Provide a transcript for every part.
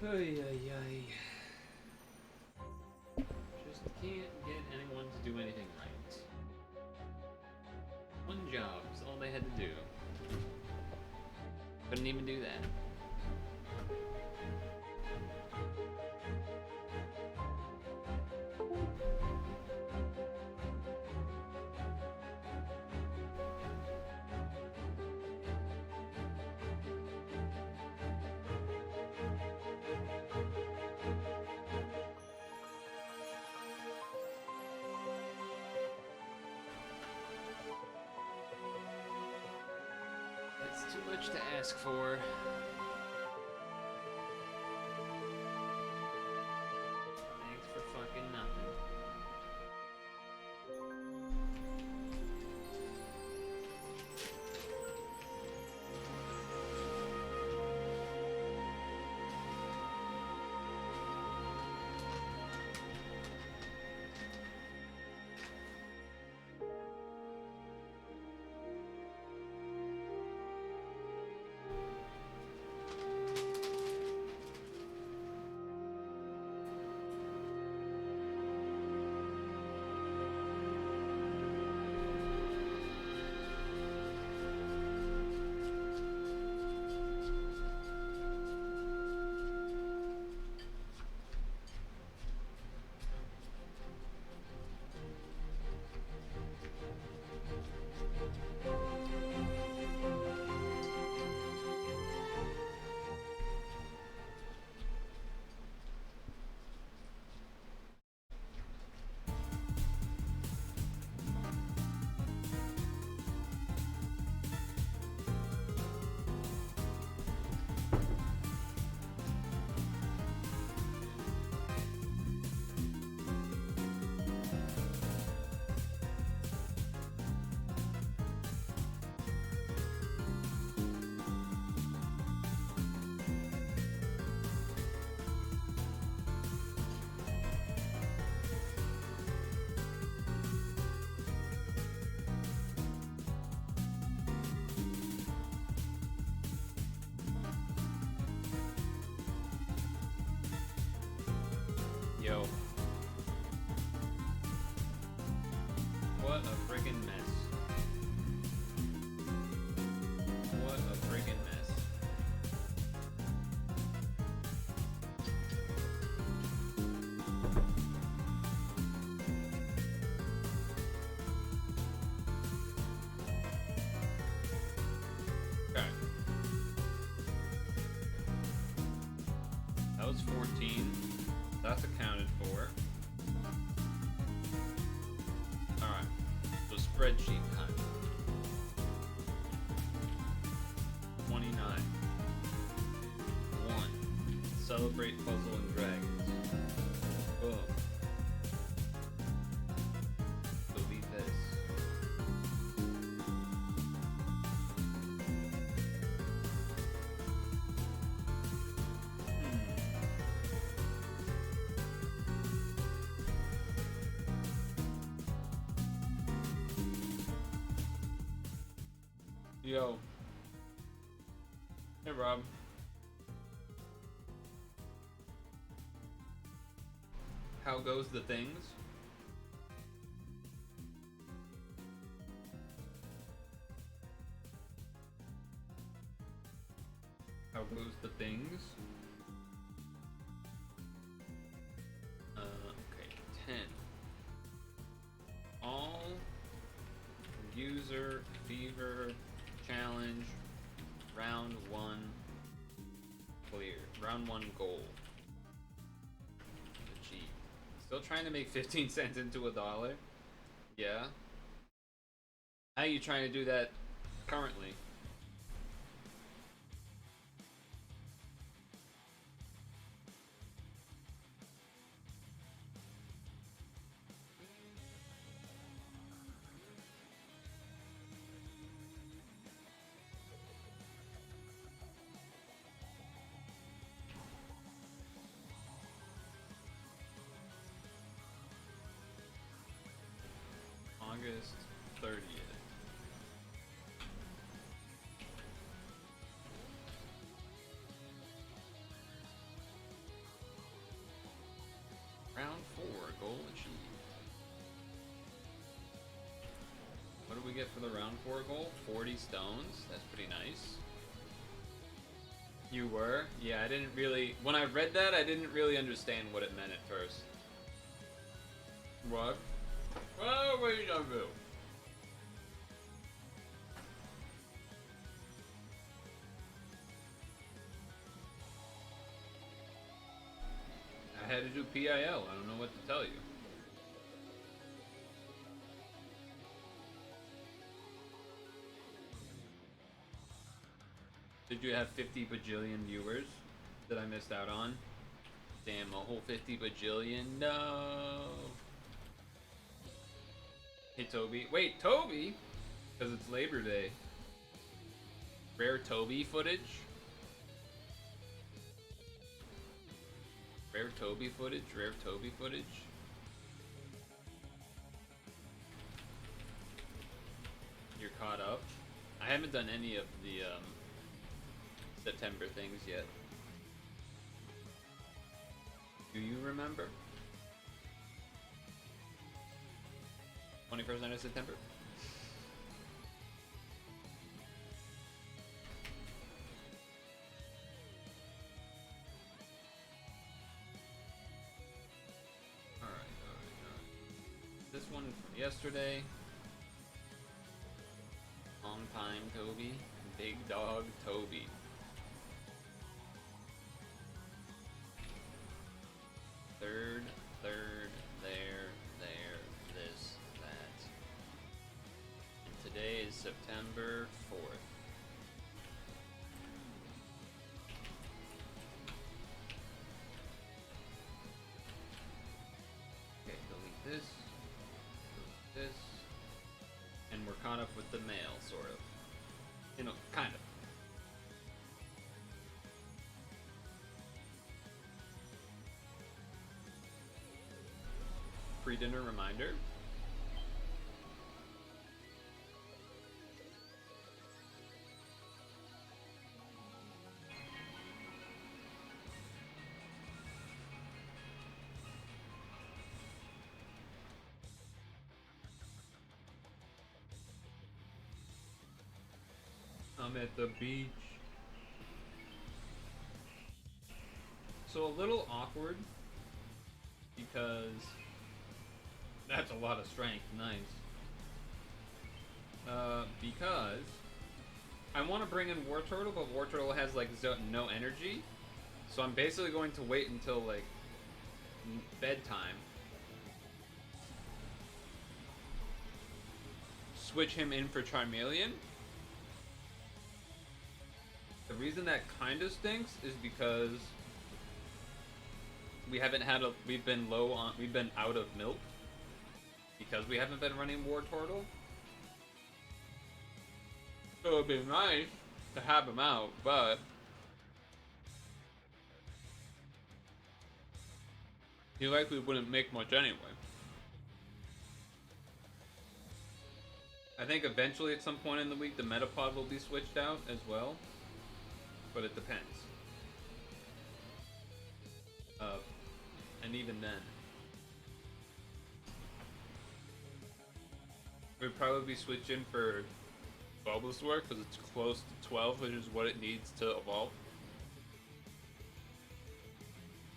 Ay, ay, ay. Just can't get anyone to do anything right. One job is all they had to do. Couldn't even do that. That's too much to ask for. Thanks for fucking nothing. Yo. What a friggin' mess. What a friggin' mess. Okay. That was 14. That's accounted for. Alright, so spreadsheet time. 29. 1. Celebrate Puzzle and Dragons. Boom. Delete this. Yo. Hey, Rob. How goes the things? How goes the things? Okay, 10. All user fever challenge round 1 clear. Round 1 goal. Achieve. Still trying to make 15 cents into $1? Yeah. How are you trying to do that currently? August 30th. get for the round 4 goal? 40 stones. That's pretty nice. You were? Yeah, I didn't really... When I read that, I didn't really understand what it meant at first. What? Oh, what are you gonna do? I had to do PIL. I don't know what to tell you. Did you have 50 bajillion viewers that I missed out on? Damn, a whole 50 bajillion? No. Hey, Toby. Wait, Toby? Because it's Labor Day. Rare Toby footage? Rare Toby footage? Rare Toby footage? You're caught up? I haven't done any of the September things yet. Do you remember? 21st of September? Alright. This one from yesterday. Long time Toby. Big dog Toby. Third, there, this, that. And today is September 4th. Okay, delete this, and we're caught up with the mail, sort of. You know, kind of. Pre-dinner reminder. I'm at the beach. So a little awkward because that's a lot of strength. Nice. Because I want to bring in War Turtle, but War Turtle has like no energy. So I'm basically going to wait until like bedtime. Switch him in for Charmeleon. The reason that kind of stinks is because we've been out of milk because we haven't been running War Turtle. So it'd be nice to have him out, but he likely wouldn't make much anyway. I think eventually at some point in the week the Metapod will be switched out as well, but it depends. And even then, we'd probably be switching for Bulbasaur because it's close to 12, which is what it needs to evolve.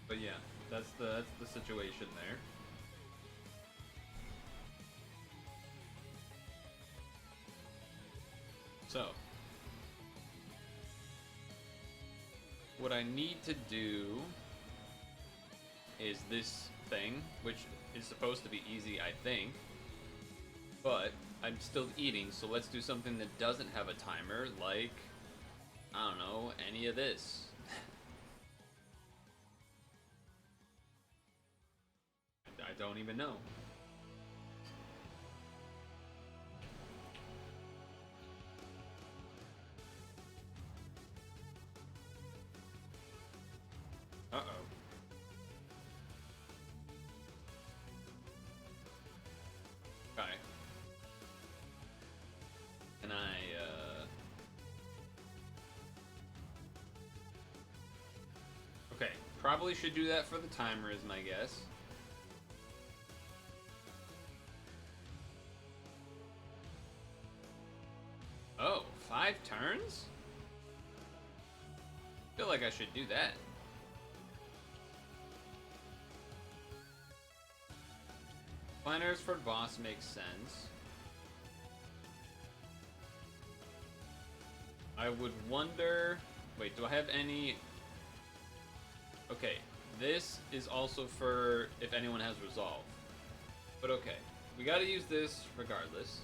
But yeah, that's the situation there. So, what I need to do is this thing, which is supposed to be easy, I think, but I'm still eating, so let's do something that doesn't have a timer, like, I don't know, any of this. I don't even know. Uh-oh. Okay. Can I, Okay, probably should do that for the timer is my guess. like I should do that. Planners for boss makes sense. I would wonder... Wait, do I have any... Okay, this is also for if anyone has resolve. But okay, we gotta use this regardless.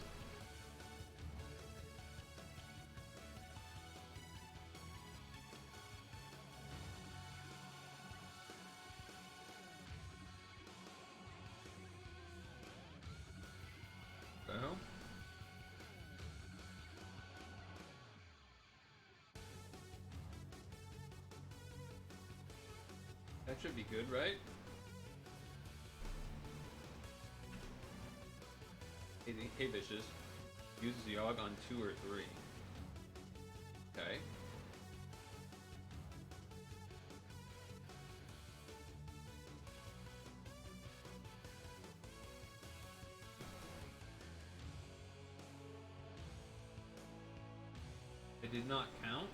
Well... That should be good, right? Hey, Vicious. Use Yogg on 2 or 3. Okay. It did not count.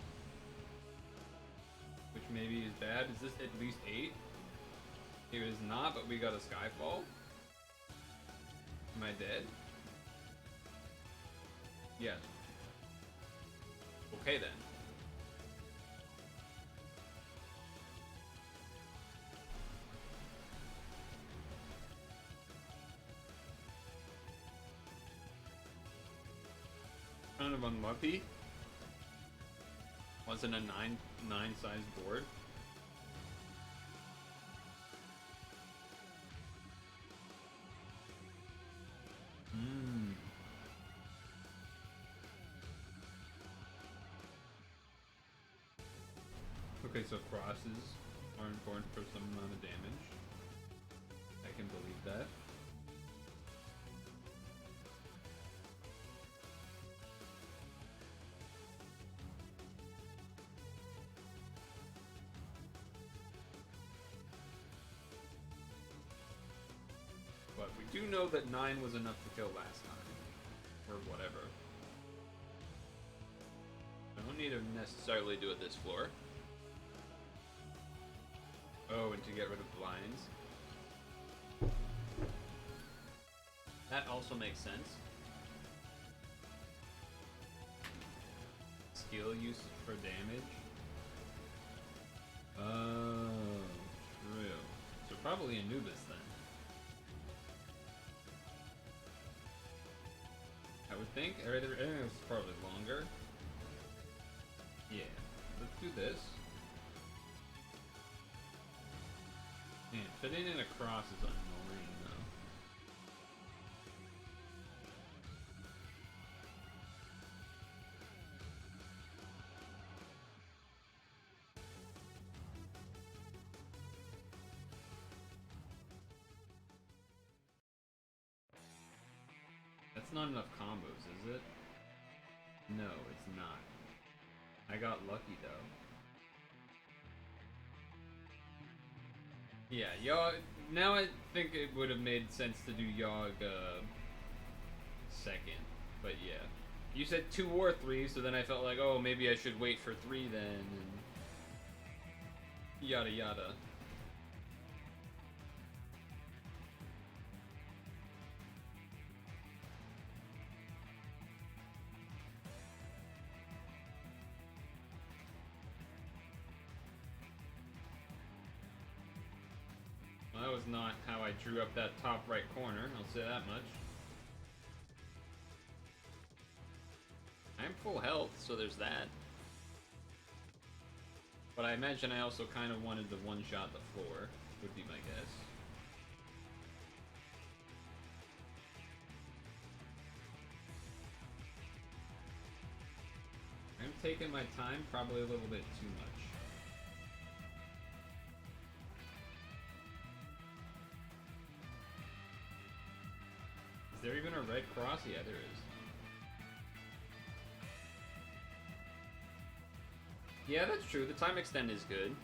Which maybe is bad. Is this at least 8? It is not, but we got a Skyfall. Am I dead? Yes. Okay then. Kind of unlucky. Wasn't a 9 size board. Okay, so crosses are important for some amount of damage. I can believe that. But we do know that 9 was enough to kill last time. Or whatever. I don't need to necessarily do it this floor. Oh, and to get rid of blinds. That also makes sense. Skill use for damage. Oh, true. So probably Anubis then. I would think. Everything's probably longer. Yeah. Let's do this. Man, fitting in a cross is annoying though. That's not enough combos, is it? No, it's not. I got lucky though. Yeah, Yogg. Now I think it would have made sense to do Yogg second, but yeah. You said 2 or 3, so then I felt like, oh, maybe I should wait for 3 then, and yada yada. Well, that was not how I drew up that top right corner, I'll say that much. I'm full health, so there's that. But I imagine I also kind of wanted to one-shot the floor, would be my guess. I'm taking my time, probably a little bit too much. Is there even a red cross? Yeah, there is. Yeah, that's true. The time extend is good.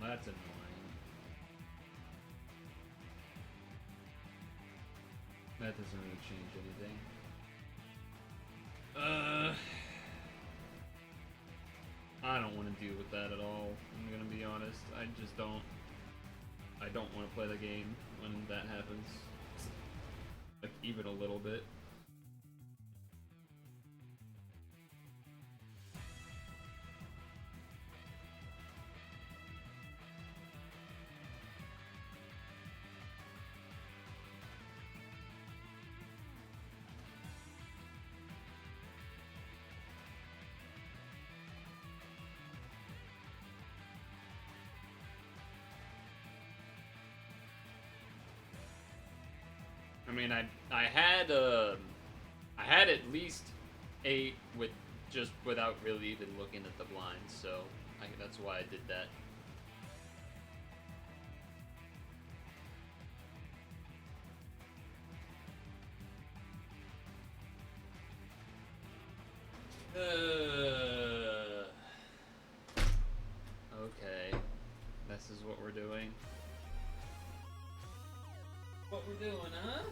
That's annoying. That doesn't really change anything. I don't want to deal with that at all. I'm gonna be honest. I just don't. I don't want to play the game when that happens. Like, even a little bit. I mean, I had at least 8 with just without really even looking at the blinds, so that's why I did that. Okay, this is what we're doing. What we're doing, huh?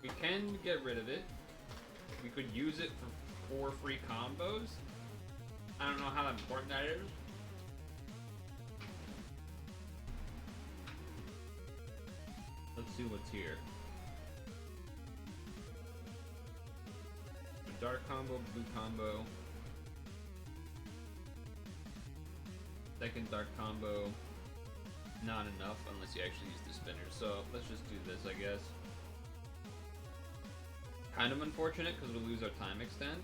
We can get rid of it. We could use it for 4 free combos. I don't know how important that is. Let's see what's here. A dark combo, blue combo. Second dark combo. Not enough unless you actually use the spinner. So let's just do this, I guess. Kind of unfortunate because we'll lose our time extend.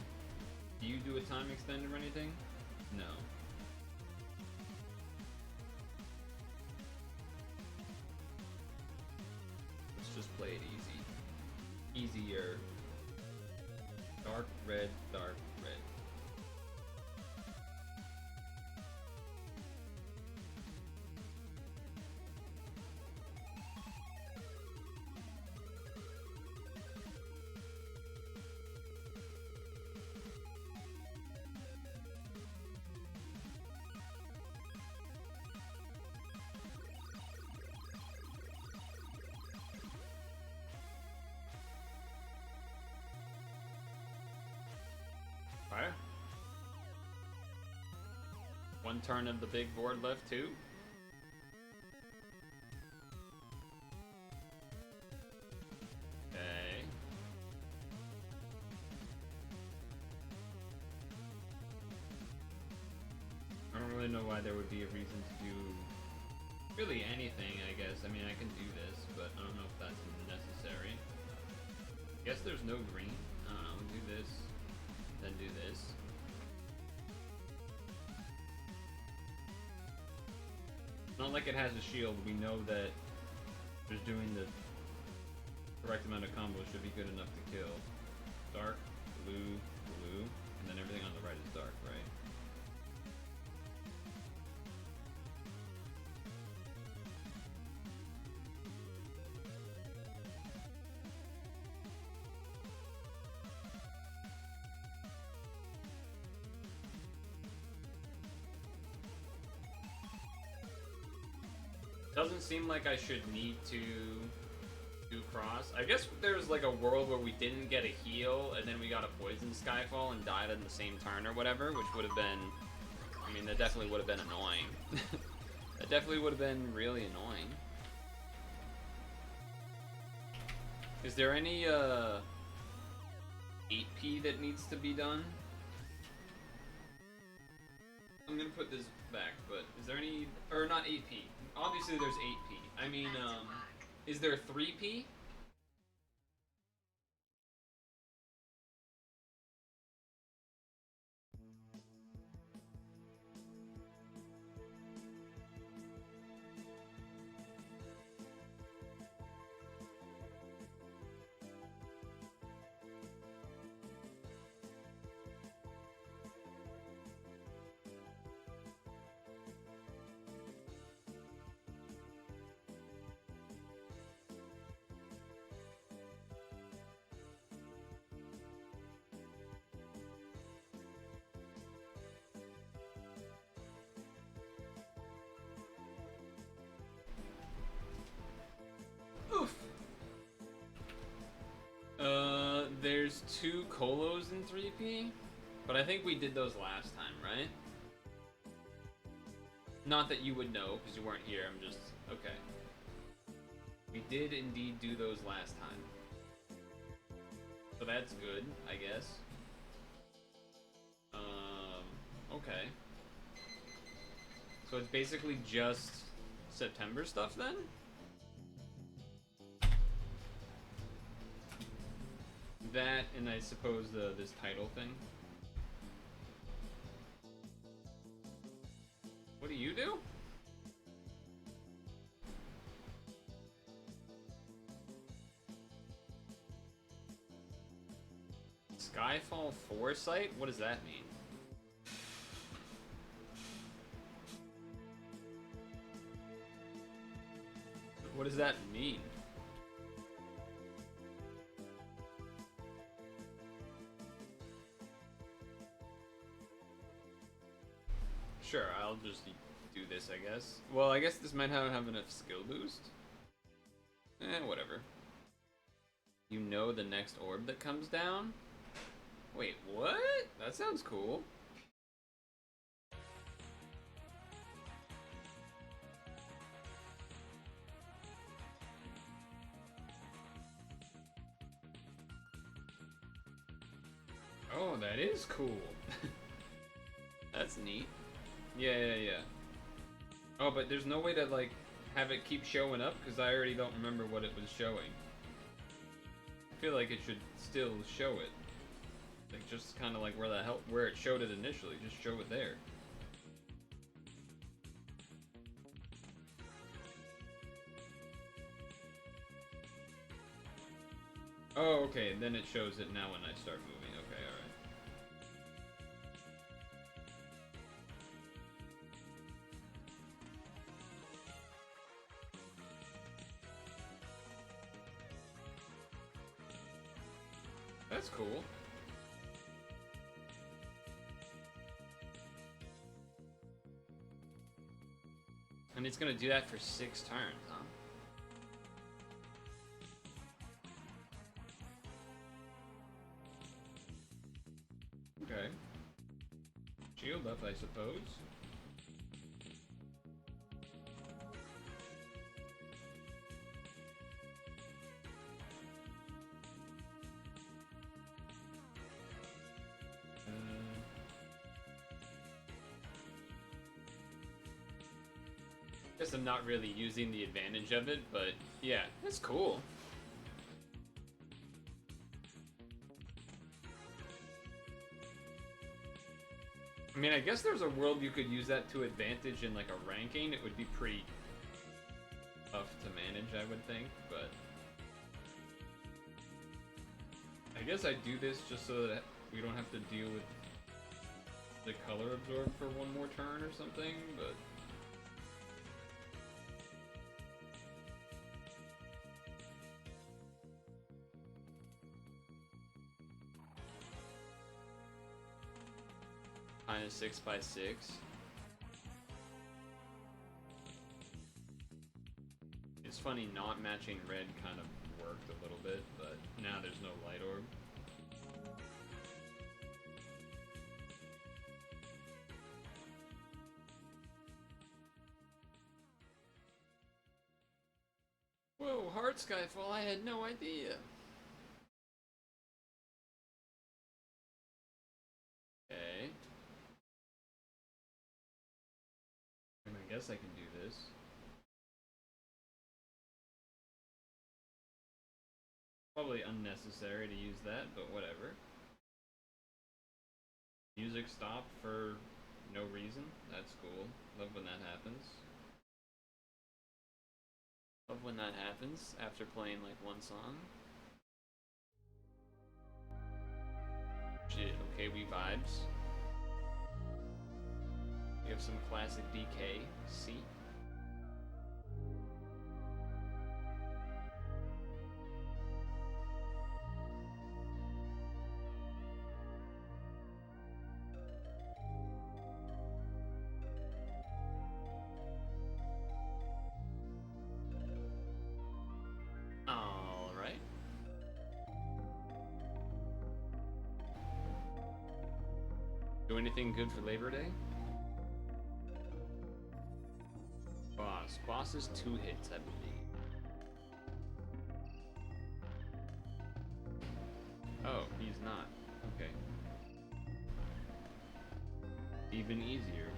Do you do a time extend or anything? No. Let's just play it easy. Easier. Dark red, dark red. Fire. One turn of the big board left too. Okay. I don't really know why there would be a reason to do really anything, I guess. I mean, I can do this, but I don't know if that's necessary. Guess there's no green. I don't know, do this. Then do this. Not like it has a shield. We know that just doing the correct amount of combos should be good enough to kill. Dark, blue, blue, and then everything on the right is dark, right? Doesn't seem like I should need to do cross. I guess there's like a world where we didn't get a heal and then we got a poison Skyfall and died in the same turn or whatever, which would have been, I mean, that definitely would have been annoying. That definitely would have been really annoying. Is there any 8P that needs to be done? I'm gonna put this back, but is there any, or not 8P? Obviously there's 8P. I mean, is there 3P? there's 2 Colos in 3P, but I think we did those last time, right? Not that you would know, because you weren't here, I'm just... Okay. We did indeed do those last time. So that's good, I guess. Okay. So it's basically just September stuff then? That, and I suppose this title thing. What do you do? Skyfall Foresight? What does that mean? What does that mean? Sure, I'll just do this, I guess. Well, I guess this might not have enough skill boost. Whatever. You know the next orb that comes down? Wait, what? That sounds cool. Oh, that is cool. That's neat. Yeah. Oh, but there's no way to, like, have it keep showing up, because I already don't remember what it was showing. I feel like it should still show it. Like, just kind of like where it showed it initially. Just show it there. Oh, okay, then it shows it now when I start moving. Okay, alright. That's cool. And it's gonna do that for 6 turns, huh? Okay. Shield up, I suppose. Guess I'm not really using the advantage of it, but yeah, it's cool. I mean, I guess there's a world you could use that to advantage in like a ranking. It would be pretty tough to manage, I would think, but I guess I do this just so that we don't have to deal with the color absorb for one more turn or something, but kind of 6x6. It's funny, not matching red kind of worked a little bit, but now there's no light orb. Whoa, hard Skyfall, I had no idea. Okay. And I guess I can do this. Probably unnecessary to use that, but whatever. Music stopped for no reason. That's cool. Love when that happens. Love when that happens after playing like one song. Shit, okay, we vibes. We have some classic DK. C. Alright. Do anything good for Labor Day? Boss. Boss is 2 hits, I believe. Oh, he's not. Okay. Even easier.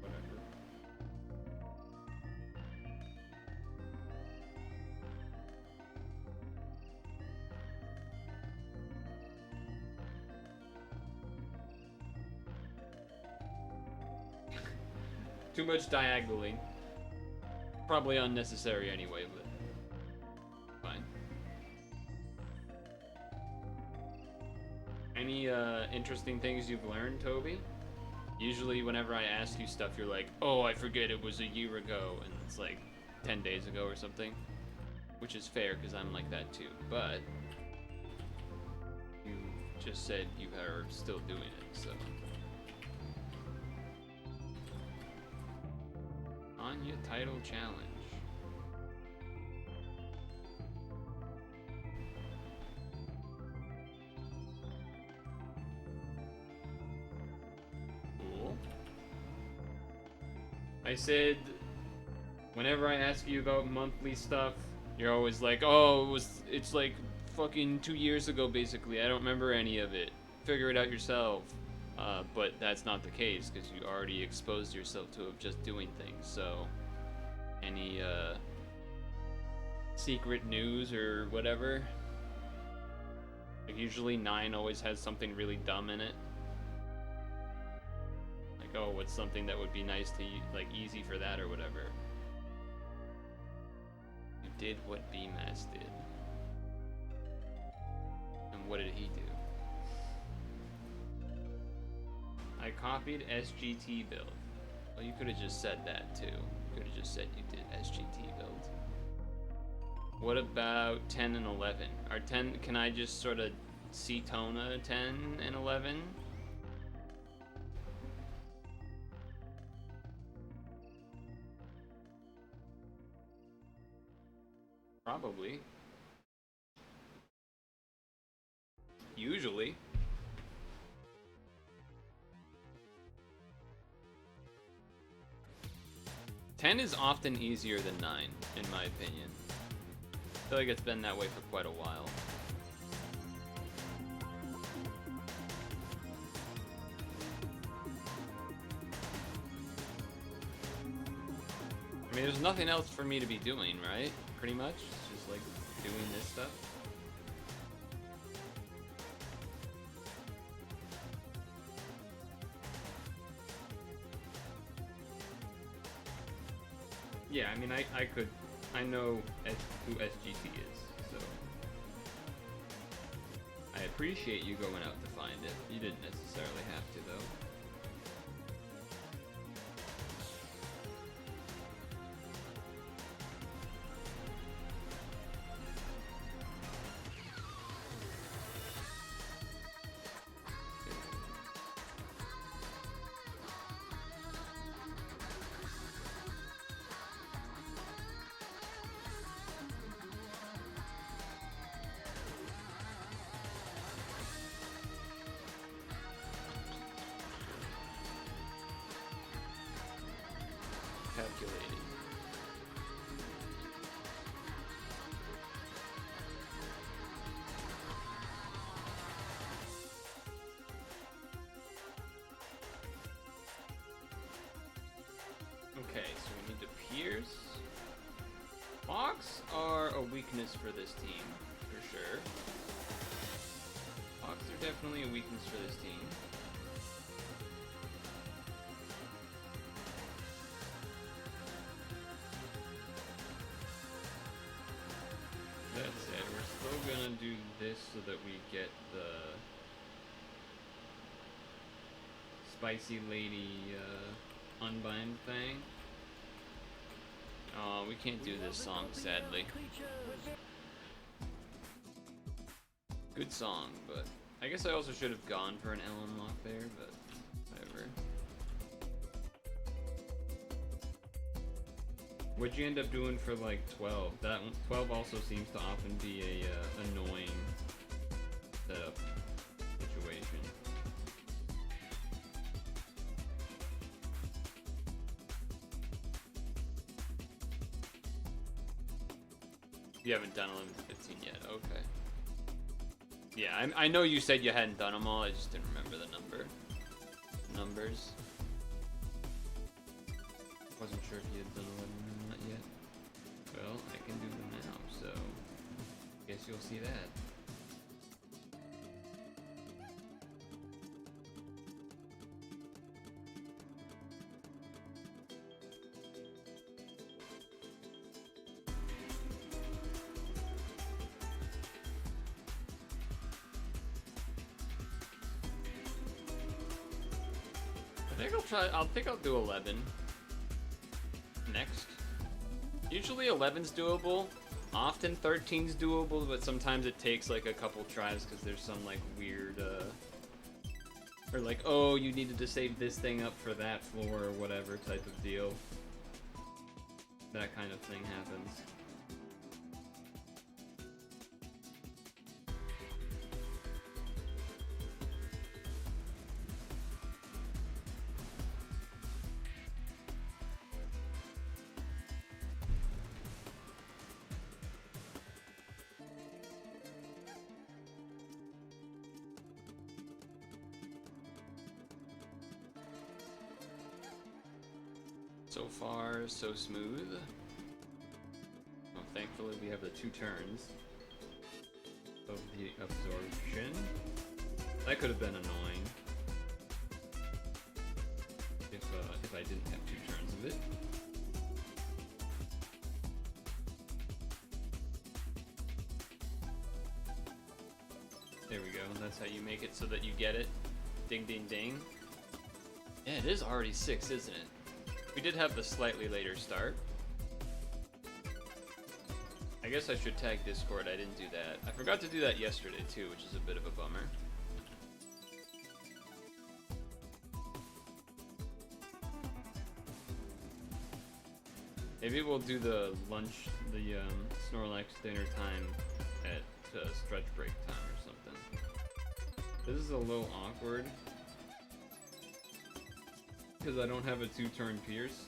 Whatever. Too much diagonaling. Probably unnecessary anyway, but fine. Any interesting things you've learned, Toby? Usually whenever I ask you stuff, you're like, oh, I forget it was a year ago, and it's like 10 days ago or something. Which is fair, because I'm like that too, but you just said you are still doing it, so. Anya title challenge. Cool. I said, whenever I ask you about monthly stuff, you're always like, oh, it's like fucking 2 years ago, basically. I don't remember any of it. Figure it out yourself. But that's not the case, because you already exposed yourself to just doing things, so any secret news or whatever? Like, usually 9 always has something really dumb in it. Like, oh, what's something that would be nice to, like, easy for that or whatever. You did what BMAS did. And what did he do? I copied SGT build. Well, you could have just said that too. You could have just said you did SGT build. What about 10 and 11? Are 10? Can I just sort of C-Tona 10 and 11? Probably. Usually. Ten is often easier than 9, in my opinion. I feel like it's been that way for quite a while. I mean, there's nothing else for me to be doing, right? Pretty much. It's just like doing this stuff. Yeah, I mean, I know who SGT is, so I appreciate you going out to find it. You didn't necessarily have to, though. Calculating. Okay, so we need to pierce. Hawks are a weakness for this team, for sure. Hawks are definitely a weakness for this team. That said, we're still gonna do this so that we get the Spicy Lady Unbind thing. Oh, we can't do this song, sadly. Good song, but I guess I also should have gone for an Ellen lock there, but whatever. What'd you end up doing for like 12? That one, 12 also seems to often be a annoying setup situation. You haven't done 11 to 15 yet, okay. Yeah, I know you said you hadn't done them all, I just didn't remember the numbers. Wasn't sure if you had done 11 or not yet. Well, I can do them now, so guess you'll see that. I think I'll do 11 next. Usually 11's doable. Often 13's doable, but sometimes it takes like a couple tries because there's some like weird, or like, oh, you needed to save this thing up for that floor or whatever type of deal. That kind of thing happens. So far, so smooth. Well, thankfully we have the 2 turns of the absorption. That could have been annoying if I didn't have 2 turns of it. There we go. That's how you make it so that you get it. Ding, ding, ding. Yeah, it is already 6, isn't it? We did have the slightly later start. I guess I should tag Discord. I didn't do that. I forgot to do that yesterday too, which is a bit of a bummer. Maybe we'll do the lunch, the Snorlax dinner time at stretch break time or something. This is a little awkward. Because I don't have a 2-turn Pierce.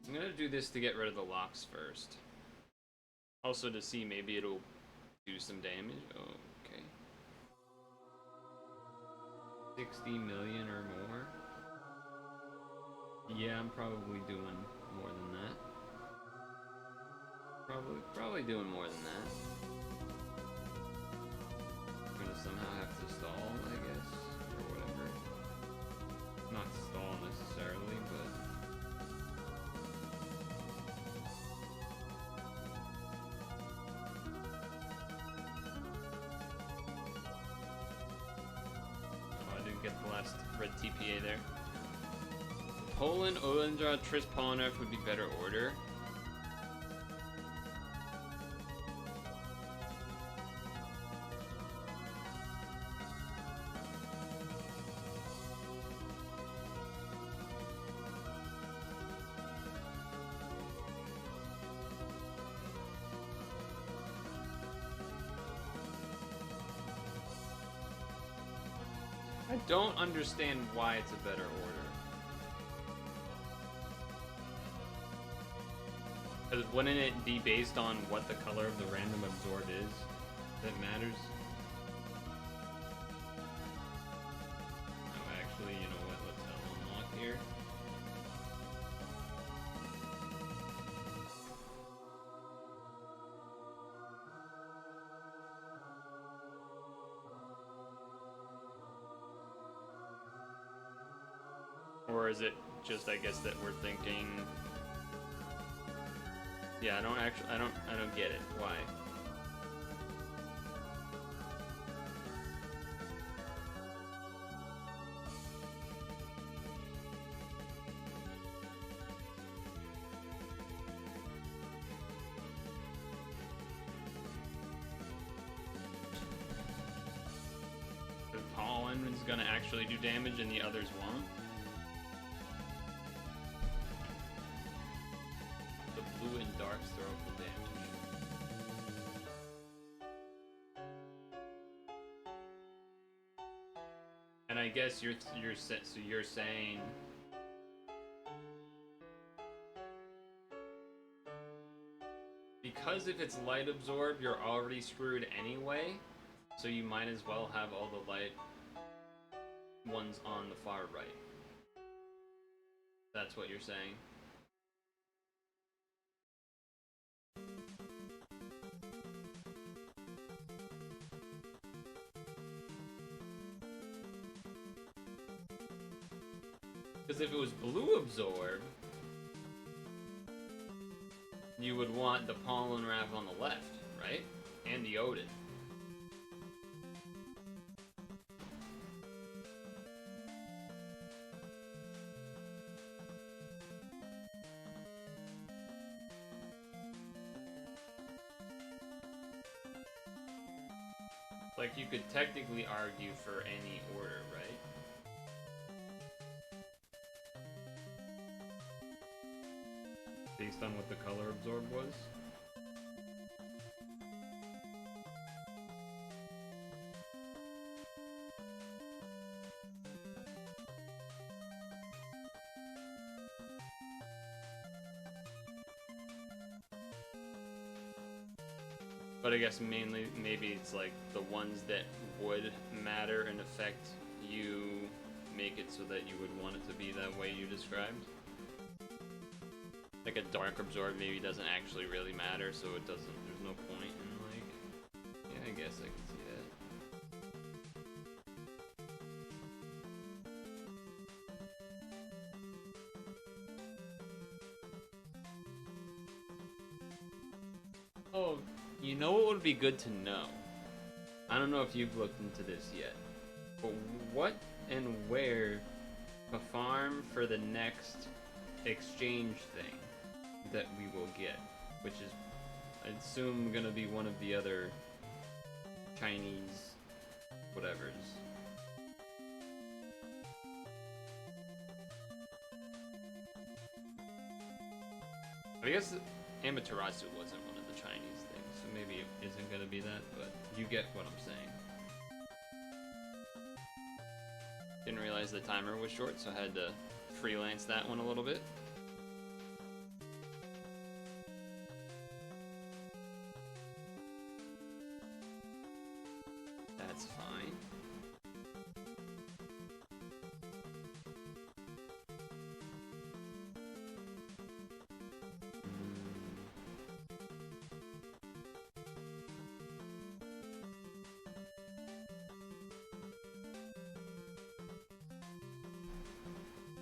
I'm gonna do this to get rid of the locks first. Also to see maybe it'll do some damage. Oh, okay. 60 million or more? Yeah, I'm probably doing more than that. Probably doing more than that. Somehow have to stall, I guess, or whatever. Not stall necessarily, but... Oh, I didn't get the last red TPA there. Poland, Olindra, Triss, Polnareff would be better order. I don't understand why it's a better order. Because wouldn't it be based on what the color of the random absorb is that matters? Oh, actually, you know what? Let's unlock here. Or is it just, I guess, that we're thinking... Yeah, I don't get it. Why? The pollen is gonna actually do damage and the others won't? blue and darks throw full damage. And I guess you're saying because if it's light absorb, you're already screwed anyway, so you might as well have all the light ones on the far right. That's what you're saying. Because if it was blue absorb, you would want the pollen wrap on the left, right? And the Odin. Like, you could technically argue for any order, right? Based on what the color absorb was? But I guess mainly, maybe it's like the ones that would matter and affect you make it so that you would want it to be that way you described. Like a dark absorb maybe doesn't actually really matter, so it doesn't, there's no point in like, yeah, I guess I can see that. Oh, you know what would be good to know? I don't know if you've looked into this yet, but what and where to farm for the next exchange thing that we will get, which is, I assume, gonna be one of the other Chinese whatevers. I guess Amaterasu wasn't one of the Chinese things, so maybe it isn't gonna be that, but you get what I'm saying. Didn't realize the timer was short, so I had to freelance that one a little bit. That's fine.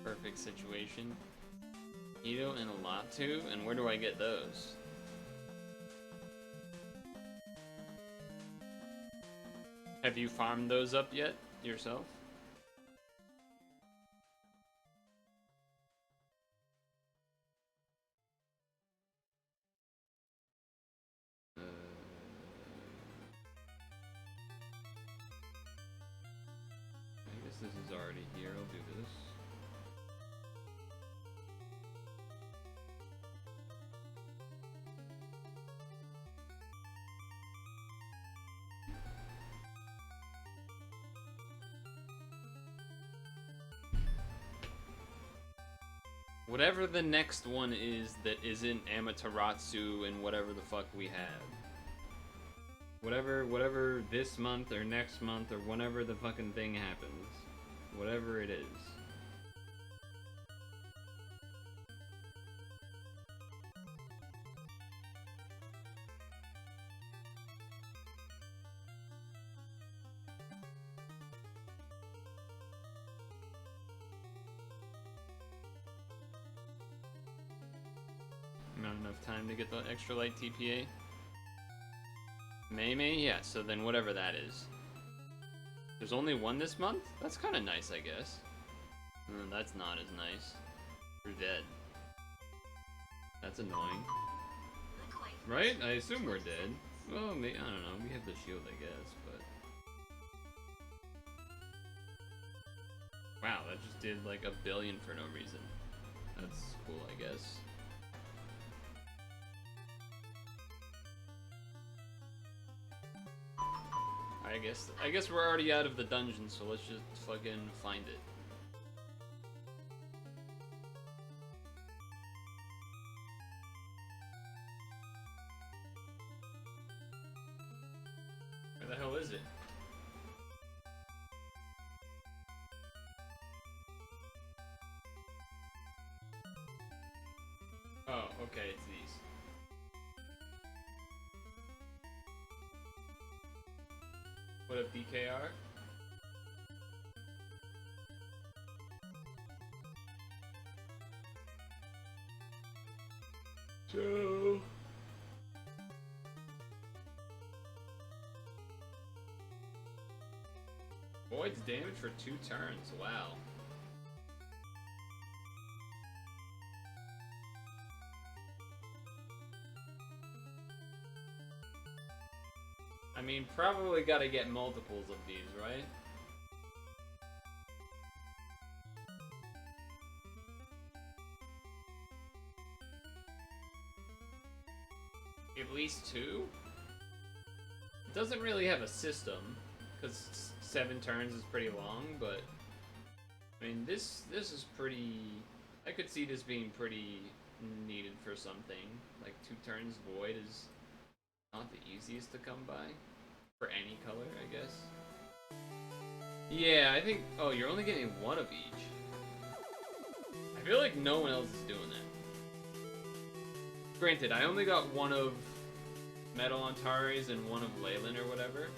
Perfect situation. Ito and Alatu, and where do I get those? Have you farmed those up yet, yourself? I guess this is already here, I'll do this. Whatever the next one is that isn't Amaterasu and whatever the fuck we have. Whatever this month or next month or whenever the fucking thing happens. Whatever it is. Not enough time to get the extra light TPA. May, yeah, so then whatever that is. There's only one this month? That's kind of nice, I guess. That's not as nice. We're dead. That's annoying. Right? I assume we're dead. Well, maybe, I don't know. We have the shield, I guess, but... Wow, that just did like 1 billion for no reason. That's cool, I guess. I guess we're already out of the dungeon, so let's just fucking find it. Where the hell is it? Oh, okay, it's these. What up, DKR? So... Voids damage for 2 turns, wow. I mean, probably gotta get multiples of these, right? At least 2? It doesn't really have a system, because 7 turns is pretty long, but... I mean, this is pretty... I could see this being pretty needed for something. Like, 2 turns Void is not the easiest to come by. For any color, I guess. Yeah, I think... Oh, you're only getting 1 of each. I feel like no one else is doing that. Granted, I only got 1 of Metal Antares and 1 of Leyland or whatever.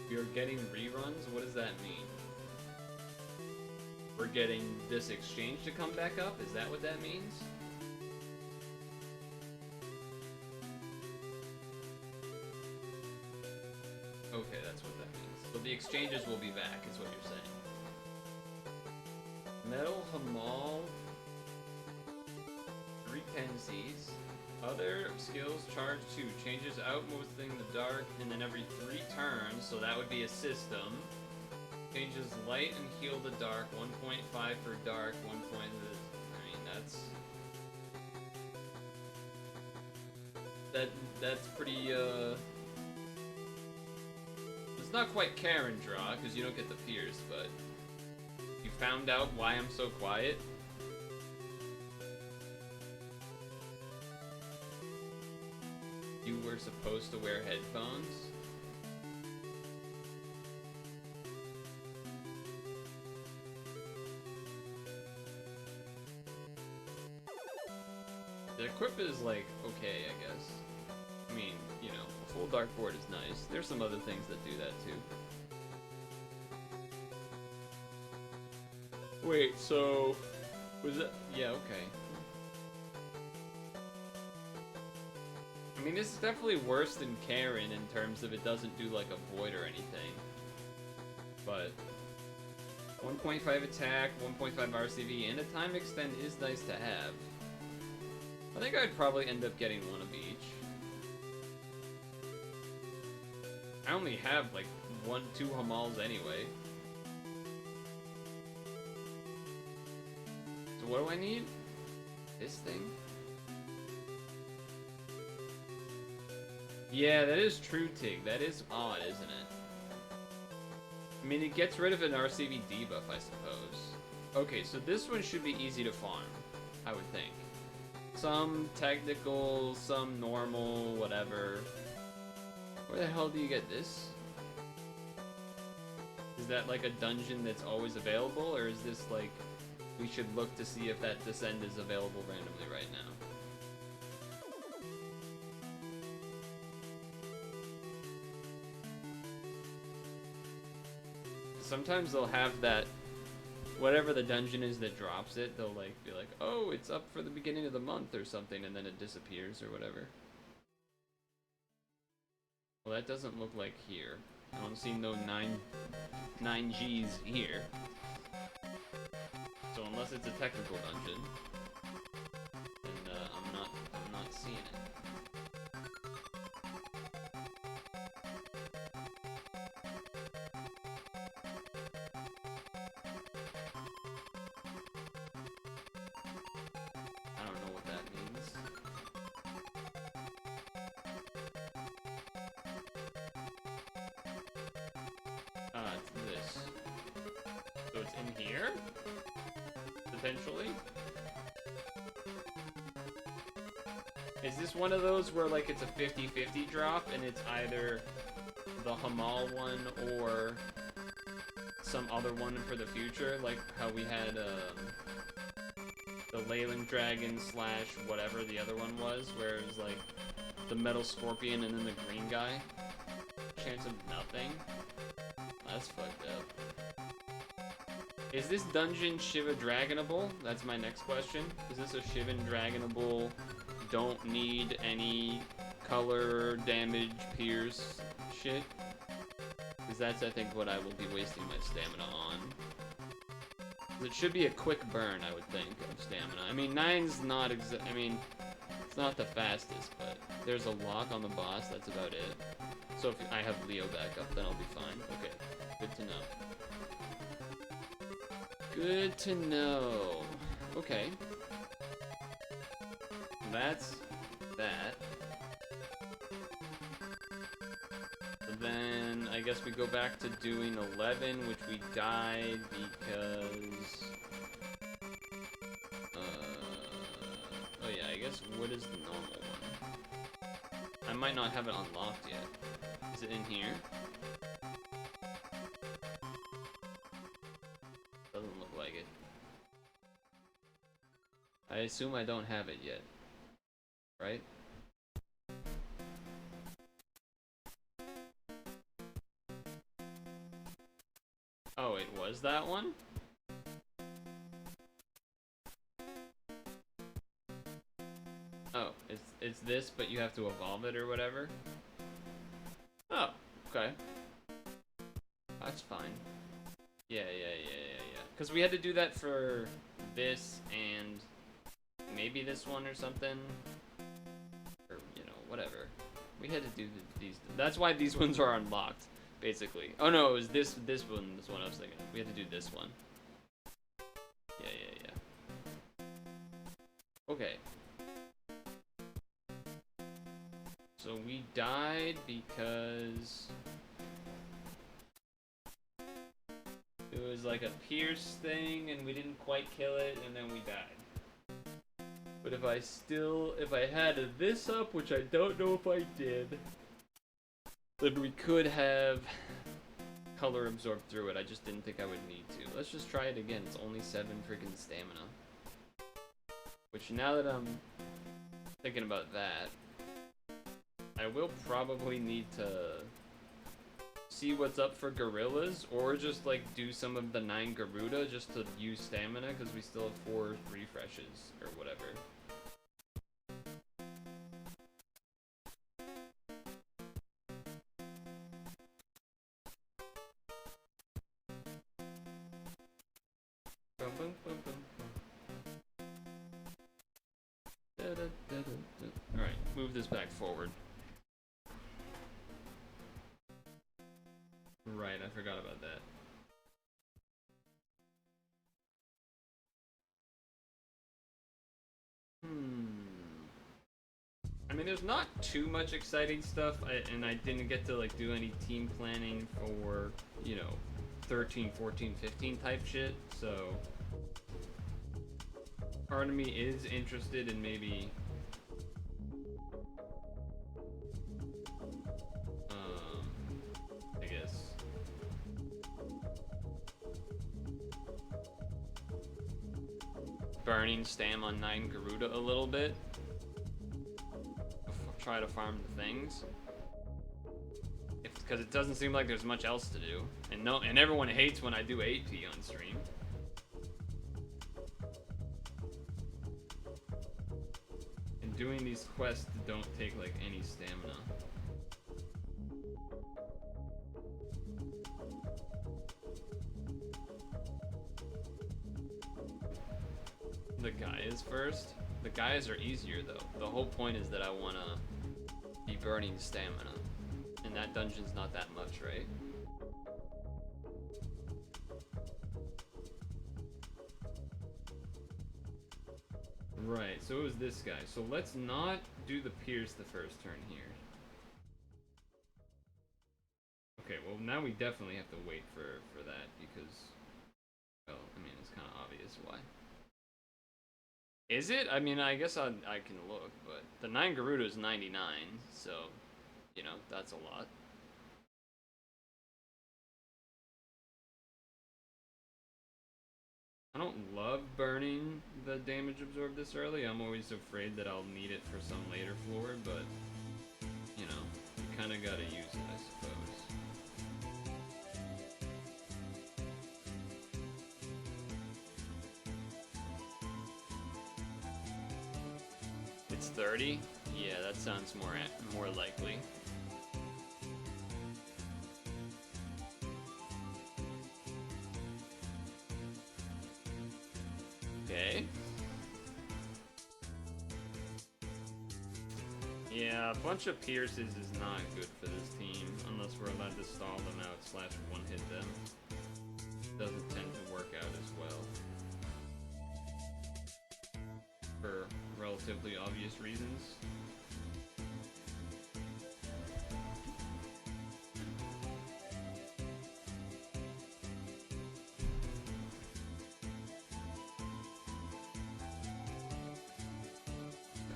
We are getting reruns? What does that mean? We're getting this exchange to come back up? Is that what that means? Okay, that's what that means. So the exchanges will be back, is what you're saying. Metal Hamal, 3 Pensies. Other skills charge 2. Changes outmoving the dark, and then every 3 turns, so that would be a system. Changes light and heal the dark, 1.5 for dark, 1 point. I mean, that's pretty, It's not quite Karen draw, because you don't get the pierce, but... You found out why I'm so quiet? You were supposed to wear headphones? The equip is like, okay, I guess. I mean, you know, a full dark board is nice. There's some other things that do that too. Wait, so... Was it... Yeah, okay. I mean, this is definitely worse than Karen in terms of it doesn't do like a void or anything. But 1.5 attack, 1.5 RCV, and a time extend is nice to have. I think I'd probably end up getting 1 of each. I only have like 2 Hamals anyway. So what do I need? This thing? Yeah, that is true, Tig. That is odd, isn't it? I mean, it gets rid of an RCV debuff, I suppose. Okay, so this one should be easy to farm, I would think. Some technical, some normal, whatever. Where the hell do you get this? Is that like a dungeon that's always available, or is this like... We should look to see if that Descend is available randomly right now? Sometimes they'll have that, whatever the dungeon is that drops it, they'll like be like, oh, it's up for the beginning of the month or something, and then it disappears or whatever. Well, that doesn't look like here. I don't see no 9Gs here. So unless it's a technical dungeon, then I'm not seeing it. I don't know what that means. it's in here? Potentially? Is this one of those where, like, it's a 50-50 drop, and it's either the Hamal one or some other one for the future? Like how we had, the Leyland Dragon slash whatever the other one was, where it was, like, the Metal Scorpion and then the green guy? Chance of nothing? That's fucked up. Is this dungeon Shiva Dragonable? That's my next question. Is this a Shiva Dragonable, don't need any color, damage, pierce shit? Because that's, I think, what I will be wasting my stamina on. It should be a quick burn, I would think, of stamina. I mean, 9's not I mean, it's not the fastest, but there's a lock on the boss, that's about it. So if I have Leo back up, then I'll be fine. Okay, good to know. Good to know. Okay. That's that. Then I guess we go back to doing 11, which we died because... oh yeah, I guess what is the normal one? I might not have it unlocked yet. Is it in here? Doesn't look like it. I assume I don't have it yet. Right? Oh, it was that one? Oh, it's this, but you have to evolve it or whatever? Oh, okay. That's fine. Yeah. Because we had to do that for this and maybe this one or something. Or, you know, whatever. We had to do these. That's why these ones are unlocked, basically. Oh no, it was this one I was thinking of. We had to do this one. Yeah. Okay. So we died because it was like a pierce thing and we didn't quite kill it and then we died. But if I had this up, which I don't know if I did, then we could have color absorbed through it. I just didn't think I would need to. Let's just try it again. It's only 7 freaking stamina. Which now that I'm thinking about that, I will probably need to see what's up for gorillas, or just like do some of the 9 Garuda just to use stamina, because we still have 4 refreshes or whatever. Alright, move this back forward. Right, I forgot about that. I mean, there's not too much exciting stuff, and I didn't get to like do any team planning for, you know, 13, 14, 15 type shit, so part of me is interested in maybe I guess burning stam on 9 Garuda a little bit. Try to farm the things. Because it doesn't seem like there's much else to do. And everyone hates when I do 8P on stream. And doing these quests don't take like any stamina. The Gaias first. The Gaias are easier though. The whole point is that I wanna be burning stamina. And that dungeon's not that much, right? Right, so it was this guy. So let's not do the Pierce the first turn here. Okay, well now we definitely have to wait for that because that's why. Is it? I mean, I guess I can look, but the 9 Gerudo is 99, so, you know, that's a lot. I don't love burning the damage absorbed this early. I'm always afraid that I'll need it for some later floor, but, you know, you kind of gotta use it, I suppose. It's 30? Yeah, that sounds more likely. Okay. Yeah, a bunch of Pierces is not good for this team, unless we're allowed to stall them out slash one-hit them. Doesn't tend to work out as well. For relatively obvious reasons.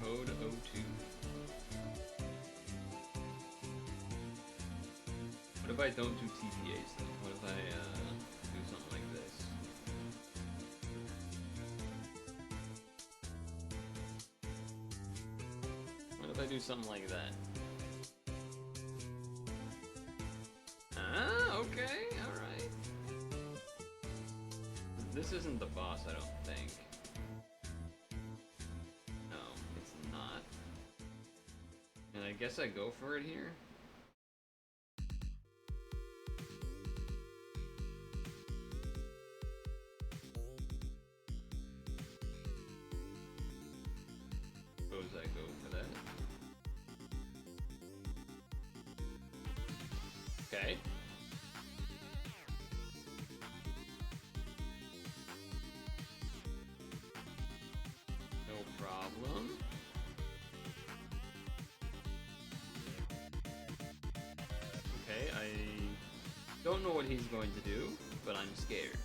Code 02. What if I don't do TPAs though? What if I do something like this? What if I do something like that? Ah, okay, alright. This isn't the boss, I don't think. No, it's not. And I guess I go for it here? Suppose I go for that. Okay. No problem. Okay, I don't know what he's going to do, but I'm scared.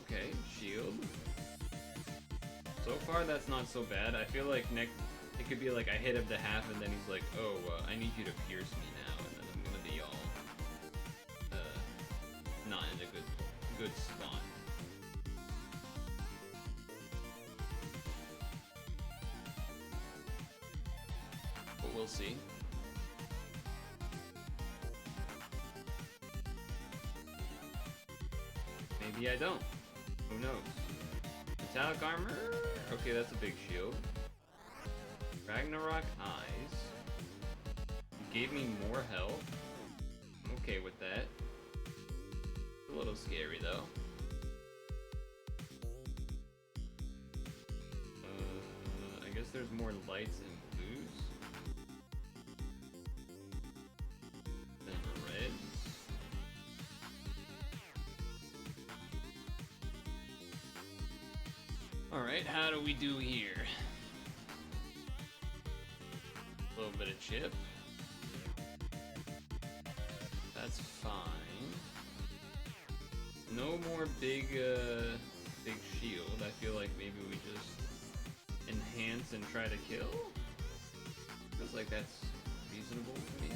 Okay, shield. So far, that's not so bad. I feel like it could be like I hit him to half, and then he's like, "Oh, I need you to pierce me now," and then I'm gonna be all not in a good spot. But we'll see. Maybe I don't. Who knows? Metallic armor? Okay, that's a big shield. Ragnarok eyes. You gave me more health. I'm okay with that. It's a little scary though. I guess there's more lights and blues than reds. Alright, how do we do here? A little bit of chip. That's fine. No more big shield. I feel like maybe we just enhance and try to kill? Feels like that's reasonable to me.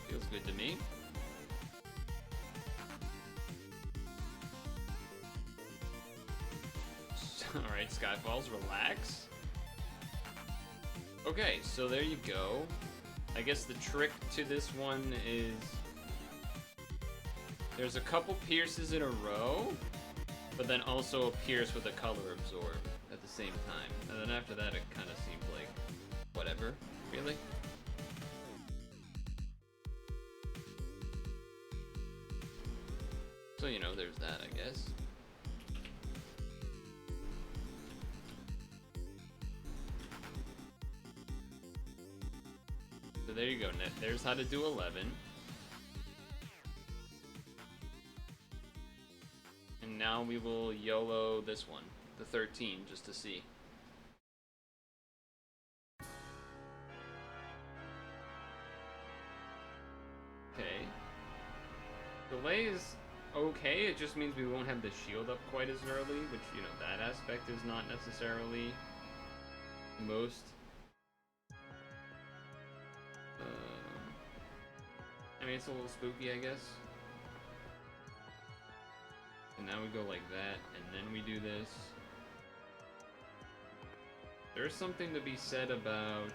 Feels good to me. Alright, Skyfalls, relax. Okay, so there you go. I guess the trick to this one is there's a couple pierces in a row, but then also a pierce with a color absorb at the same time. And then after that, it kind of seems like whatever, really. So, you know, there's that, I guess. So there you go, there's how to do 11. And And now we will YOLO this one, the 13, just to see. Okay. Delay is okay, it just means we won't have the shield up quite as early, which, you know, that aspect is not necessarily the most. I mean, it's a little spooky, I guess. And now we go like that, and then we do this. There's something to be said about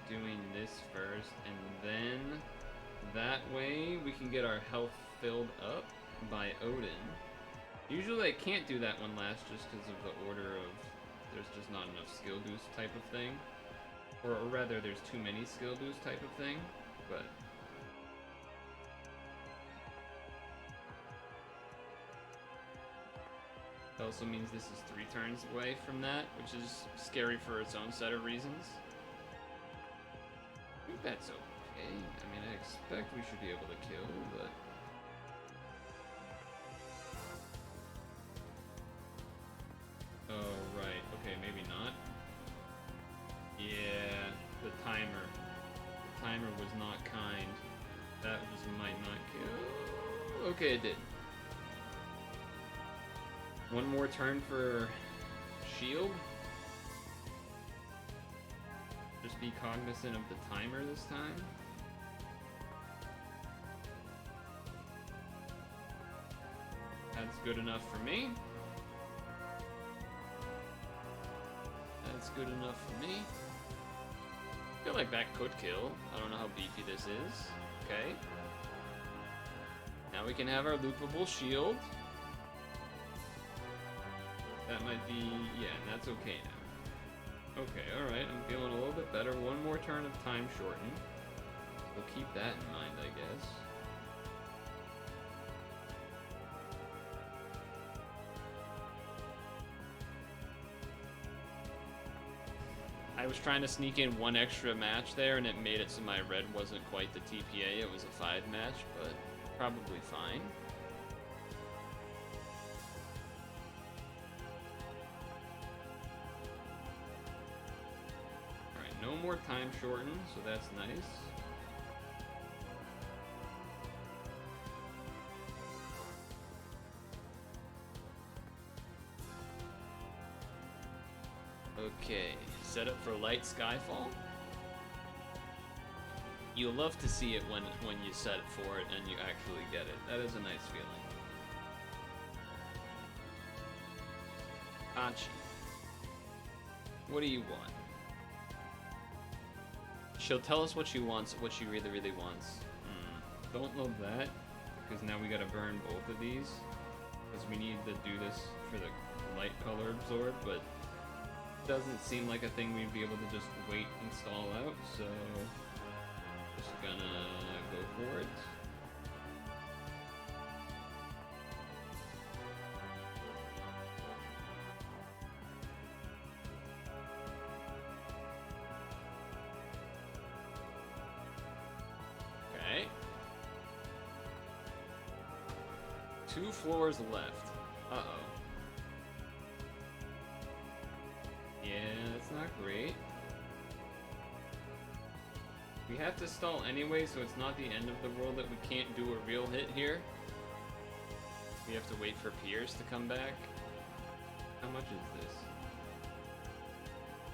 doing this first, and then that way we can get our health filled up by Odin. Usually I can't do that one last just because of the order of there's just not enough skill boost type of thing. Or rather, there's too many skill boost type of thing, but... It also means this is 3 turns away from that, which is scary for its own set of reasons. I think that's okay. I mean, I expect we should be able to kill, but... Oh, right. Okay, maybe not. Yeah, the timer. The timer was not kind. That just might not kill. Okay, it did. One more turn for shield. Just be cognizant of the timer this time. That's good enough for me. That's good enough for me. I feel like that could kill. I don't know how beefy this is. Okay. Now we can have our loopable shield. That might be... yeah, that's okay now. Okay, alright, I'm feeling a little bit better. One more turn of time shorten. We'll keep that in mind, I guess. I was trying to sneak in one extra match there, and it made it so my red wasn't quite the TPA. It was a 5 match, but probably fine. No more time shorten, so that's nice. Okay, set up for light skyfall. You'll love to see it when you set it for it and you actually get it. That is a nice feeling. Hachi, what do you want? She'll tell us what she wants, what she really, really wants. Don't load that, because now we gotta burn both of these. Because we need to do this for the light color absorb, but it doesn't seem like a thing we'd be able to just wait and stall out, so just gonna go for it. Okay. 2 floors left. Uh-oh. Yeah, that's not great. We have to stall anyway, so it's not the end of the world that we can't do a real hit here. We have to wait for Piers to come back. How much is this?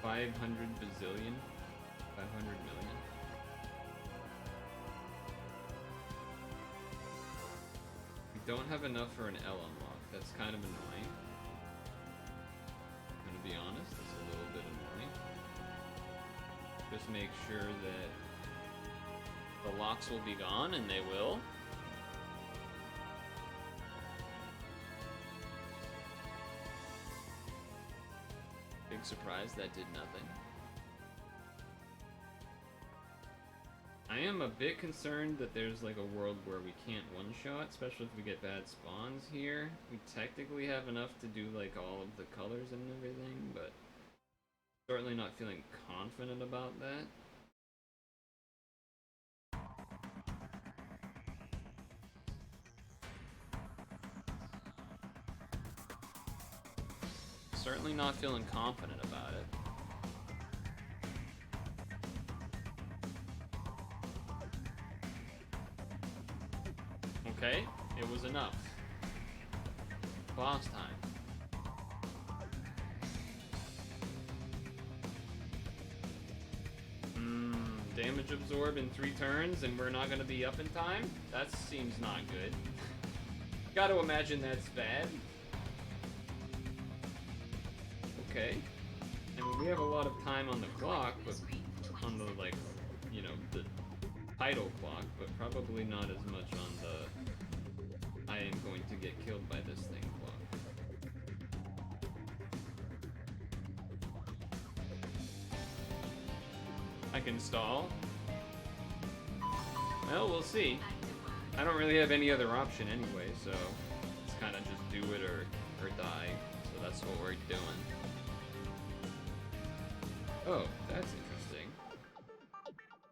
500 bazillion? 500 million? We don't have enough for an L unlock. That's kind of annoying. I'm gonna be honest, it's a little bit annoying. Just make sure that the locks will be gone, and they will. Big surprise, that did nothing. I am a bit concerned that there's like a world where we can't one-shot, especially if we get bad spawns here. We technically have enough to do like all of the colors and everything, but certainly not feeling confident about that. certainly not feeling confident about it. Okay, it was enough. Boss time. Damage absorb in 3 turns, and we're not gonna be up in time? That seems not good. Gotta imagine that's bad. Okay. I mean, we have a lot of time on the clock, but on the, like, you know, the title clock, but probably not as much on the I am going to get killed by this thing clock. I can stall. Well, we'll see. I don't really have any other option anyway, so it's kind of just do it or die. So that's what we're doing. Oh, that's interesting.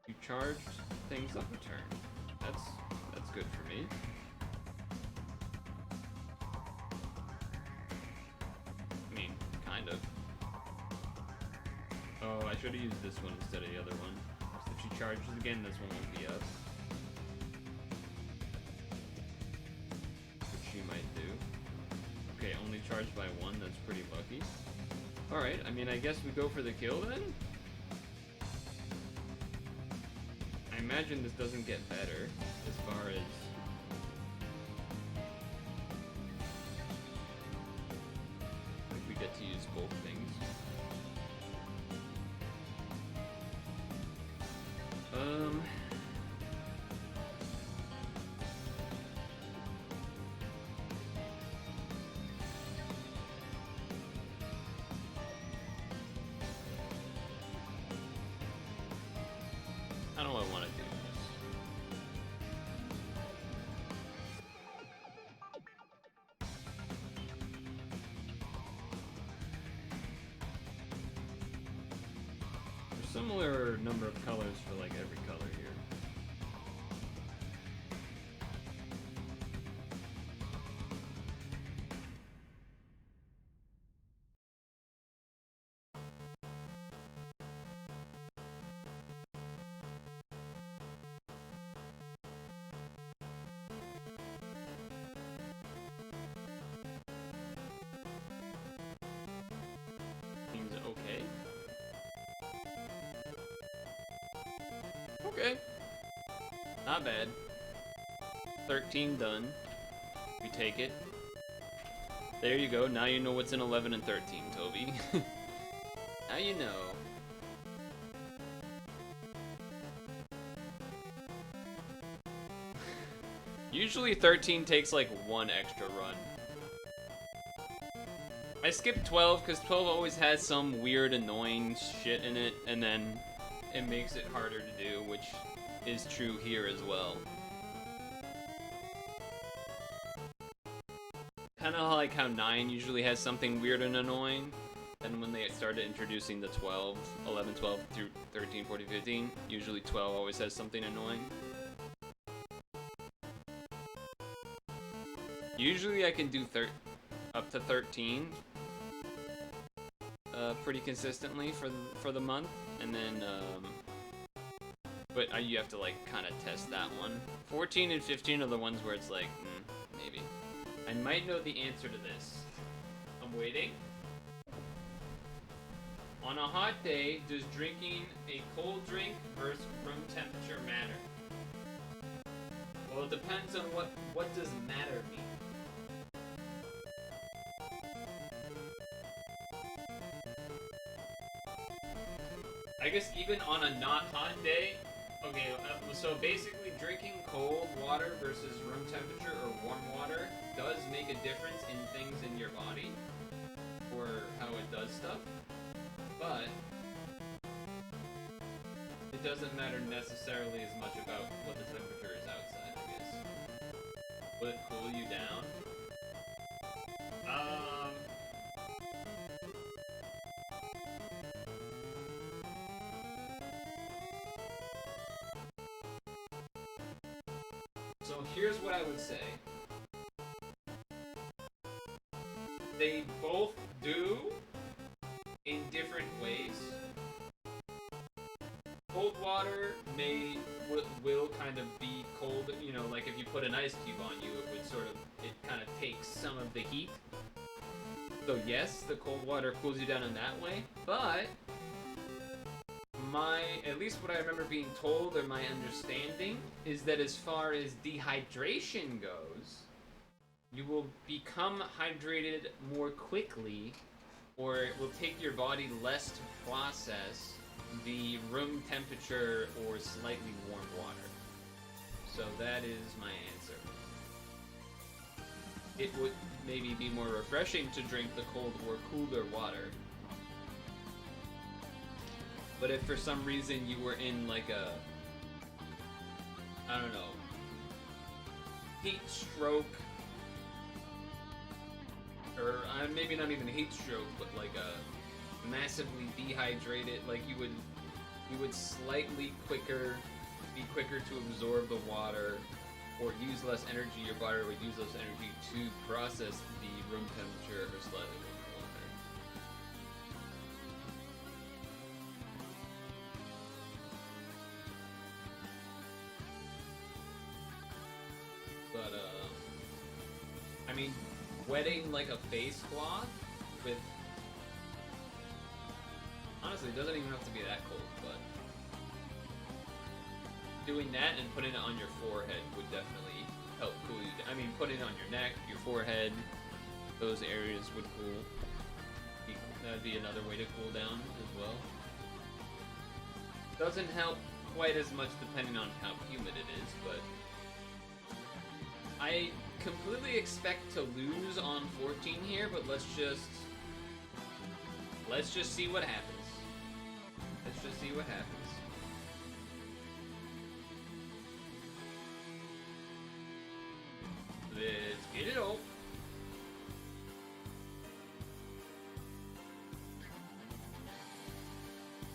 You charged things up a turn. That's good for me. I mean, kind of. Oh, I should have used this one instead of the other one. If she charges again, this one won't be up. Which she might do. Okay, only charged by 1, that's pretty lucky. Alright, I mean, I guess we go for the kill then? I imagine this doesn't get better as far as... if we get to use both things. How do I want to do this? There's similar number of colors for like every color here. Seems okay. Okay. Not bad. 13 done. We take it. There you go. Now you know what's in 11 and 13, Toby. Now you know. Usually 13 takes like 1 extra run. I skipped 12 because 12 always has some weird annoying shit in it, and then it makes it harder to do, which is true here as well. Kind of like how 9 usually has something weird and annoying, and when they started introducing the 12, 11, 12 through 13, 14, 15, usually 12 always has something annoying. Usually I can do up to 13 pretty consistently for the month, and then but you have to like kind of test that one. 14 and 15 are the ones where it's like maybe. I might know the answer to this. I'm waiting. On a hot day, does drinking a cold drink versus room temperature matter? Well, it depends on what does matter mean. I guess even on a not hot day, okay, so basically drinking cold water versus room temperature or warm water does make a difference in things in your body, or how it does stuff, but it doesn't matter necessarily as much about what the temperature is outside, I guess. Will it cool you down? So here's what I would say. They both do in different ways. Cold water will kind of be cold, you know, like if you put an ice cube on you, it would sort of, it kind of takes some of the heat. So yes, the cold water cools you down in that way, but at least what I remember being told or my understanding is that as far as dehydration goes, you will become hydrated more quickly, or it will take your body less to process the room temperature or slightly warm water. So that is my answer. It would maybe be more refreshing to drink the cold or cooler water. But if for some reason you were in like a, I don't know, heat stroke, or maybe not even heat stroke, but like a massively dehydrated, like you would slightly be quicker to absorb the water or use less energy, your body would use less energy to process the room temperature or slightly warmer water. But I mean, wetting like a face cloth with, honestly, it doesn't even have to be that cold, but doing that and putting it on your forehead would definitely help cool you down. I mean, putting it on your neck, your forehead, those areas would cool. That'd be another way to cool down as well. Doesn't help quite as much depending on how humid it is, but I completely expect to lose on 14 here, but let's just see what happens. Let's just see what happens. Let's get it all.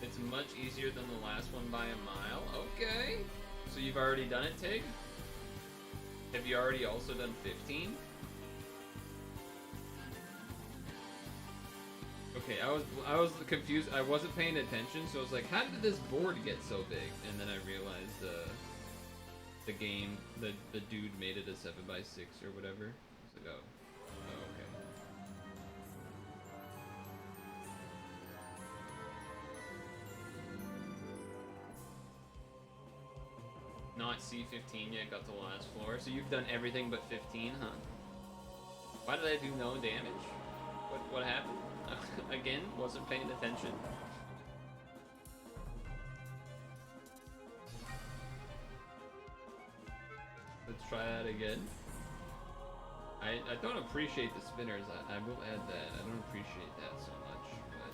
It's much easier than the last one by a mile. Okay. So you've already done it, Tig? Have you already also done 15? Okay, I was confused. I wasn't paying attention, so I was like, how did this board get so big? And then I realized the game, the dude made it a 7x6 or whatever. I was like, oh, okay. Not C15 yet, got to the last floor. So you've done everything but 15, huh? Why did I do no damage? What happened? Again, wasn't paying attention. Let's try that again. I don't appreciate the spinners. I will add that. I don't appreciate that so much, but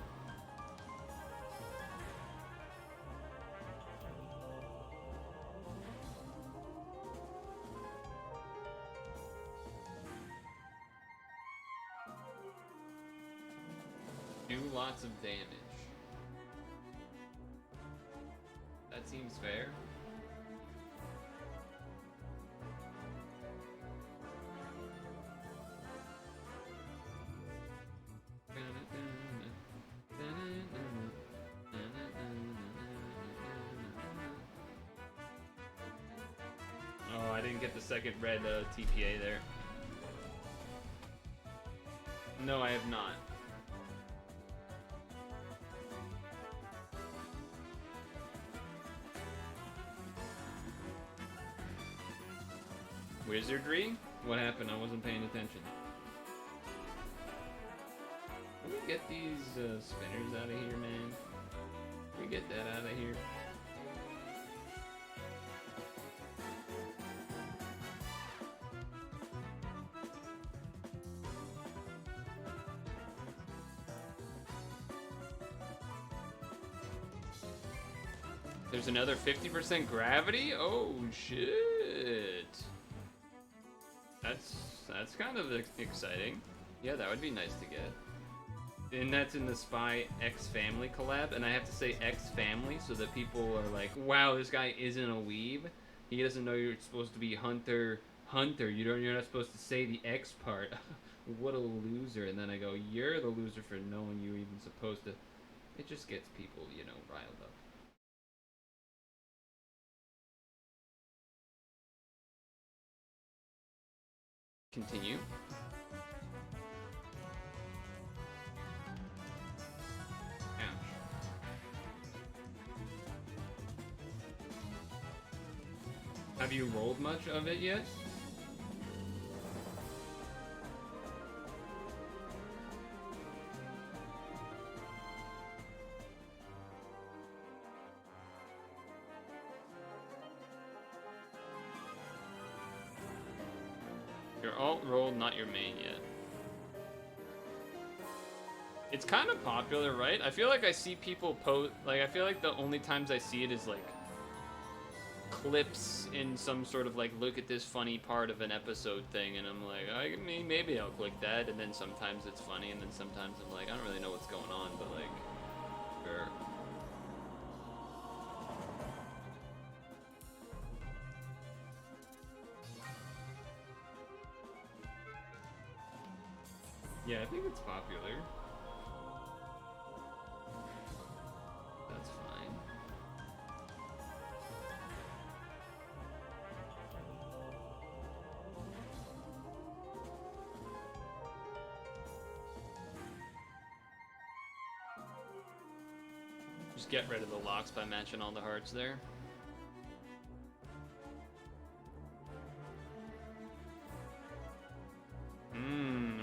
do lots of damage. That seems fair. Oh, I didn't get the second red TPA there. No, I have not. Wizardry? What happened? I wasn't paying attention. Can we get these spinners out of here, man? Can we get that out of here? There's another 50% gravity? Oh, shit. That's kind of exciting. Yeah, that would be nice to get. And that's in the Spy X Family collab, and I have to say X Family so that people are like, wow, this guy isn't a weeb. He doesn't know you're supposed to be Hunter. You're not supposed to say the X part. what a loser, and then I go, you're the loser for knowing you even supposed to. It just gets people, you know, riled up. Continue. Ouch. Have you rolled much of it yet? Your alt rolled, not your main yet. It's kind of popular, right? I feel like I see people post, like, I feel like the only times I see it is, like, clips in some sort of, like, look at this funny part of an episode thing, and I'm like, maybe I'll click that, and then sometimes it's funny, and then sometimes I'm like, I don't really know what's going on, but, like, sure. Yeah, I think it's popular. That's fine. Just get rid of the locks by matching all the hearts there.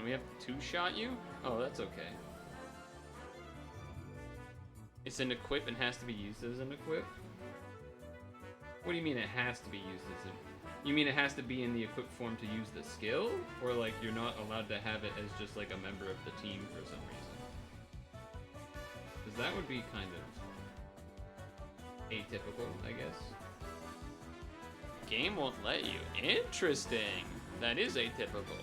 We have two-shot you? Oh, that's okay. It's an equip and has to be used as an equip? What do you mean it has to be used as an... You mean it has to be in the equipped form to use the skill? Or like you're not allowed to have it as just like a member of the team for some reason? Because that would be kind of atypical, I guess. Game won't let you. Interesting. That is atypical.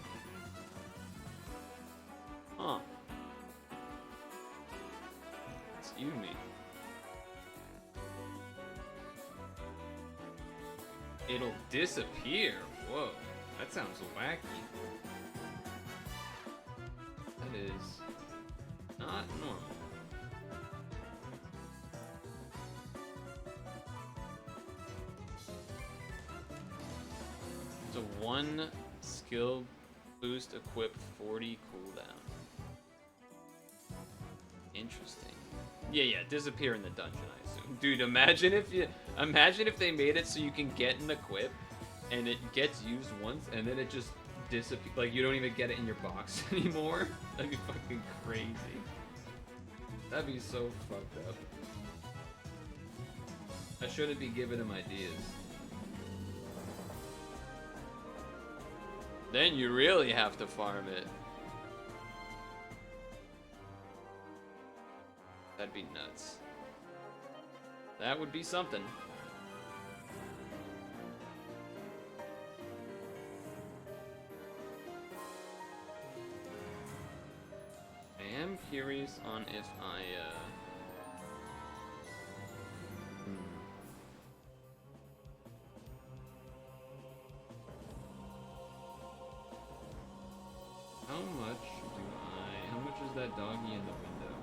Huh. Excuse me. It'll disappear. Whoa. That sounds wacky. That is not normal. It's a 1 skill boost equip 40 cooldown. Interesting. Yeah, disappear in the dungeon, I assume. Dude, imagine if they made it so you can get an equip and it gets used once and then it just disappears. Like, you don't even get it in your box anymore. That'd be fucking crazy. That'd be so fucked up. I shouldn't be giving him ideas. Then you really have to farm it. That'd be nuts. That would be something. I am curious on if I, How much is that doggy in the window?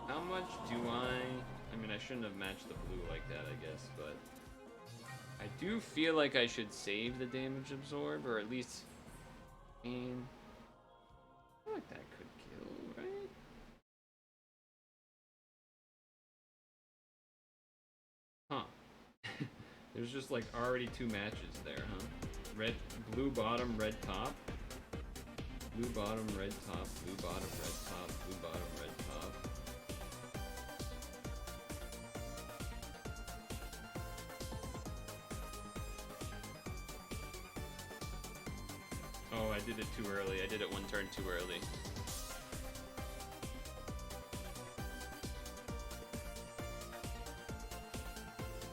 How much do I mean, I shouldn't have matched the blue like that, I guess, but I do feel like I should save the damage absorb, or at least, I mean, I feel like that could kill, right? Huh. There's just like already 2 matches there, huh? Blue bottom, red top. Blue bottom, red top, blue bottom, red top, blue bottom, red top. Oh, I did it too early. I did it 1 turn too early.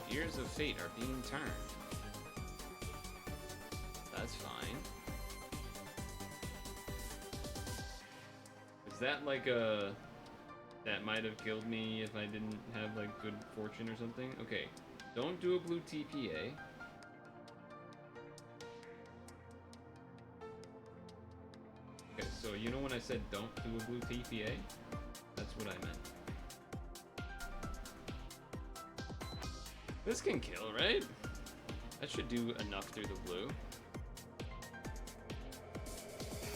Gears of Fate are being turned. That's fine. Is that like a... That might have killed me if I didn't have like good fortune or something? Okay, don't do a blue TPA. Okay, so So you know when I said don't do a blue TPA? That's what I meant. This can kill, right? That should do enough through the blue.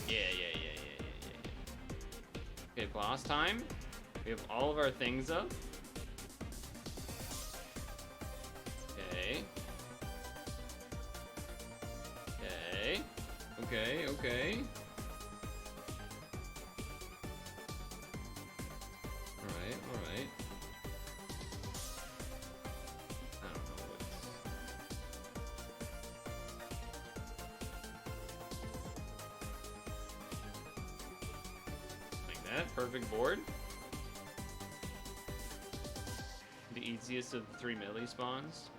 Yeah. Okay, boss time. We have all of our things up. Okay. Okay. Alright. I don't know what's... Like that, perfect board. The easiest of the 3 melee spawns.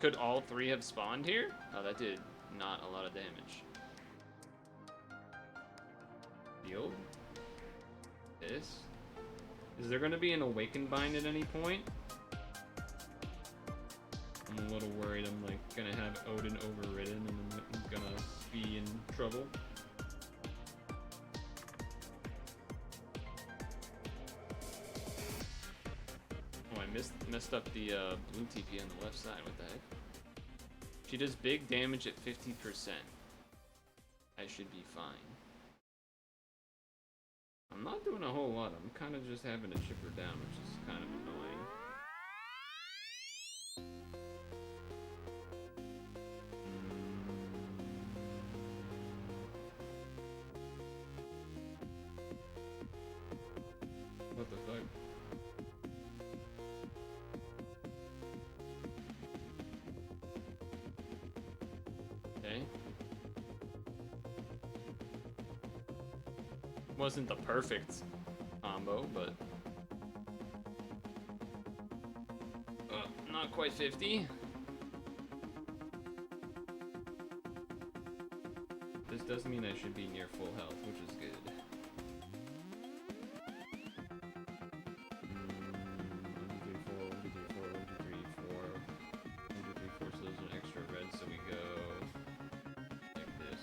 Could all 3 have spawned here? Oh, that did not a lot of damage. Field. This. Is there going to be an Awakened Bind at any point? I'm a little worried I'm like going to have Odin overridden and I'm going to be in trouble. Oh, I messed up the blue TP on the left side. What the heck? She does big damage at 50%. I should be fine. I'm not doing a whole lot. I'm kind of just having to chip her down, which is kind of annoying. What the fuck? Okay. Wasn't the perfect combo, but not quite 50. This does mean I should be near full health, which is good. 1, 2, 3, 4, 1, 2, 3, 4, 1, 2, 3, 4. 1, 2, 3, 4, so there's an extra red, so we go like this.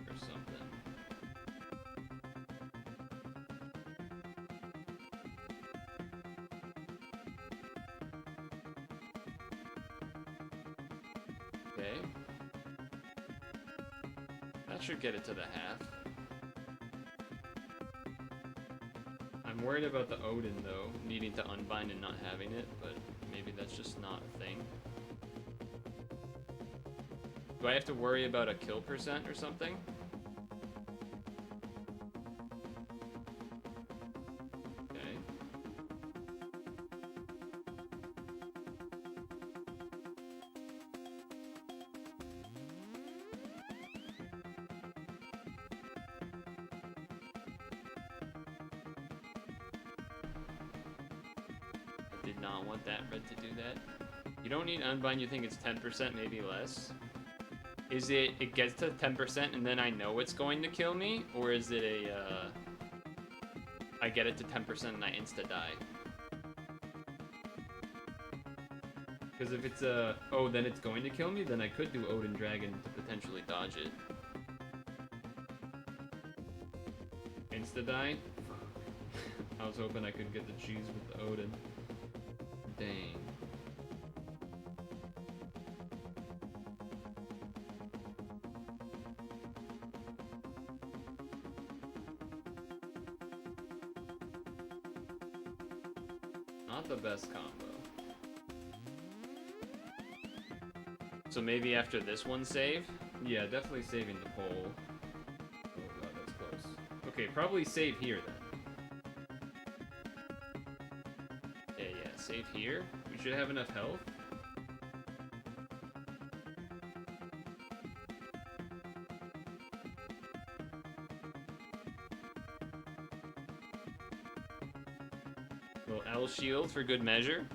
Or something. Okay. That should get it to the half. I'm worried about the Odin though, needing to unbind and not having it, but maybe that's just not a thing. Do I have to worry about a kill percent or something? Okay. I did not want that red to do that. You don't need unbind, you think it's 10%, maybe less. Is it gets to 10% and then I know it's going to kill me? Or is it I get it to 10% and I insta-die? Because if it's oh, then it's going to kill me, then I could do Odin Dragon to potentially dodge it. Insta-die? I was hoping I could get the cheese with the Odin. Dang. Not the best combo. So maybe after this one save? Yeah, definitely saving the pole. Oh god, that's close. Okay, probably save here then. Yeah, save here. We should have enough health. Little L shield for good measure.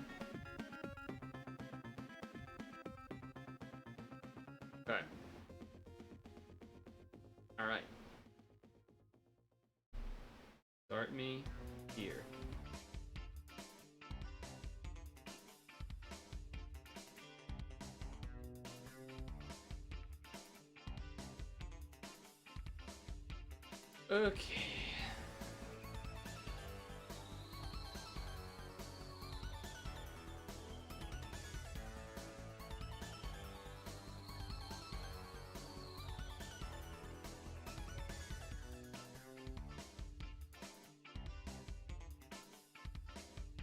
Okay. Alright. Start me here. Okay.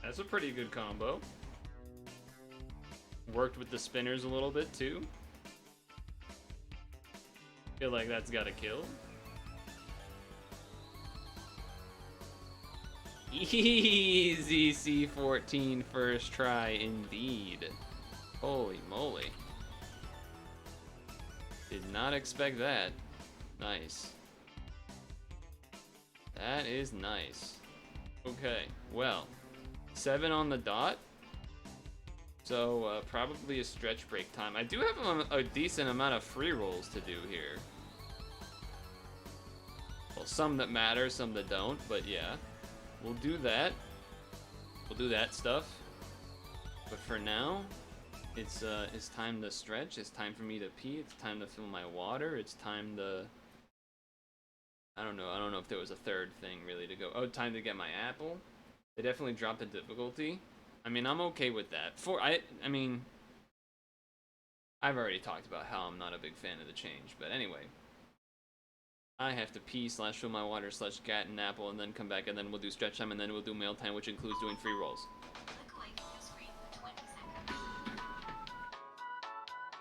That's a pretty good combo. Worked with the spinners a little bit too. Feel like that's got a kill. Easy C14 first try indeed. Holy moly. Did not expect that. Nice. That is nice. Okay, well, 7 on the dot. So probably a stretch break time. I do have a decent amount of free rolls to do here. Well, some that matter, some that don't, but yeah. We'll do that. We'll do that stuff. But for now, it's time to stretch. It's time for me to pee. It's time to fill my water. It's time to... I don't know if there was a third thing really to go. Oh, time to get my apple. They definitely dropped the difficulty. I mean, I'm okay with that. I mean, I've already talked about how I'm not a big fan of the change, but anyway. I have to pee / fill my water / get an apple and then come back and then we'll do stretch time and then we'll do mail time, which includes doing free rolls.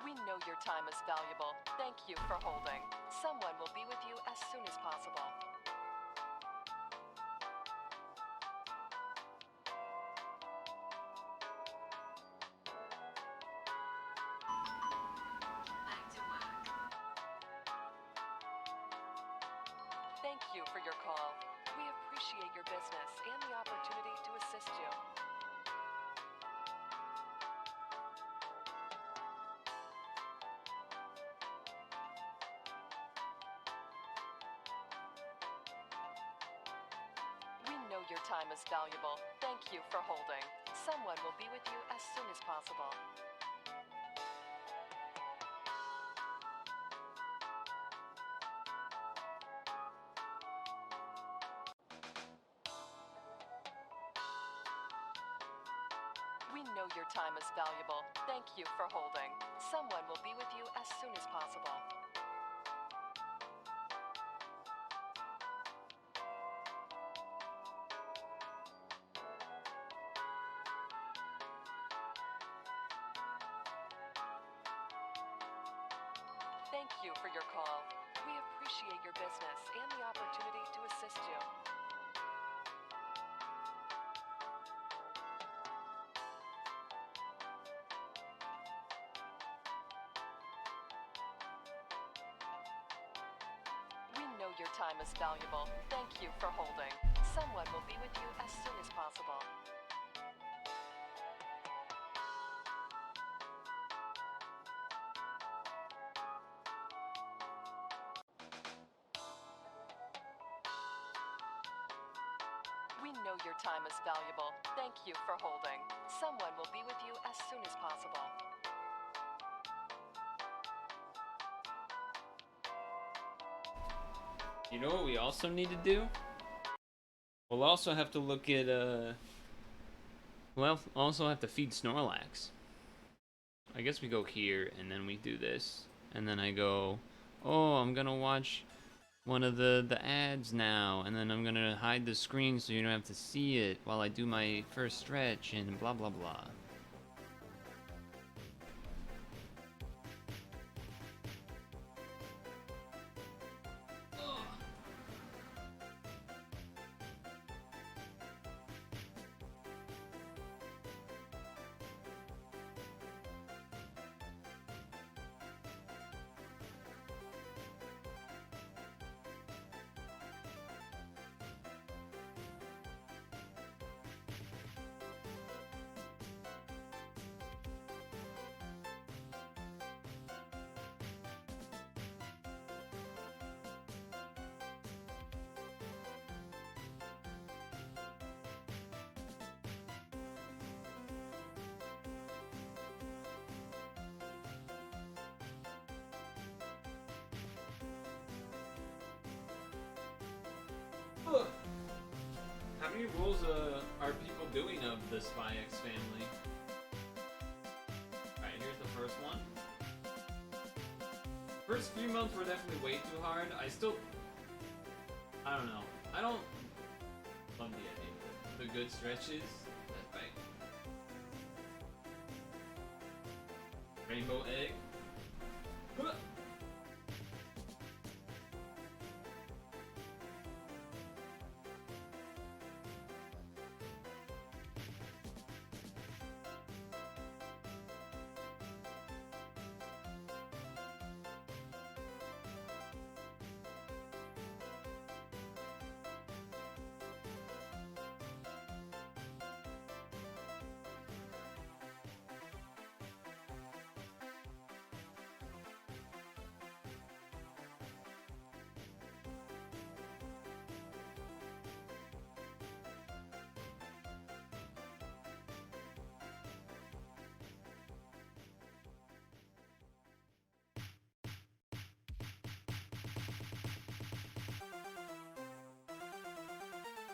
We know your time is valuable. Thank you for holding. Someone will be with you as soon as possible. Thank you for your call. We appreciate your business and the opportunity to assist you. We know your time is valuable. Thank you for holding. Someone will be with you as soon as possible. We know your time is valuable. Thank you for holding. Someone will be with you as soon as possible. Thank you for your call. We appreciate your business and the opportunity to assist you. We know your time is valuable. Thank you for holding. Someone will be with you as soon as possible. We know your time is valuable. Thank you for holding. Someone will be with you as soon as possible. You know what we also need to do? We'll also have to look at, well, also have to feed Snorlax. I guess we go here, and then we do this. And then I go, oh, I'm gonna watch one of the ads now, and then I'm gonna hide the screen so you don't have to see it while I do my first stretch, and blah blah blah. rules are people doing of the Spy X family? Alright, here's the first one. First few months were definitely way too hard. I don't know. I don't love the ending. The good stretches. That's right. Rainbow egg. Huh.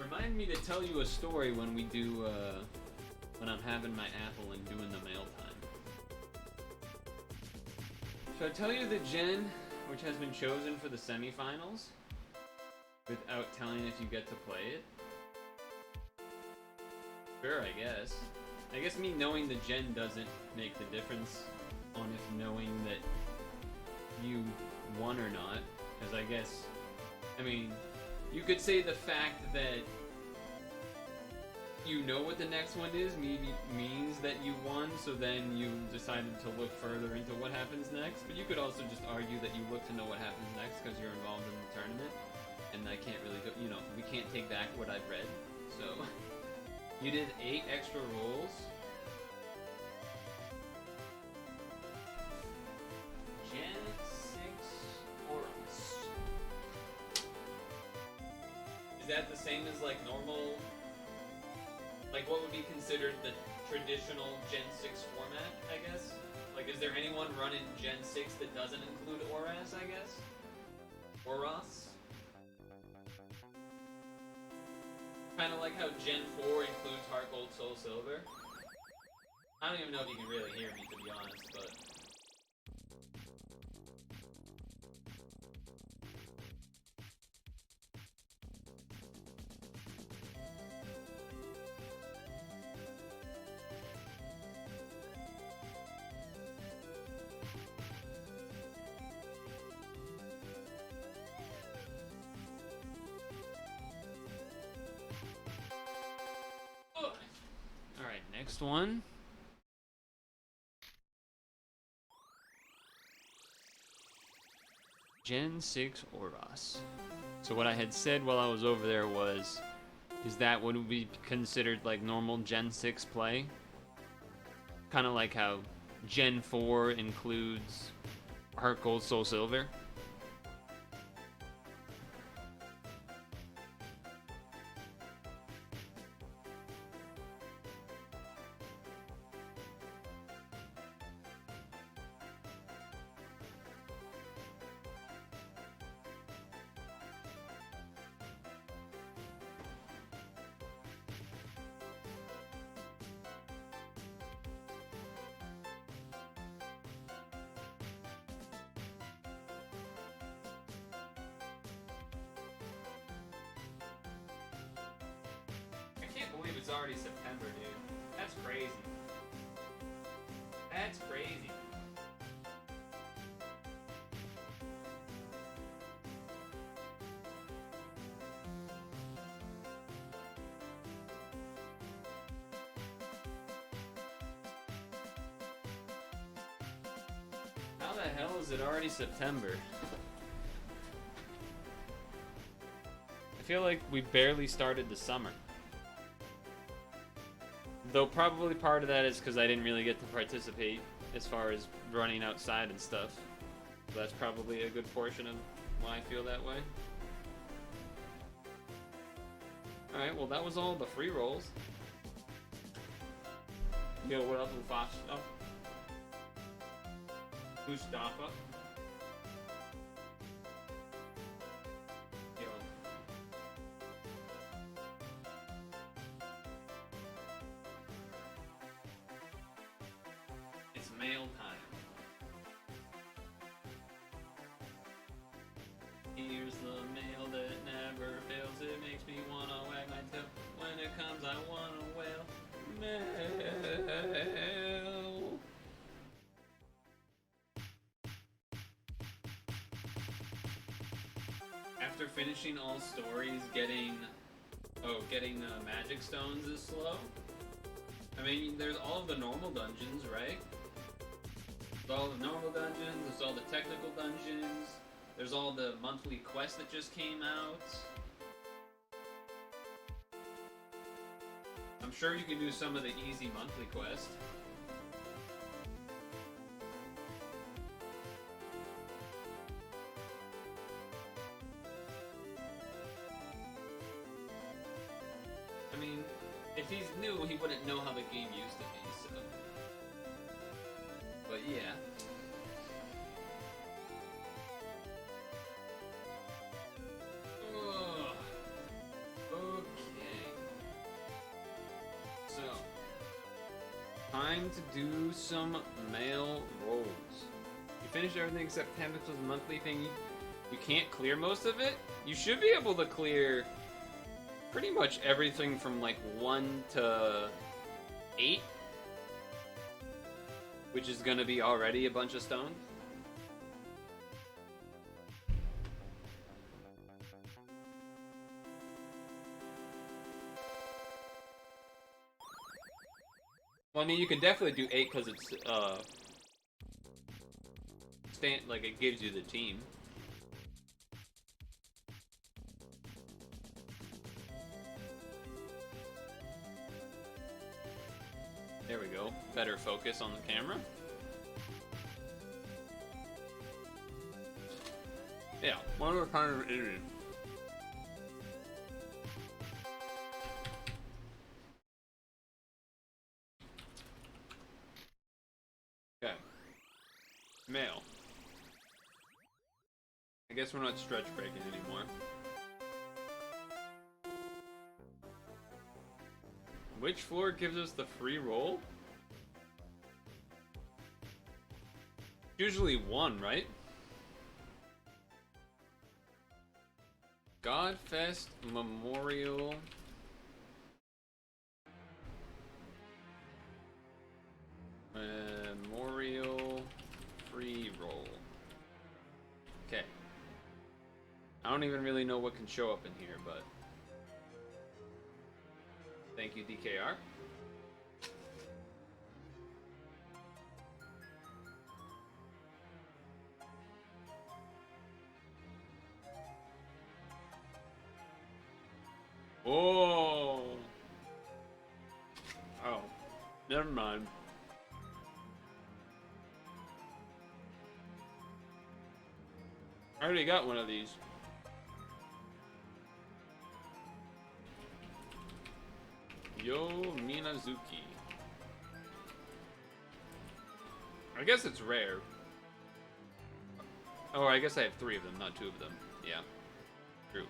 Remind me to tell you a story when we do, when I'm having my apple and doing the mail time. Should I tell you the gen which has been chosen for the semifinals without telling if you get to play it? Sure, I guess. I guess me knowing the gen doesn't make the difference on if knowing that you won or not. Because I guess, I mean, you could say the fact that you know what the next one is maybe means that you won, so then you decided to look further into what happens next. But you could also just argue that you look to know what happens next because you're involved in the tournament. And I can't really go, you know, we can't take back what I've read. So, you did 8 extra rolls. Gen 6 Oros. Is that the same as like normal? Like what would be considered the traditional Gen 6 format, I guess? Like is there anyone running Gen 6 that doesn't include Oras, I guess? Oros? Kinda like how Gen 4 includes Heart Gold, Soul Silver. I don't even know if you can really hear me, to be honest, but... Alright, next one. Gen 6 Oros. So what I had said while I was over there was, is that what would be considered like normal Gen 6 play? Kind of like how Gen 4 includes Heart Gold, Soul Silver. I can't believe it's already September, dude. That's crazy. That's crazy. How the hell is it already September? I feel like we barely started the summer. Though probably part of that is because I didn't really get to participate as far as running outside and stuff. So that's probably a good portion of why I feel that way. Alright, well that was all the free rolls. Yo, what up, Mufasa? Mustafa? Yo. mail time. Here's the mail that never fails. It makes me wanna wag my tail. When it comes, I wanna wail. Mail. After finishing all stories, getting magic stones is slow. I mean, there's all the normal dungeons, right? There's all the normal dungeons, there's all the technical dungeons, there's all the monthly quests that just came out. I'm sure you can do some of the easy monthly quests. I mean, if he's new, he wouldn't know how the game used to be, so... But yeah. Ugh. Okay. So, time to do some mail rolls. You finished everything except Tempest's monthly thing. You can't clear most of it? You should be able to clear pretty much everything from like 1 to 8, which is gonna be already a bunch of stones. Well, I mean, you can definitely do 8 because it's like it gives you the team. There we go. Better focus on the camera. Yeah, one of the kind of Indian. Okay. Mail. I guess we're not stretch breaking anymore. Which floor gives us the free roll? Usually 1, right? Godfest Memorial. Memorial free roll. Okay. I don't even really know what can show up in here, but... Thank you, DKR. Oh. Oh. Never mind. I already got one of these. Yo Minazuki. I guess it's rare. Oh, I guess I have 3 of them, not 2 of them. Yeah. True.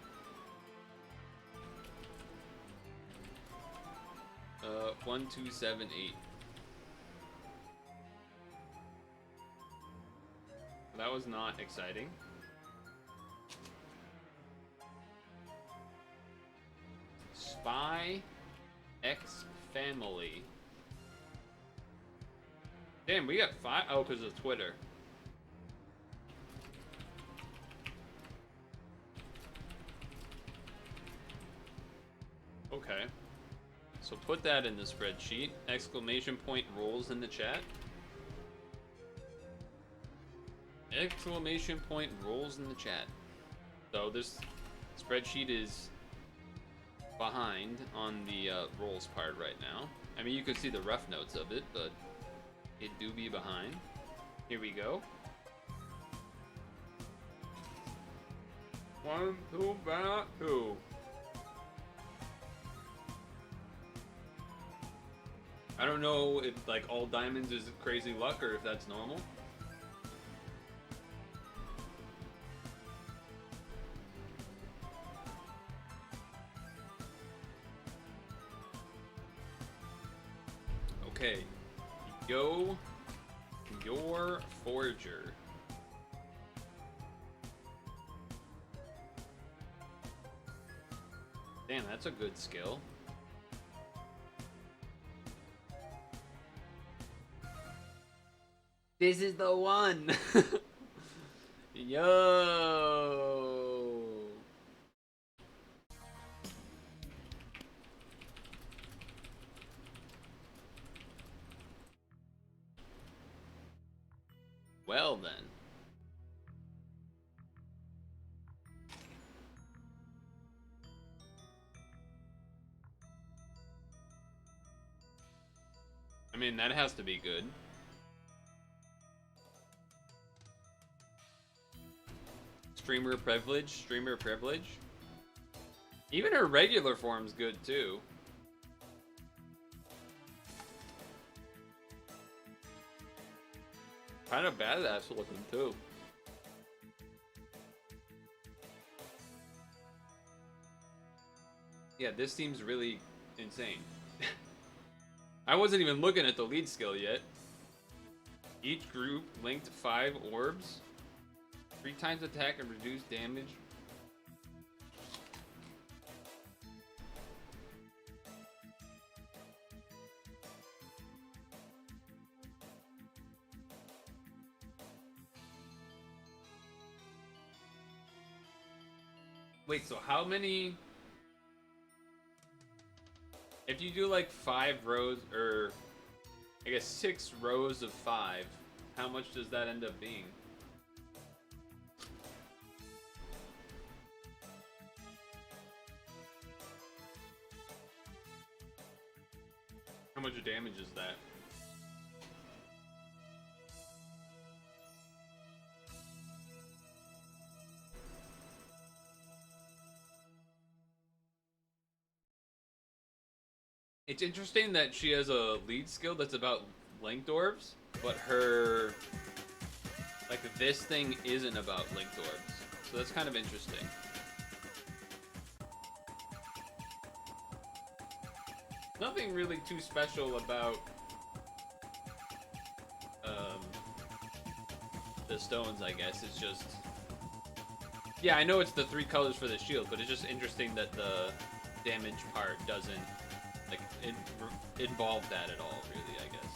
1, 2, 7, 8. That was not exciting. Spy X Family. Damn, we got 5. Oh, because of Twitter. Okay. So put that in the spreadsheet. Exclamation point rolls in the chat. Exclamation point rolls in the chat. So this spreadsheet is behind on the rolls part right now. I mean, you can see the rough notes of it, but it do be behind. Here we go. 1, 2, 2. I don't know if like all diamonds is crazy luck or if that's normal. Okay. Yo Your Forger. Damn, that's a good skill. This is the one. Yo. Well then. I mean, that has to be good. Streamer privilege, streamer privilege. Even her regular form's good too. Kind of badass looking too. Yeah, this seems really insane. I wasn't even looking at the lead skill yet. Each group linked 5 orbs. 3 times attack and reduce damage. Wait, so how many... If you do like 5 rows, or I guess 6 rows of 5, how much does that end up being? How much damage is that? It's interesting that she has a lead skill that's about linked orbs, but her, like, this thing isn't about linked orbs. So that's kind of interesting. Nothing really too special about the stones, I guess. It's just... Yeah, I know it's the 3 colors for the shield, but it's just interesting that the damage part doesn't, like, involve that at all, really, I guess.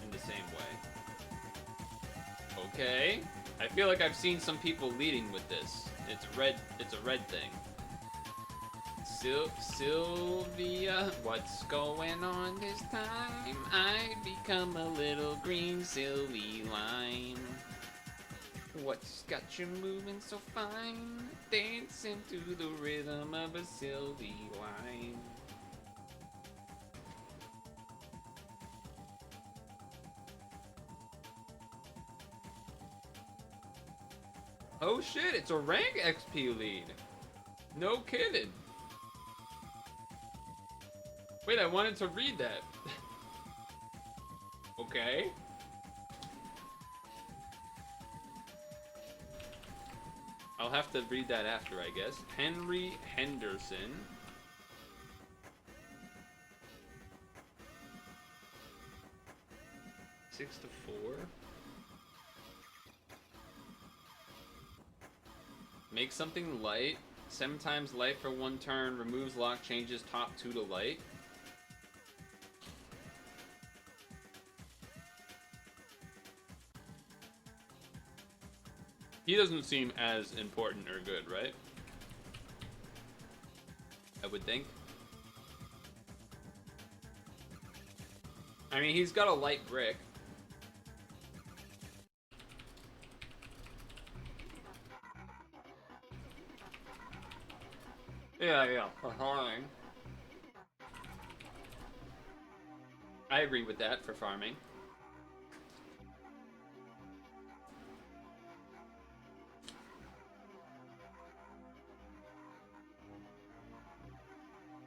In the same way. Okay. I feel like I've seen some people leading with this. It's a red thing. Sylvia, what's going on this time? I become a little green Sylvie lime. What's got you moving so fine? Dancing to the rhythm of a Sylvie lime. Oh shit, it's a rank XP lead. No kidding. Wait, I wanted to read that. Okay. I'll have to read that after, I guess. Henry Henderson. Six to 4. Make something light. 7 times light for 1 turn. Removes lock, changes top 2 to light. He doesn't seem as important or good, right? I would think. I mean, he's got a light brick. Yeah, for farming. I agree with that for farming.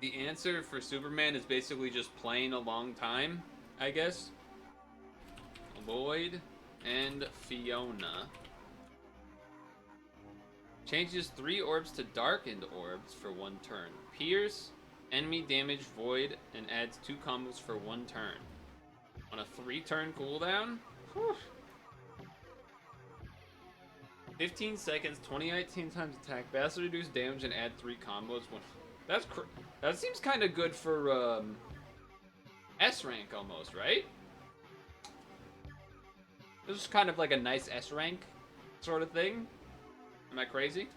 The answer for Superman is basically just playing a long time, I guess. Lloyd and Fiona. Changes 3 orbs to darkened orbs for 1 turn. Pierce, enemy damage, void, and adds 2 combos for 1 turn. On a 3-turn cooldown? Whew. 15 seconds, 2018 times attack, vastly reduce damage, and add 3 combos. That seems kind of good for S rank almost, right? This is kind of like a nice S rank sort of thing. Am I crazy?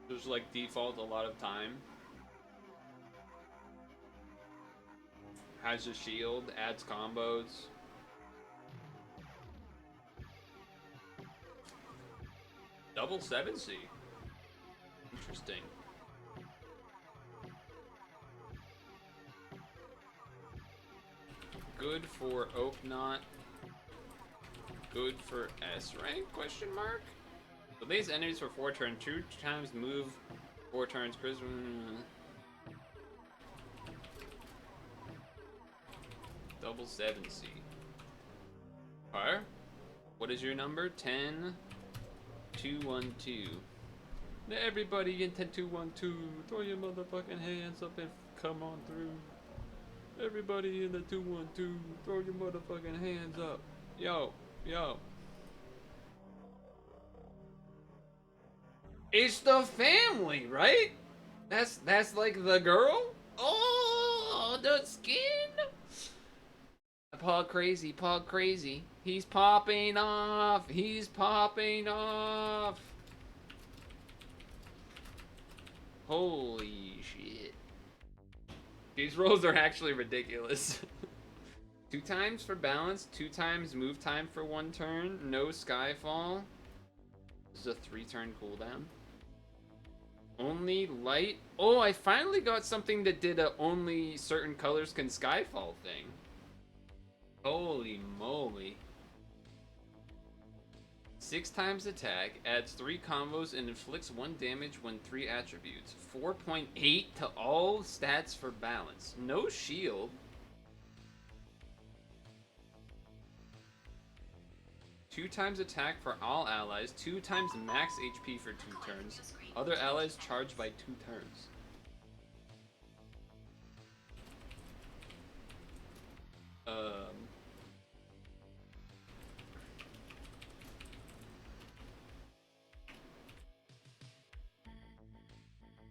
Just like default a lot of time. Has a shield, adds combos. Double 7C. Interesting. Good for Oak Knot. Good for S rank? Question mark. So these enemies for 4 turns, 2 times move, 4 turns. Double 7C. Alright. What is your number? 10212. Everybody in 10212, throw your motherfucking hands up and come on through. Everybody in the 212, throw your motherfucking hands up. Yo, yo. It's the family, right? That's like the girl? Oh, the skin. Paul crazy, Paul crazy. He's popping off. He's popping off. Holy shit. These rolls are actually ridiculous. 2 times for balance, 2 times move time for 1 turn, no Skyfall. This is a 3-turn cooldown. Only light. Oh, I finally got something that did a only certain colors can Skyfall thing. Holy moly. 6 times attack, adds 3 combos, and inflicts 1 damage when 3 attributes. 4.8 to all stats for balance. No shield. Two times attack for all allies, 2 times max HP for 2 turns. Other allies charged by 2 turns.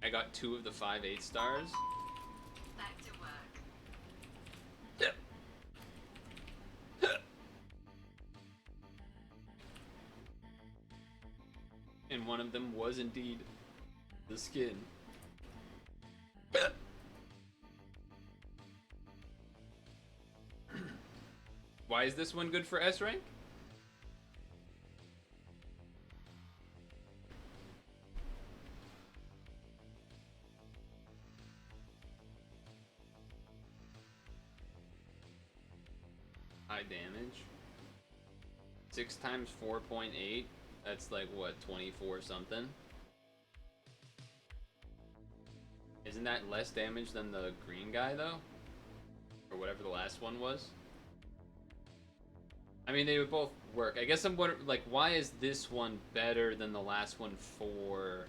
I got 2 of the 5 8 stars. Back to work. And one of them was indeed the skin. Why is this one good for S rank? High damage. 6 times 4.8. That's like what, 24 something? Isn't that less damage than the green guy though? Or whatever the last one was? I mean, they would both work. I guess I'm wondering, like, why is this one better than the last one for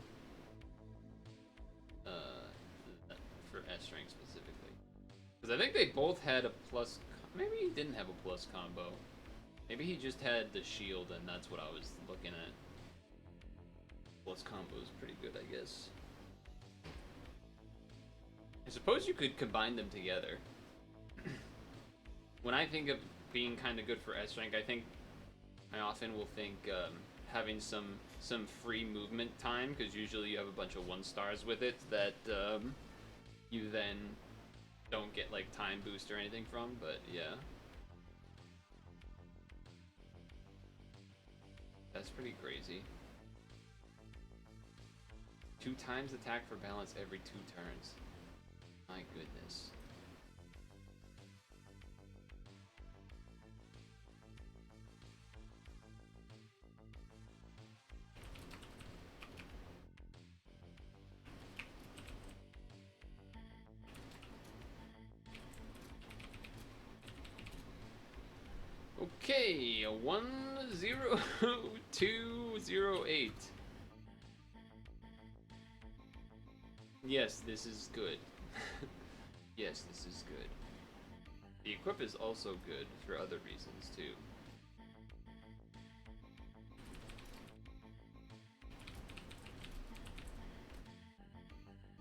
S rank specifically? Because I think they both had a plus. Maybe he didn't have a plus combo. Maybe he just had the shield, and that's what I was looking at. Plus combo is pretty good, I guess. I suppose you could combine them together. When I think of being kind of good for S rank, I often will think having some free movement time, because usually you have a bunch of 1 stars with it that you then don't get like time boost or anything from, but yeah. That's pretty crazy. 2 times attack for balance every 2 turns. My goodness. Okay, 10208. Yes, this is good. Yes, this is good. The equip is also good for other reasons, too.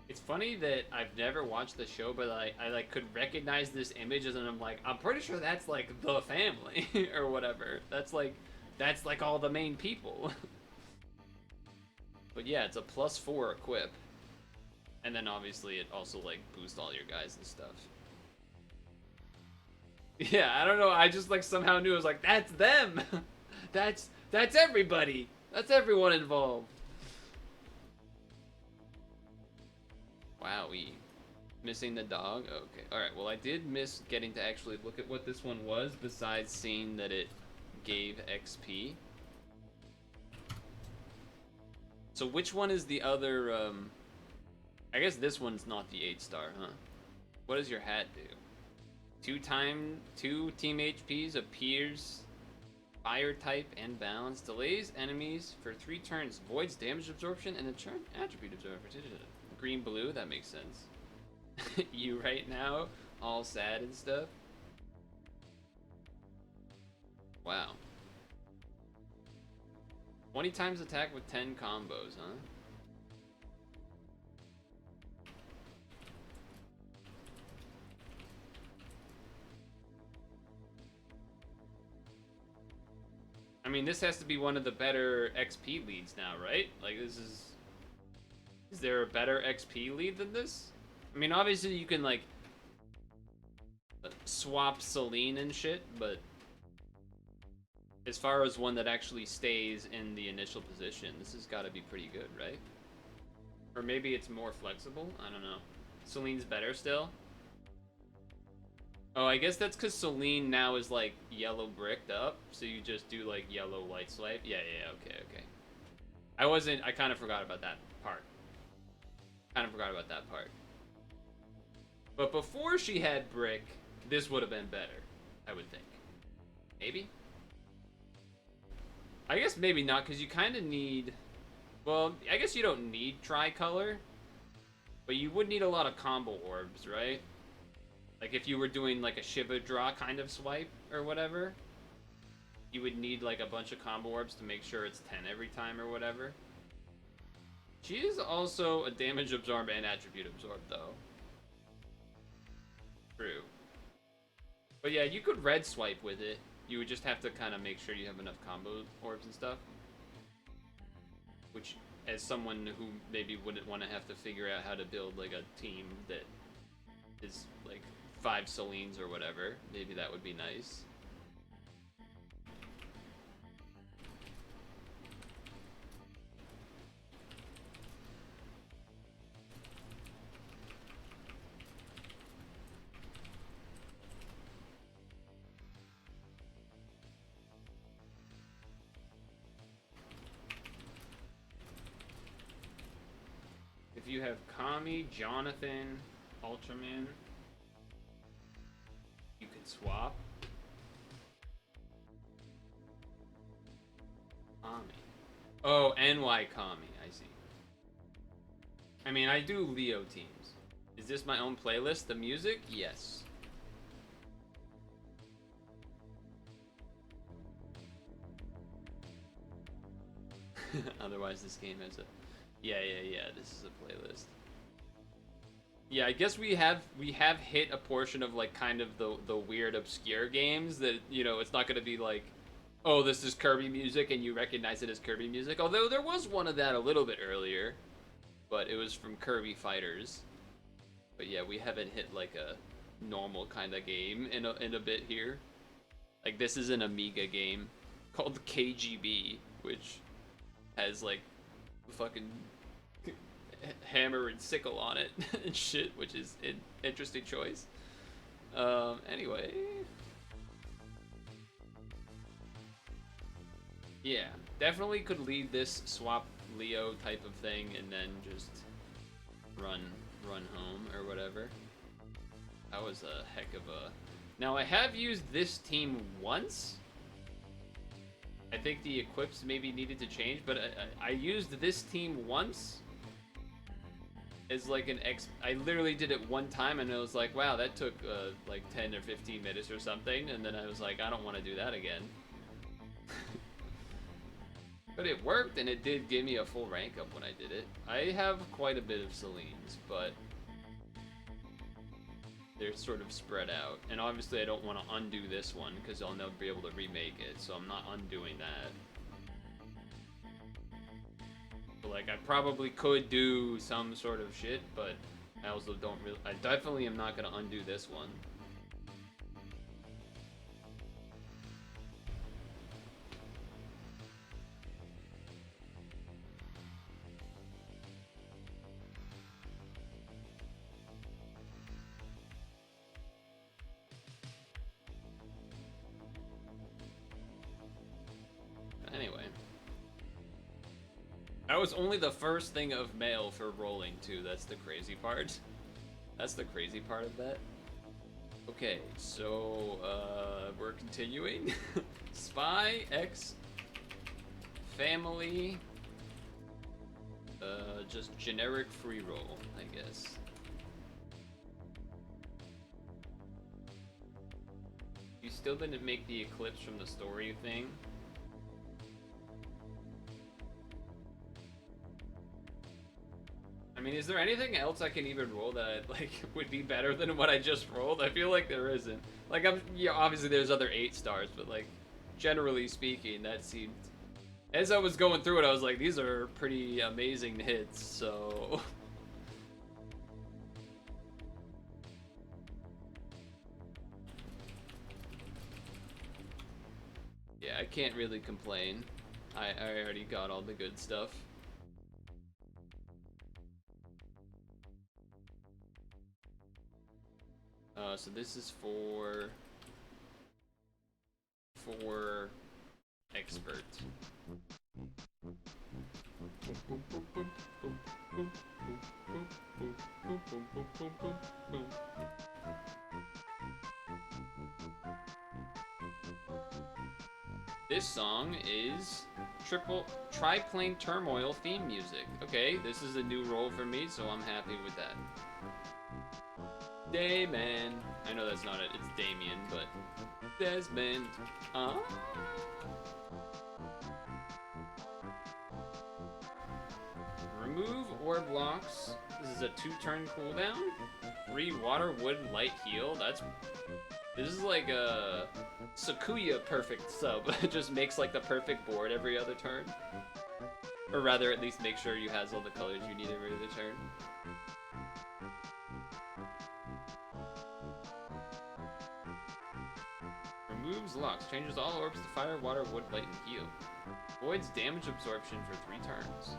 It's funny that I've never watched the show, but I like could recognize this image, and I'm like, I'm pretty sure that's like the family or whatever. That's like all the main people. But yeah, it's a +4 equip, and then obviously it also like boosts all your guys and stuff. Yeah, I don't know. I just like somehow knew. I was like, that's them. That's everybody. That's everyone involved. Wowee. Missing the dog? Okay. Alright, well I did miss getting to actually look at what this one was, besides seeing that it gave XP. So which one is the other, I guess this one's not the 8-star, huh? What does your hat do? 2 team HPs, appears, fire type, and balance, delays enemies for 3 turns, voids damage absorption, and a turn attribute absorption. Green blue, that makes sense. You right now, all sad and stuff. Wow. 20 times attack with 10 combos, huh? I mean, this has to be one of the better XP leads now, right? Like, this is... Is there a better XP lead than this? I mean, obviously you can, like, swap Celine and shit, but... As far as one that actually stays in the initial position, this has got to be pretty good, right? Or maybe it's more flexible? I don't know. Celine's better still? Oh, I guess that's because Celine now is, like, yellow bricked up, so you just do, like, yellow light swipe. Yeah, okay. I kind of forgot about that part. But before she had brick, this would have been better, I would think. Maybe? I guess maybe not, because you kind of need... Well, I guess you don't need tricolor, but you would need a lot of combo orbs, right? Like, if you were doing, like, a Shiva draw kind of swipe or whatever, you would need, like, a bunch of combo orbs to make sure it's 10 every time or whatever. She is also a damage absorb and attribute absorb, though. True. But yeah, you could red swipe with it. You would just have to kind of make sure you have enough combo orbs and stuff. Which, as someone who maybe wouldn't want to have to figure out how to build, like, a team that is, like, 5 Celines or whatever, maybe that would be nice. If you have Kami, Jonathan, Ultraman, you could swap. Kami. Oh, NY Kami, I see. I mean, I do Leo teams. Is this my own playlist? The music? Yes. Otherwise, this game has a... Yeah, this is a playlist. Yeah, I guess we have hit a portion of, like, kind of the weird obscure games that, you know, it's not going to be like, oh, this is Kirby music and you recognize it as Kirby music. Although there was one of that a little bit earlier, but it was from Kirby Fighters. But yeah, we haven't hit, like, a normal kind of game in a bit here. Like, this is an Amiga game called KGB, which has, like, fucking hammer and sickle on it and shit, which is an interesting choice. Anyway. Yeah, definitely could lead this swap Leo type of thing and then just run home or whatever. That was a heck of a... Now, I have used this team once. I think the equips maybe needed to change, but I used this team once. is like I literally did it one time and it was like, wow, that took like 10 or 15 minutes or something, and then I was like, I don't want to do that again. But it worked, and it did give me a full rank up when I did it. I have quite a bit of Selines, but they're sort of spread out. And obviously I don't want to undo this one, because I'll never be able to remake it, so I'm not undoing that. But like, I probably could do some sort of shit, but I also don't really... I definitely am not going to undo this one. Anyway. That was only the first thing of mail for rolling, too. That's the crazy part. That's the crazy part of that. Okay, so, we're continuing. Spy, X, family, just generic free roll, I guess. You still didn't make the eclipse from the story thing? I mean, is there anything else I can even roll that like would be better than what I just rolled? I feel like there isn't. Like, yeah, obviously there's other 8 stars, but like, generally speaking, that seemed... As I was going through it, I was like, these are pretty amazing hits, so... Yeah, I can't really complain. I already got all the good stuff. So this is for expert. This song is Triplane Turmoil theme music. Okay, this is a new role for me, so I'm happy with that. Damon. I know that's not it, it's Damien, but Desmond. Remove orb blocks. This is a 2-turn cooldown. 3 water, wood, light heal. This is like a Sakuya perfect sub. It just makes like the perfect board every other turn. Or rather, at least make sure you has all the colors you need every other turn. Removes locks. Changes all orbs to fire, water, wood, light, and heal. Avoids damage absorption for 3 turns.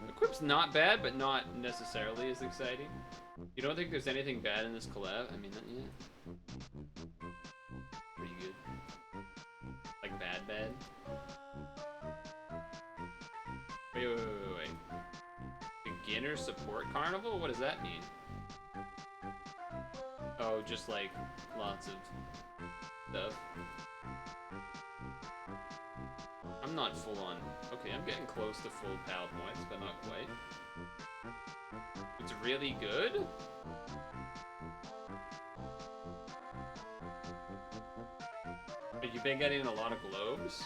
Equip's not bad, but not necessarily as exciting. You don't think there's anything bad in this collab? I mean, yeah. Pretty good. Like bad. Wait. Beginner support carnival? What does that mean? Oh, just like lots of stuff. I'm not full on. Okay, I'm getting close to full pal points, but not quite. It's really good? But you've been getting a lot of globes?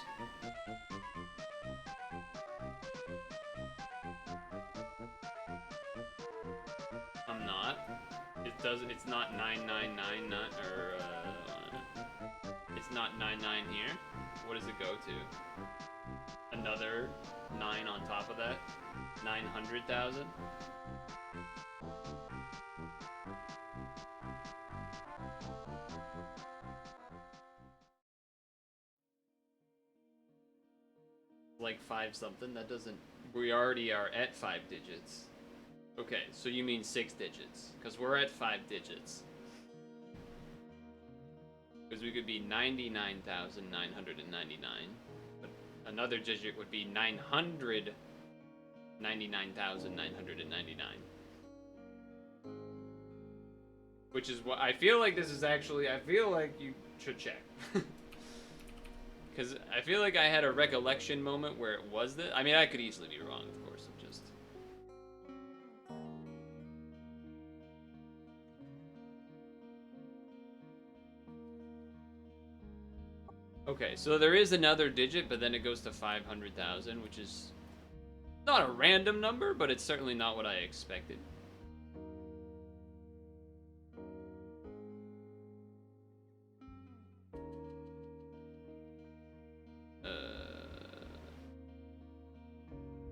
I'm not. It's not 9999 or it's not 99 here. What does it go to? Another 9 on top of that? 900,000? Like 5 something? That doesn't... We already are at 5 digits. Okay, so you mean 6 digits. Because we're at 5 digits. Because we could be 99,999. But another digit would be 999,999. Which is what I feel like this is actually, I feel like you should check. Because I feel like I had a recollection moment where it was this. I mean, I could easily be wrong, of course. I'm just. Okay, so there is another digit, but then it goes to 500,000, which is not a random number, but it's certainly not what I expected.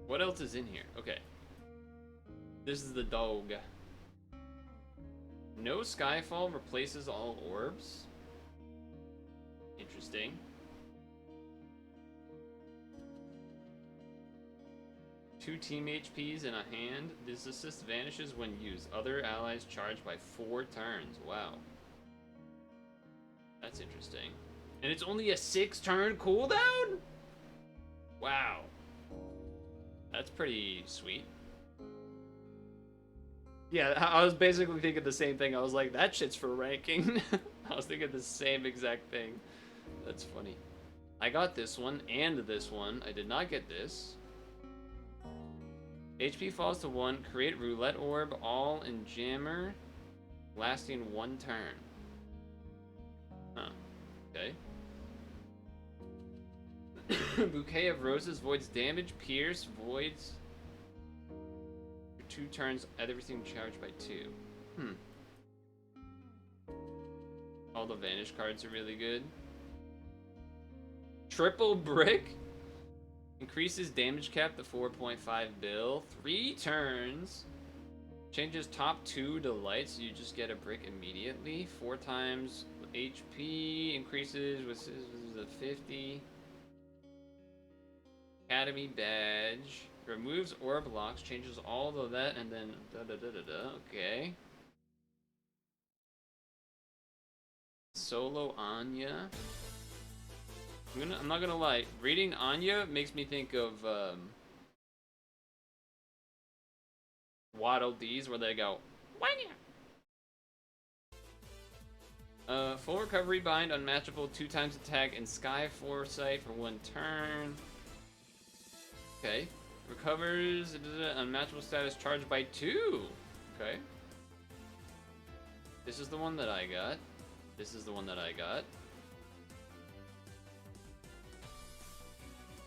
What else is in here? Okay. This is the dog. No Skyfall replaces all orbs. Interesting. Two team HPs in a hand. This assist vanishes when used. Other allies charged by 4 turns. Wow. That's interesting. And it's only a 6-turn cooldown? Wow. That's pretty sweet. Yeah, I was basically thinking the same thing. I was like, that shit's for ranking. I was thinking the same exact thing. That's funny. I got this one and this one. I did not get this. HP falls to 1. Create roulette orb, all in jammer, lasting 1 turn. Huh. Okay. Bouquet of Roses voids damage, pierce, voids for 2 turns, everything charged by 2. All the vanish cards are really good. Triple brick increases damage cap to 4.5 bill. 3 turns. Changes top 2 to light, so you just get a brick immediately. 4 times HP increases with 50. Academy badge. Removes orb locks, changes all of that, and then Okay. Solo Anya. I'm not gonna lie. Reading Anya makes me think of Waddle Dees, where they go Wanya. Full recovery bind, unmatchable, 2 times attack, and Sky Foresight for 1 turn. Okay. Recovers unmatchable status charged by 2. Okay. This is the one that I got. This is the one that I got.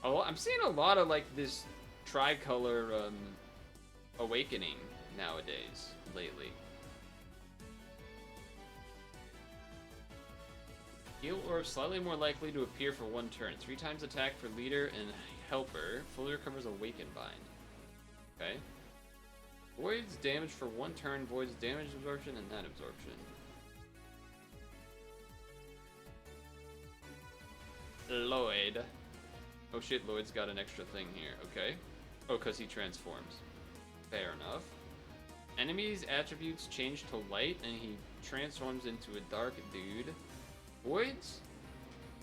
Oh, I'm seeing a lot of like this tricolor awakening nowadays, lately. Heal orb slightly more likely to appear for 1 turn. 3 times attack for leader and helper. Fully recovers awaken bind. Okay. Voids damage for 1 turn. Voids damage absorption and net absorption. Lloyd. Oh shit, Lloyd's got an extra thing here. Okay. Oh, because he transforms. Fair enough. Enemies' attributes change to light, and he transforms into a dark dude. Voids?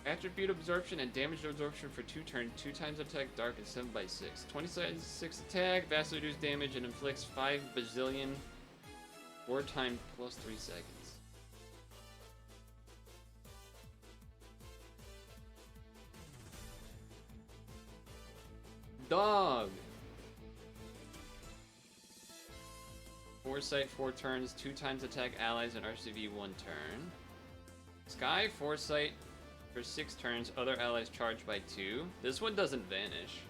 Attribute absorption and damage absorption for 2 turns. 2 times attack, dark, and 7/6. 26 attack, vastly reduced damage, and inflicts 5 bazillion 4 times plus 3 seconds. Dog! Foresight 4 turns, 2 times attack allies and RCV 1 turn. Sky Foresight for 6 turns, other allies charged by 2. This one doesn't vanish.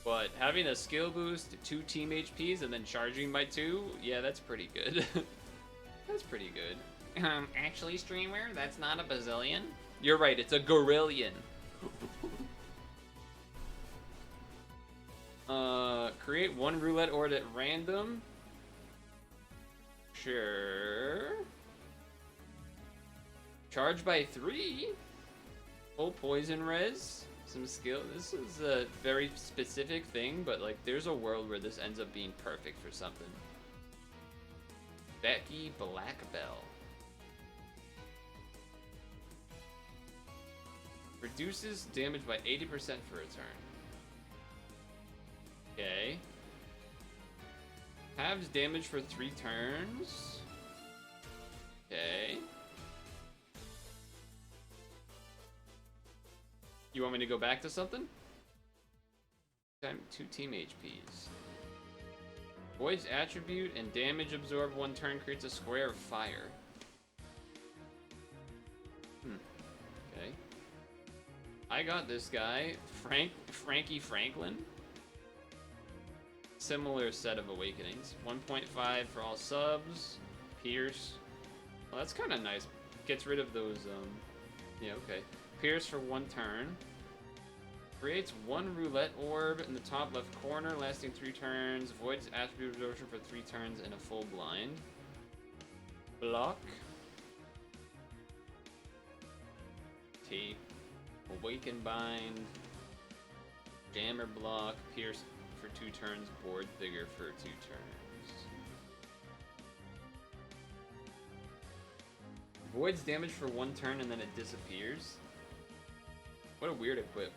But having a skill boost, 2 team HPs, and then charging by 2, yeah, that's pretty good. That's pretty good. Actually, streamer, that's not a bazillion. You're right, it's a gorillion. Create 1 roulette orb at random. Sure. Charge by 3. Full poison res. Some skill. This is a very specific thing, but like there's a world where this ends up being perfect for something. Becky Blackbell. Reduces damage by 80% for a turn. Okay. Halves damage for 3 turns. Okay. You want me to go back to something? Time 2 team HPs. Void's attribute and damage absorbed 1 turn creates a square of fire. Okay. I got this guy, Frankie Franklin. Similar set of awakenings. 1.5 for all subs. Pierce. Well, that's kind of nice. Gets rid of those, yeah, okay. Pierce for 1 turn. Creates 1 roulette orb in the top left corner, lasting 3 turns. Voids attribute absorption for 3 turns in a full blind. Block. Tape. Awaken bind. Jammer block. Pierce for 2 turns. Board vigor for 2 turns. Voids damage for 1 turn and then it disappears. What a weird equip.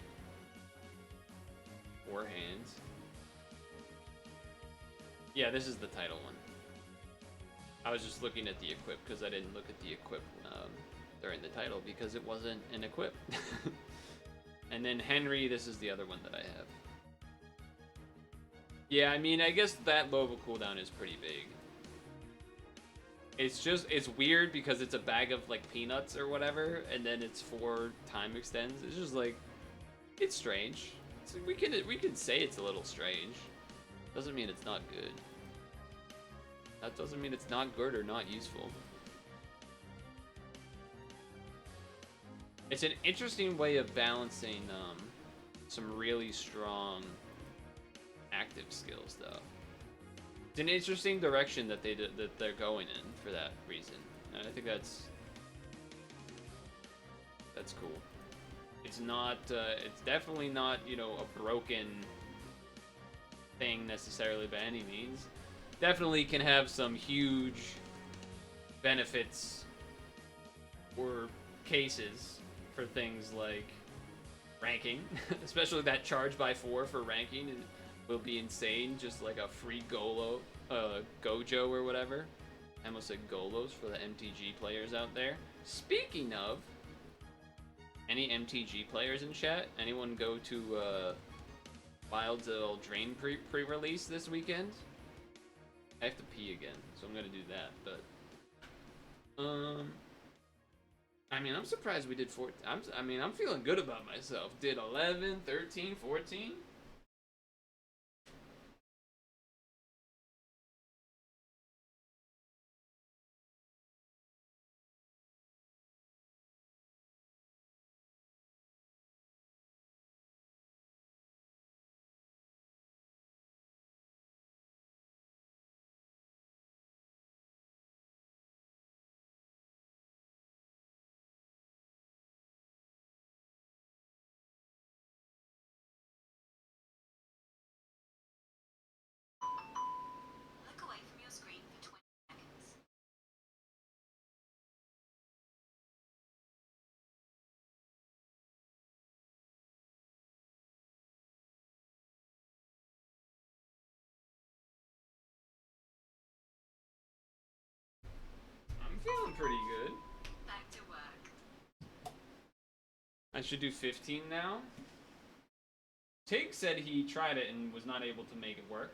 4 hands. Yeah, this is the title one. I was just looking at the equip because I didn't look at the equip during the title because it wasn't an equip. And then Henry, this is the other one that I have. Yeah, I mean, I guess that low of a cooldown is pretty big. It's just, it's weird because it's a bag of like peanuts or whatever, and then it's 4 time extends. It's just like, it's strange. We can say it's a little strange. Doesn't mean it's not good. That doesn't mean it's not good or not useful. It's an interesting way of balancing some really strong active skills, though. It's an interesting direction that they're going in for that reason, and I think that's cool. It's not. It's definitely not, you know, a broken thing necessarily by any means. Definitely can have some huge benefits or cases for things like ranking, especially that charge by 4 for ranking will be insane. Just like a free Gojo or whatever. I almost said Golos for the MTG players out there. Speaking of, any MTG players in chat? Anyone go to Wild's Drain pre-release this weekend? I have to pee again, so I'm gonna do that. But I mean, I'm surprised we did 14. I mean, I'm feeling good about myself. Did 11, 13, 14. Look away from your screen for 20 seconds. I'm feeling pretty good. Back to work. I should do 15 now. Tig said he tried it and was not able to make it work.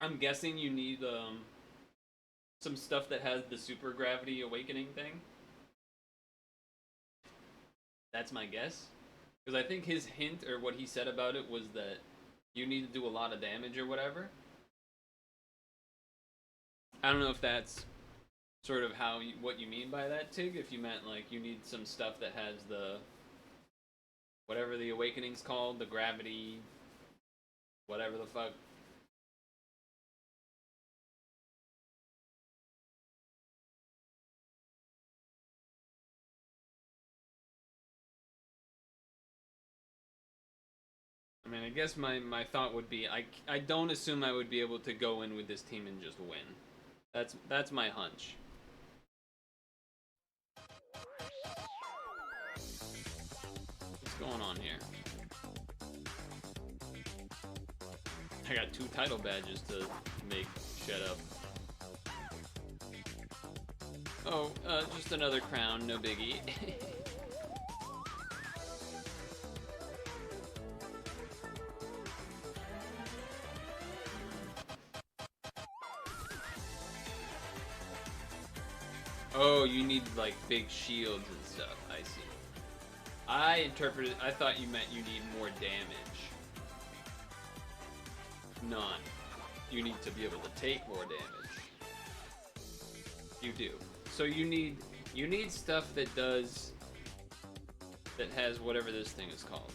I'm guessing you need some stuff that has the super gravity awakening thing. That's my guess. Because I think his hint or what he said about it was that you need to do a lot of damage or whatever. I don't know if that's sort of what you mean by that, Tig. If you meant like you need some stuff that has the whatever the awakening's called, the gravity, whatever the fuck. I mean, I guess my thought would be I don't assume I would be able to go in with this team and just win. That's my hunch. What's going on here? I got 2 title badges to make. Shut up. Oh, just another crown, no biggie. Oh, you need like big shields and stuff. I see. I interpreted. I thought you meant you need more damage. None. You need to be able to take more damage. You do. So you need stuff that has whatever this thing is called.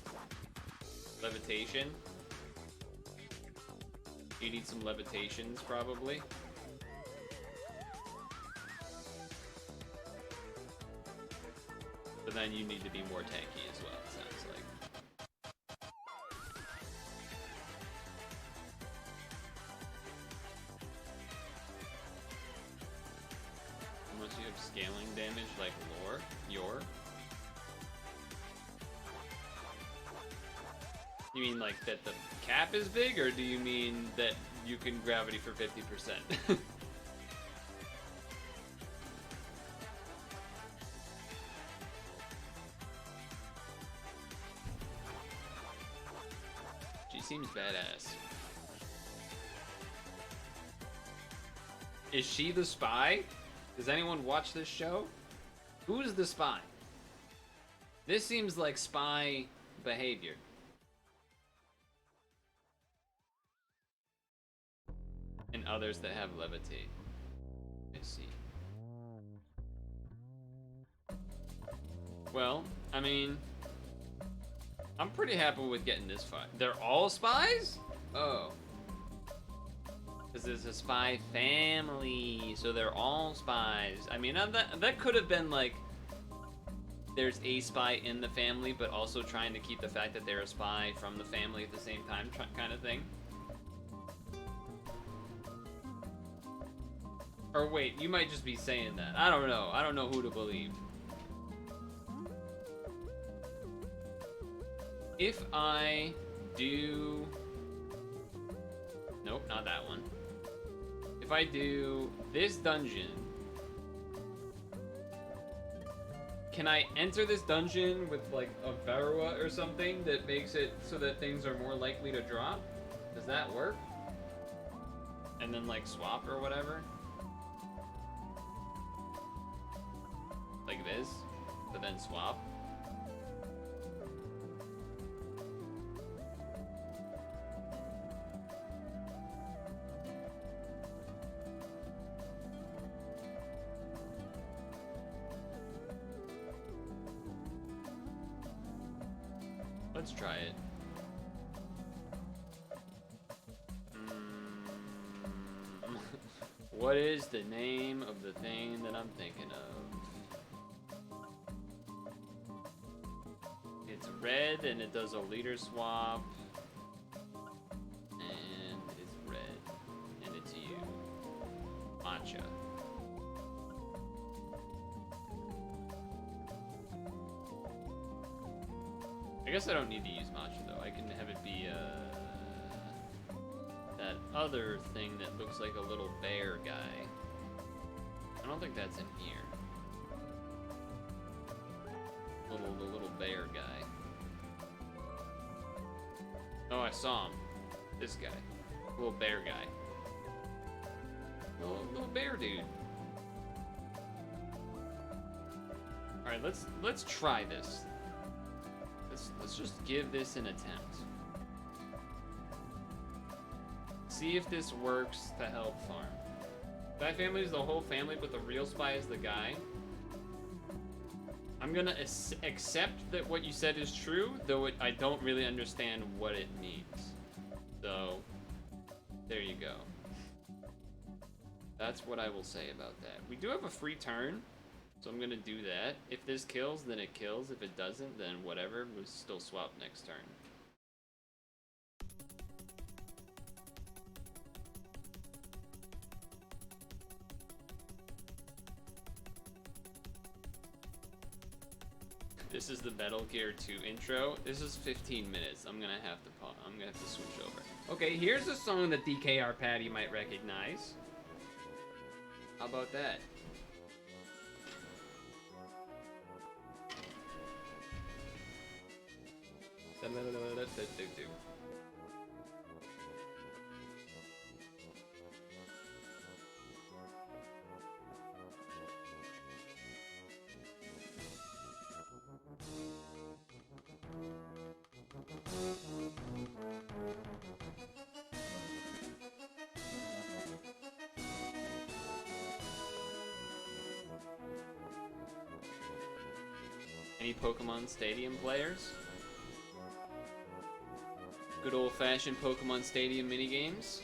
Levitation. You need some levitations probably. But then you need to be more tanky as well, it sounds like. Unless you have scaling damage like Yor. You mean like that the cap is big, or do you mean that you can gravity for 50%? Seems badass. Is she the spy? Does anyone watch this show? Who's the spy? This seems like spy behavior. And others that have levitate. I see. Well, I mean, I'm pretty happy with getting this far. They're all spies? Oh. Because it's a spy family, so they're all spies. I mean, that could have been like, there's a spy in the family, but also trying to keep the fact that they're a spy from the family at the same time, kind of thing. Or wait, you might just be saying that. I don't know. I don't know who to believe. If I do... Nope, not that one. If I do this dungeon... Can I enter this dungeon with, like, a Varua or something that makes it so that things are more likely to drop? Does that work? And then, like, swap or whatever? Like this? But then swap? Let's try it. What is the name of the thing that I'm thinking of? It's red and it does a leader swap. And it's red. And it's you. Matcha. I guess I don't need to use matcha though. I can have it be that other thing that looks like a little bear guy. I don't think that's in here. The little bear guy. Oh, I saw him. This guy. Little bear guy. Little bear dude. Alright, let's try this. Let's just give this an attempt. See if this works to help farm. Spy family is the whole family, but the real spy is the guy. I'm gonna accept that what you said is true, though I don't really understand what it means. So, there you go. That's what I will say about that. We do have a free turn, so I'm gonna do that. If this kills, then it kills. If it doesn't, then whatever. We'll still swap next turn. This is the Metal Gear 2 intro. This is 15 minutes. I'm gonna have to switch over. Okay, here's a song that DKR Patty might recognize. How about that? Any Pokemon Stadium players? Good old-fashioned Pokemon Stadium minigames?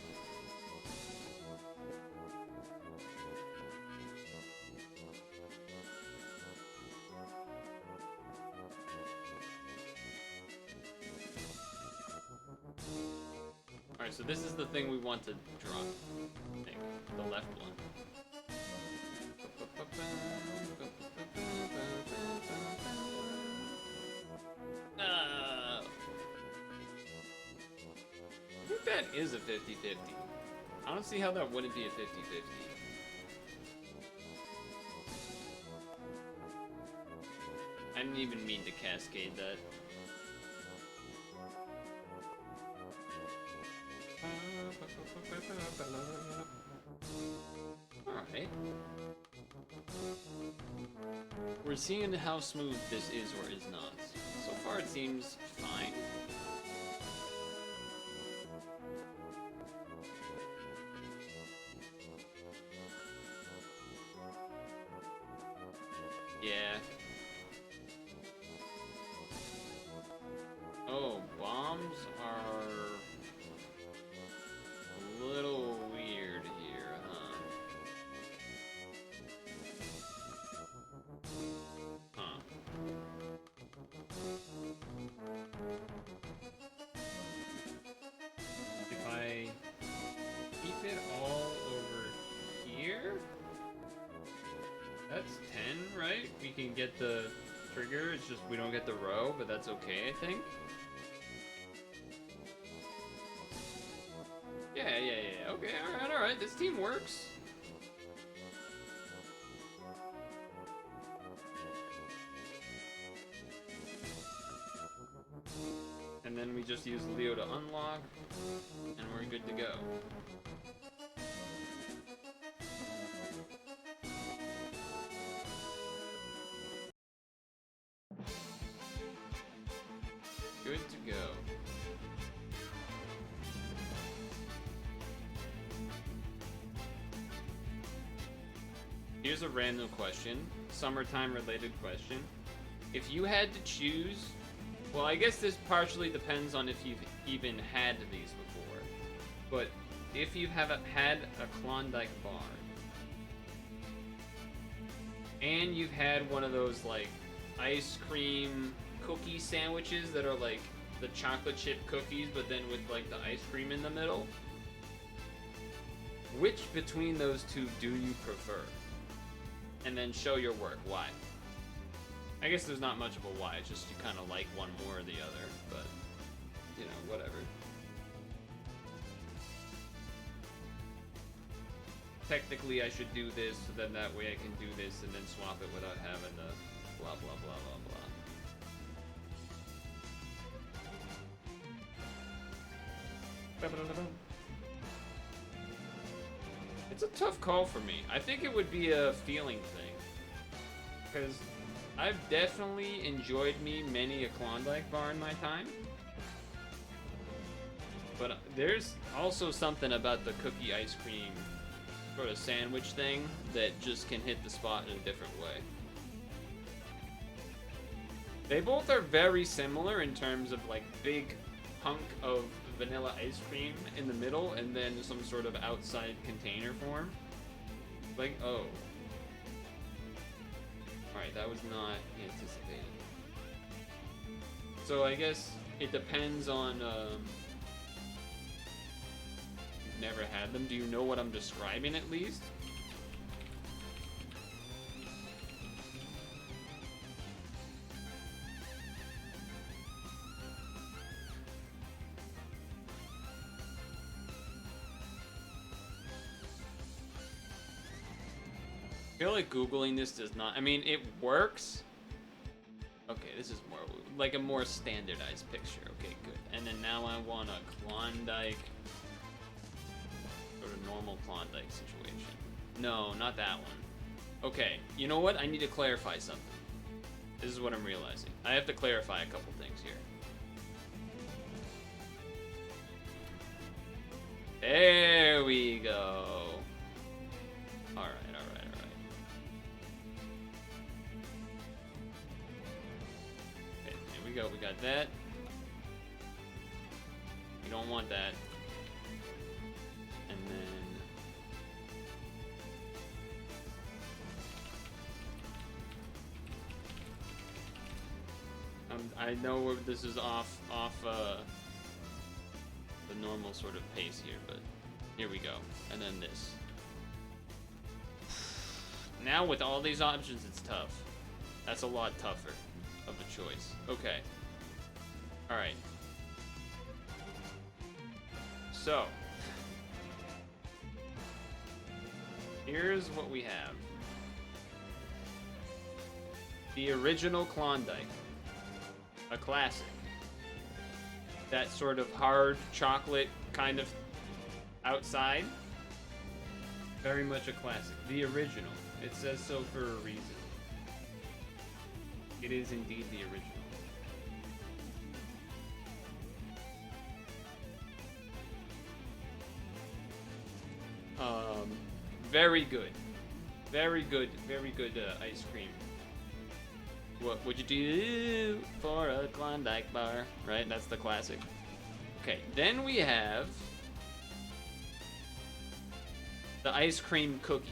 Alright, so this is the thing we want to drop. I think. The left one. I think that is a 50-50. I don't see how that wouldn't be a 50-50. I didn't even mean to cascade that. Alright. We're seeing how smooth this is or is not. So far it seems fine. Yeah. Oh, bombs are a little weird here, huh? Huh. If I keep it all over here, that's 10, right? We can get the trigger, it's just we don't get the row, but that's okay, I think. Yeah. Okay, alright. This team works. And then we just use Leo to unlock, and we're good to go. Good to go. Here's a random question, summertime related question. If you had to choose, well, I guess this partially depends on if you've even had these before, but if you haven't had a Klondike bar, and you've had one of those like ice cream cookie sandwiches that are like the chocolate chip cookies, but then with like the ice cream in the middle, which between those two do you prefer? And then show your work. Why? I guess there's not much of a why. It's just you kind of like one more or the other. But, you know, whatever. Technically, I should do this, so then that way I can do this and then swap it without having to blah, blah, blah, blah, blah. It's a tough call for me. I think it would be a feeling thing. Because I've definitely enjoyed me many a Klondike bar in my time. But there's also something about the cookie ice cream sort of sandwich thing that just can hit the spot in a different way. They both are very similar in terms of like big hunk of vanilla ice cream in the middle and then some sort of outside container form. Like, oh. Alright, that was not anticipated. So I guess it depends on, you've never had them. Do you know what I'm describing at least? I feel like Googling this does not, I mean, it works. Okay, this is more like a more standardized picture. Okay, good. And then now I want a Klondike, sort of normal Klondike situation. No, not that one. Okay, you know what? I need to clarify something. This is what I'm realizing. I have to clarify a couple things here. There we go. Alright. Okay, there we go. We got that. We don't want that. And then... I know where this is off the normal sort of pace here, but here we go. And then this. Now with all these options, it's tough. That's a lot tougher of a choice. Okay. Alright. So. Here's what we have. The original Klondike. A classic. That sort of hard chocolate kind of outside. Very much a classic. The original. It says so for a reason. It is indeed the original. Very good. Very good ice cream. What would you do for a Klondike bar? Right? That's the classic. Okay, then we have the ice cream cookie.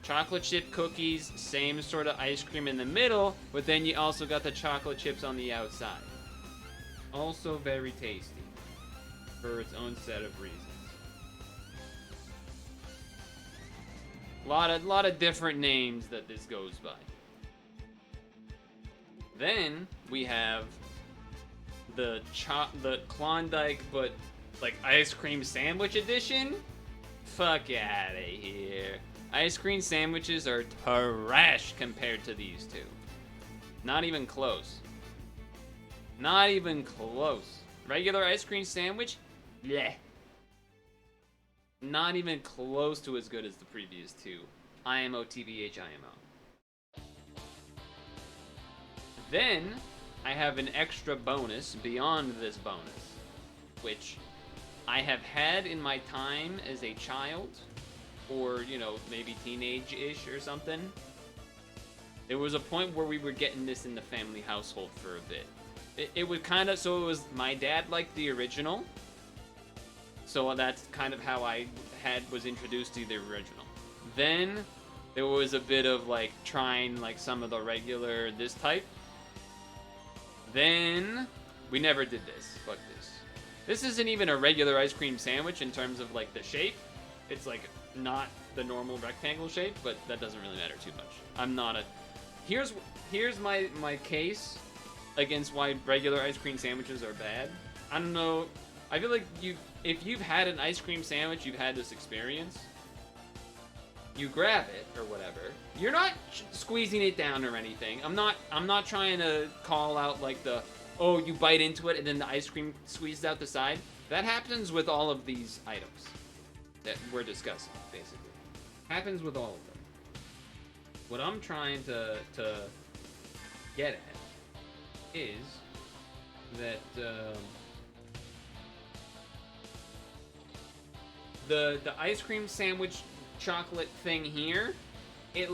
Chocolate chip cookies, same sort of ice cream in the middle, but then you also got the chocolate chips on the outside. Also very tasty for its own set of reasons. Lot of different names that this goes by. Then we have the Klondike, but like ice cream sandwich edition. Fuck outta here. Ice cream sandwiches are trash compared to these two. Not even close. Not even close. Regular ice cream sandwich? Bleh. Not even close to as good as the previous two. IMO, TBH, IMO. Then, I have an extra bonus beyond this bonus, which I have had in my time as a child, or, you know, maybe teenage-ish or something. There was a point where we were getting this in the family household for a bit. It was kind of, so it was, my dad liked the original, so that's kind of how I was introduced to the original. Then there was a bit of like trying like some of the regular this type. Then we never did this. Fuck this. This isn't even a regular ice cream sandwich in terms of like the shape. It's like not the normal rectangle shape, but that doesn't really matter too much. I'm not a... Here's my case against why regular ice cream sandwiches are bad. I don't know. I feel like if you've had an ice cream sandwich, you've had this experience. You grab it or whatever. You're not squeezing it down or anything. I'm not trying to call out like the, oh, you bite into it and then the ice cream squeezes out the side. That happens with all of these items that we're discussing, basically. Happens with all of them. What I'm trying to get at is that the ice cream sandwich chocolate thing here, it'll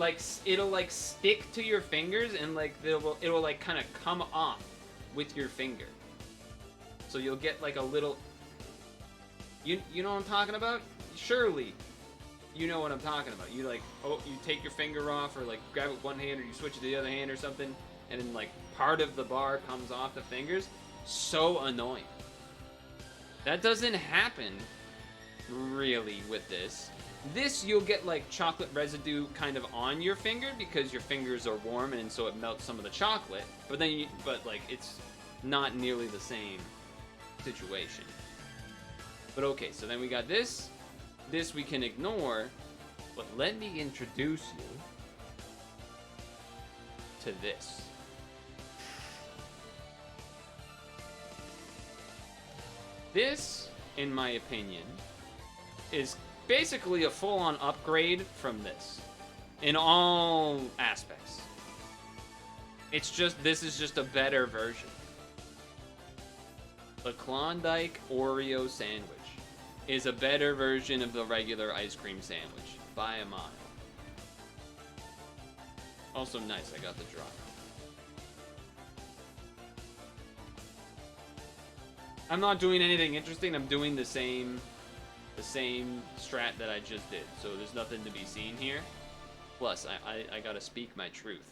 like stick to your fingers and like it'll like kind of come off with your finger. So you'll get like a little. You know what I'm talking about? Surely, you know what I'm talking about. You like, oh, you take your finger off or like grab it with one hand or you switch it to the other hand or something, and then like part of the bar comes off the fingers. So annoying. That doesn't happen really with this. This you'll get like chocolate residue kind of on your finger because your fingers are warm and so it melts some of the chocolate. But then like it's not nearly the same situation. But okay, so then we got this. This we can ignore, but let me introduce you to this. This, in my opinion, is basically a full-on upgrade from this. In all aspects. It's just, this is just a better version. The Klondike Oreo sandwich is a better version of the regular ice cream sandwich by a mile. Also nice, I got the drop. I'm not doing anything interesting, I'm doing the same strat that I just did, so there's nothing to be seen here. Plus, I gotta speak my truth.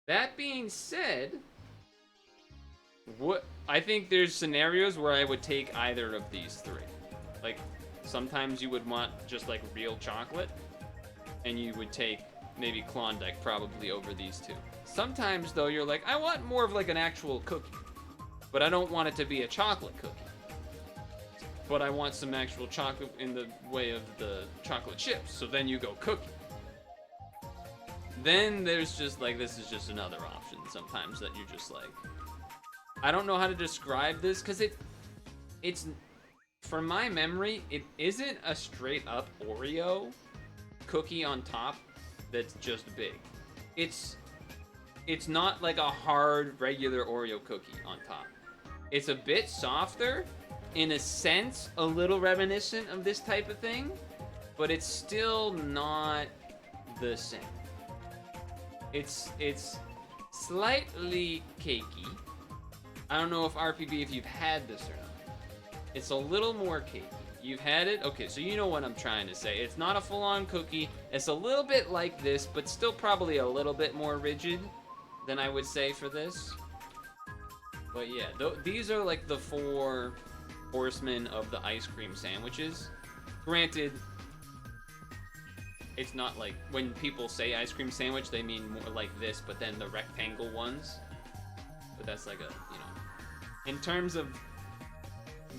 That being said, I think there's scenarios where I would take either of these three. Like, sometimes you would want just like real chocolate, and you would take maybe Klondike probably over these two. Sometimes though, you're like, I want more of like an actual cookie, but I don't want it to be a chocolate cookie. But I want some actual chocolate in the way of the chocolate chips, so then you go cookie. Then there's just like, this is just another option sometimes that you're just like, I don't know how to describe this, because it's, from my memory, it isn't a straight up Oreo cookie on top that's just big. It's not like a hard regular Oreo cookie on top. It's a bit softer, in a sense, a little reminiscent of this type of thing, but it's still not the same. It's slightly cakey. I don't know if RPB, if you've had this or not. It's a little more cakey. You've had it? Okay, so you know what I'm trying to say. It's not a full-on cookie. It's a little bit like this, but still probably a little bit more rigid than I would say for this. But yeah, these are like the 4 horsemen of the ice cream sandwiches. Granted, it's not like when people say ice cream sandwich, they mean more like this, but then the rectangle ones. But that's like a, you know. In terms of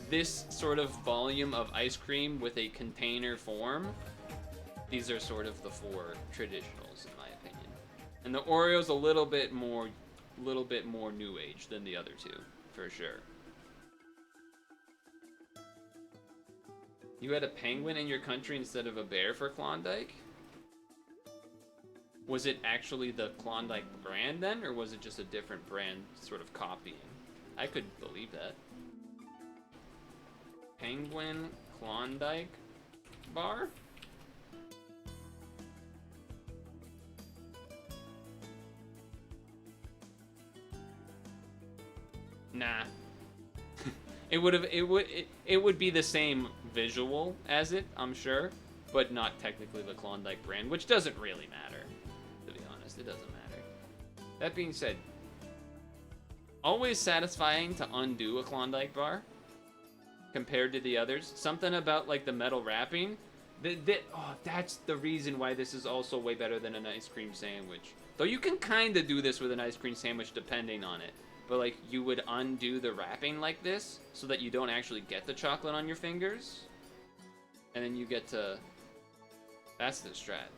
this sort of volume of ice cream with a container form, these are sort of the 4 traditionals in my opinion. And the Oreo's a little bit more new age than the other two, for sure. You had a penguin in your country instead of a bear for Klondike? Was it actually the Klondike brand then, or was it just a different brand sort of copying? I could believe that. Penguin Klondike bar? Nah. It would be the same visual as it, I'm sure, but not technically the Klondike brand, which doesn't really matter. To be honest, it doesn't matter. That being said, always satisfying to undo a Klondike bar compared to the others. Something about like the metal wrapping. That's the reason why this is also way better than an ice cream sandwich. Though you can kind of do this with an ice cream sandwich depending on it. But like you would undo the wrapping like this so that you don't actually get the chocolate on your fingers. And then you get to, that's the strat.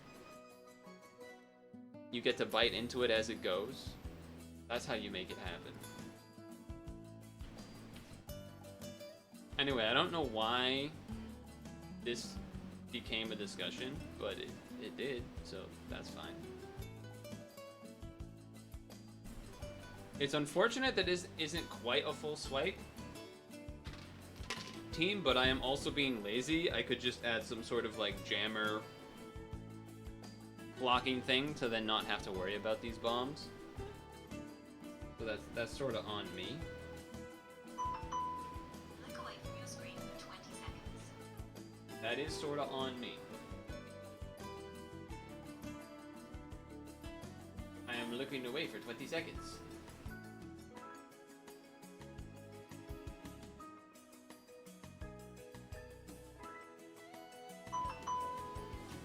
You get to bite into it as it goes. That's how you make it happen. Anyway, I don't know why this became a discussion, but it did, so that's fine. It's unfortunate that this isn't quite a full swipe team, but I am also being lazy. I could just add some sort of like jammer blocking thing to then not have to worry about these bombs. So that's sort of on me. Look away from your screen for 20 seconds. That is sort of on me. I am looking away for 20 seconds.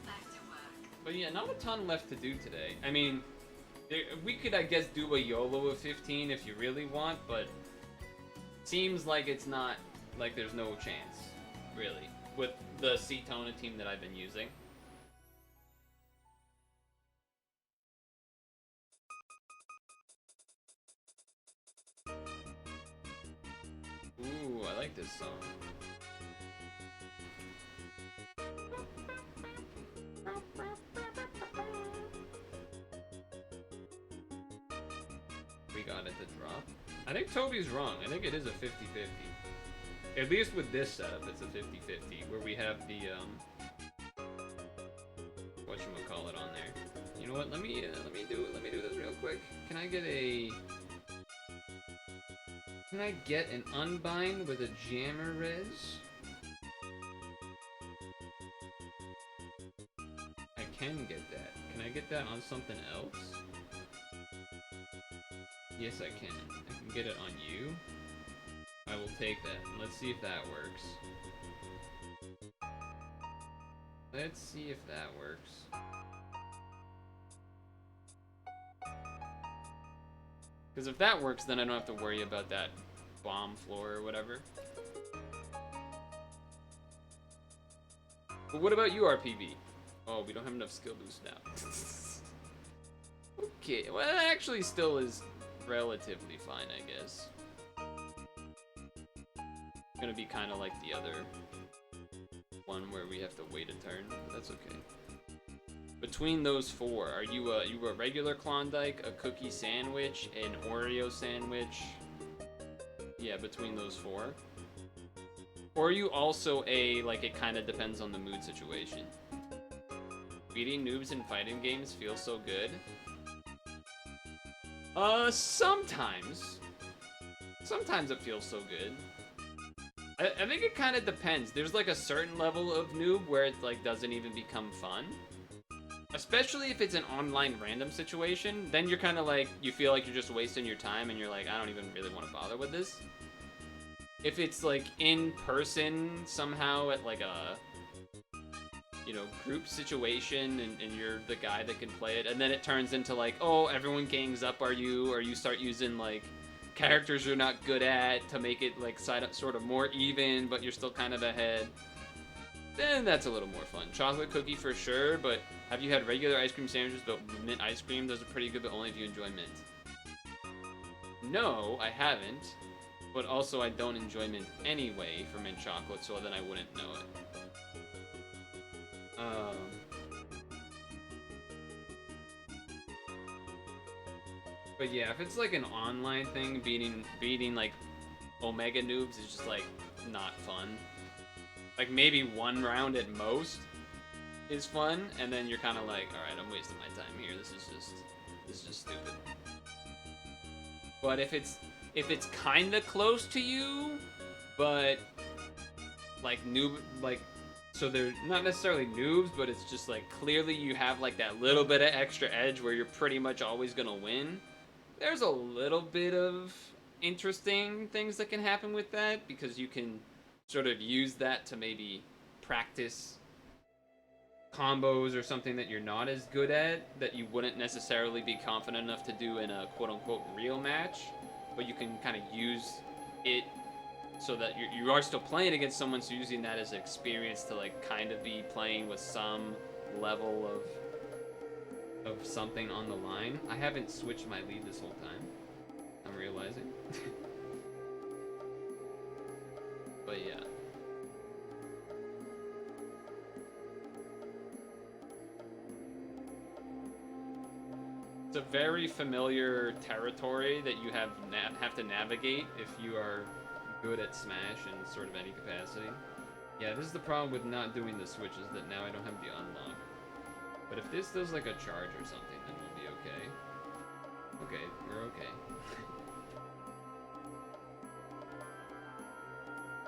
Back to work. But yeah, not a ton left to do today. I mean, we could, I guess, do a YOLO of 15 if you really want, but seems like it's not, like there's no chance, really, with the Cetona team that I've been using. like this song. We got it to drop. I think Toby's wrong. I think it is a 50-50. At least with this setup, it's a 50-50, where we have the, whatchamacallit on there. You know what, let me do this real quick. Can I get an unbind with a jammer res? I can get that. Can I get that on something else? Yes, I can. I can get it on you. I will take that. Let's see if that works. Let's see if that works. Because if that works, then I don't have to worry about that bomb floor or whatever. But what about you, RPV? Oh, we don't have enough skill boost now. Okay, well, that actually still is relatively fine, I guess. Gonna be kind of like the other one where we have to wait a turn, but that's okay. Between those four, are you a regular Klondike, a cookie sandwich, an Oreo sandwich? Yeah, between those four. Or are you also a, like, it kind of depends on the mood situation? Beating noobs in fighting games feels so good. Sometimes. Sometimes it feels so good. I think it kind of depends. There's like a certain level of noob where it like doesn't even become fun. Especially if it's an online random situation, then you're kind of like, you feel like you're just wasting your time and you're like, I don't even really want to bother with this. If it's like in person somehow at like a, you know, group situation and you're the guy that can play it, and then it turns into like, oh, everyone gangs up or you start using like characters you're not good at to make it like sort of more even, but you're still kind of ahead, then that's a little more fun. Chocolate cookie for sure, but have you had regular ice cream sandwiches but mint ice cream? Those are pretty good, but only if you enjoy mint. No, I haven't, but also I don't enjoy mint anyway for mint chocolate, so then I wouldn't know it. But yeah, if it's like an online thing, beating like Omega noobs is just like not fun. Like maybe one round at most is fun, and then you're kind of like, all right, I'm wasting my time here. This is just stupid. But if it's kind of close to you, but like so they're not necessarily noobs, but it's just like clearly you have like that little bit of extra edge where you're pretty much always gonna win. There's a little bit of interesting things that can happen with that, because you can sort of use that to maybe practice combos or something that you're not as good at, that you wouldn't necessarily be confident enough to do in a quote-unquote real match, but you can kind of use it so that you are still playing against someone, so using that as experience to like kind of be playing with some level of something on the line. I haven't switched my lead this whole time, I'm realizing. But yeah. It's a very familiar territory that you have to navigate if you are good at Smash in sort of any capacity. Yeah, this is the problem with not doing the switches, that now I don't have the unlock. But if this does like a charge or something, then we'll be okay. Okay, we're okay.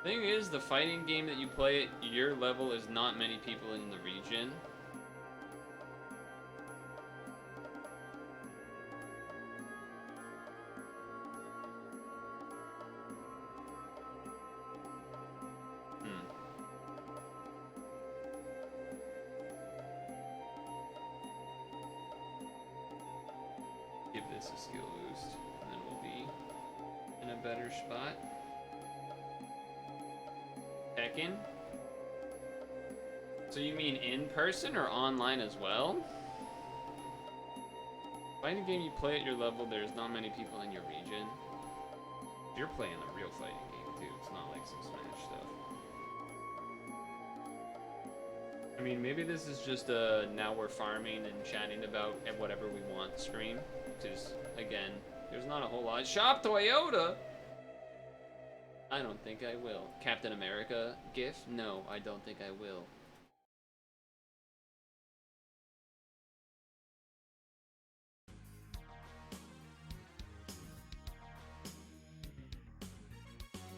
Thing is, the fighting game that you play at your level is not many people in the region. Give this a skill boost, and then we'll be in a better spot. Tekken? So you mean in person or online as well? Fighting game you play at your level, there's not many people in your region. You're playing a real fighting game. too. It's not like some Smash stuff. I mean, maybe this is just a now we're farming and chatting about whatever we want stream. Just, again, there's not a whole lot. Shop Toyota! I don't think I will. Captain America GIF? No, I don't think I will.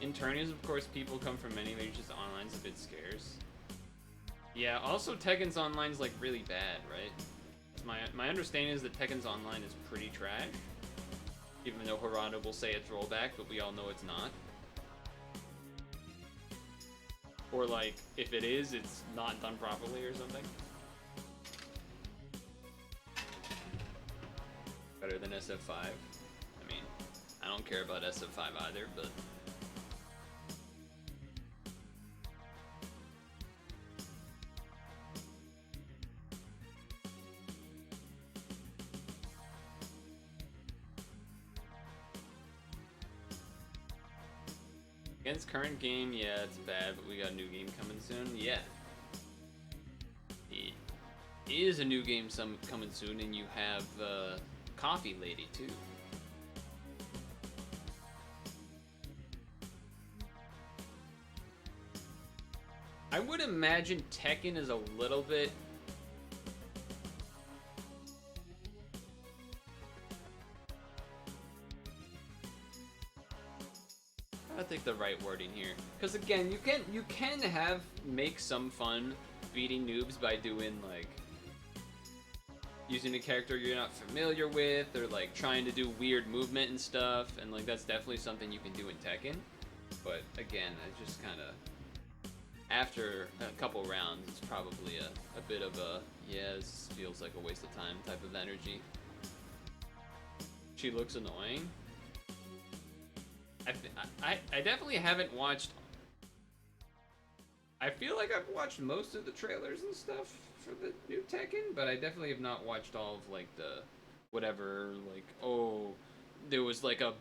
In tourneys, of course, people come from many regions. Online's a bit scarce. Yeah, also Tekken's Online's like really bad, right? My understanding is that Tekken's Online is pretty trash. Even though Harada will say it's rollback, but we all know it's not. Or like, if it is, it's not done properly or something. Better than SF5. I mean, I don't care about SF5 either, but... Against current game, yeah, it's bad, but we got a new game coming soon. Yeah. It is a new game coming soon, and you have Coffee Lady, too. I would imagine Tekken is a little bit... I think the right wording here, because again, you can make some fun beating noobs by doing like using a character you're not familiar with, or like trying to do weird movement and stuff, and like that's definitely something you can do in Tekken. But again, I just kind of after a couple rounds, it's probably a bit of a yeah, this feels like a waste of time type of energy. She looks annoying. I definitely haven't watched... I feel like I've watched most of the trailers and stuff for the new Tekken, but I definitely have not watched all of, like, the... whatever, like, oh... There was, like, a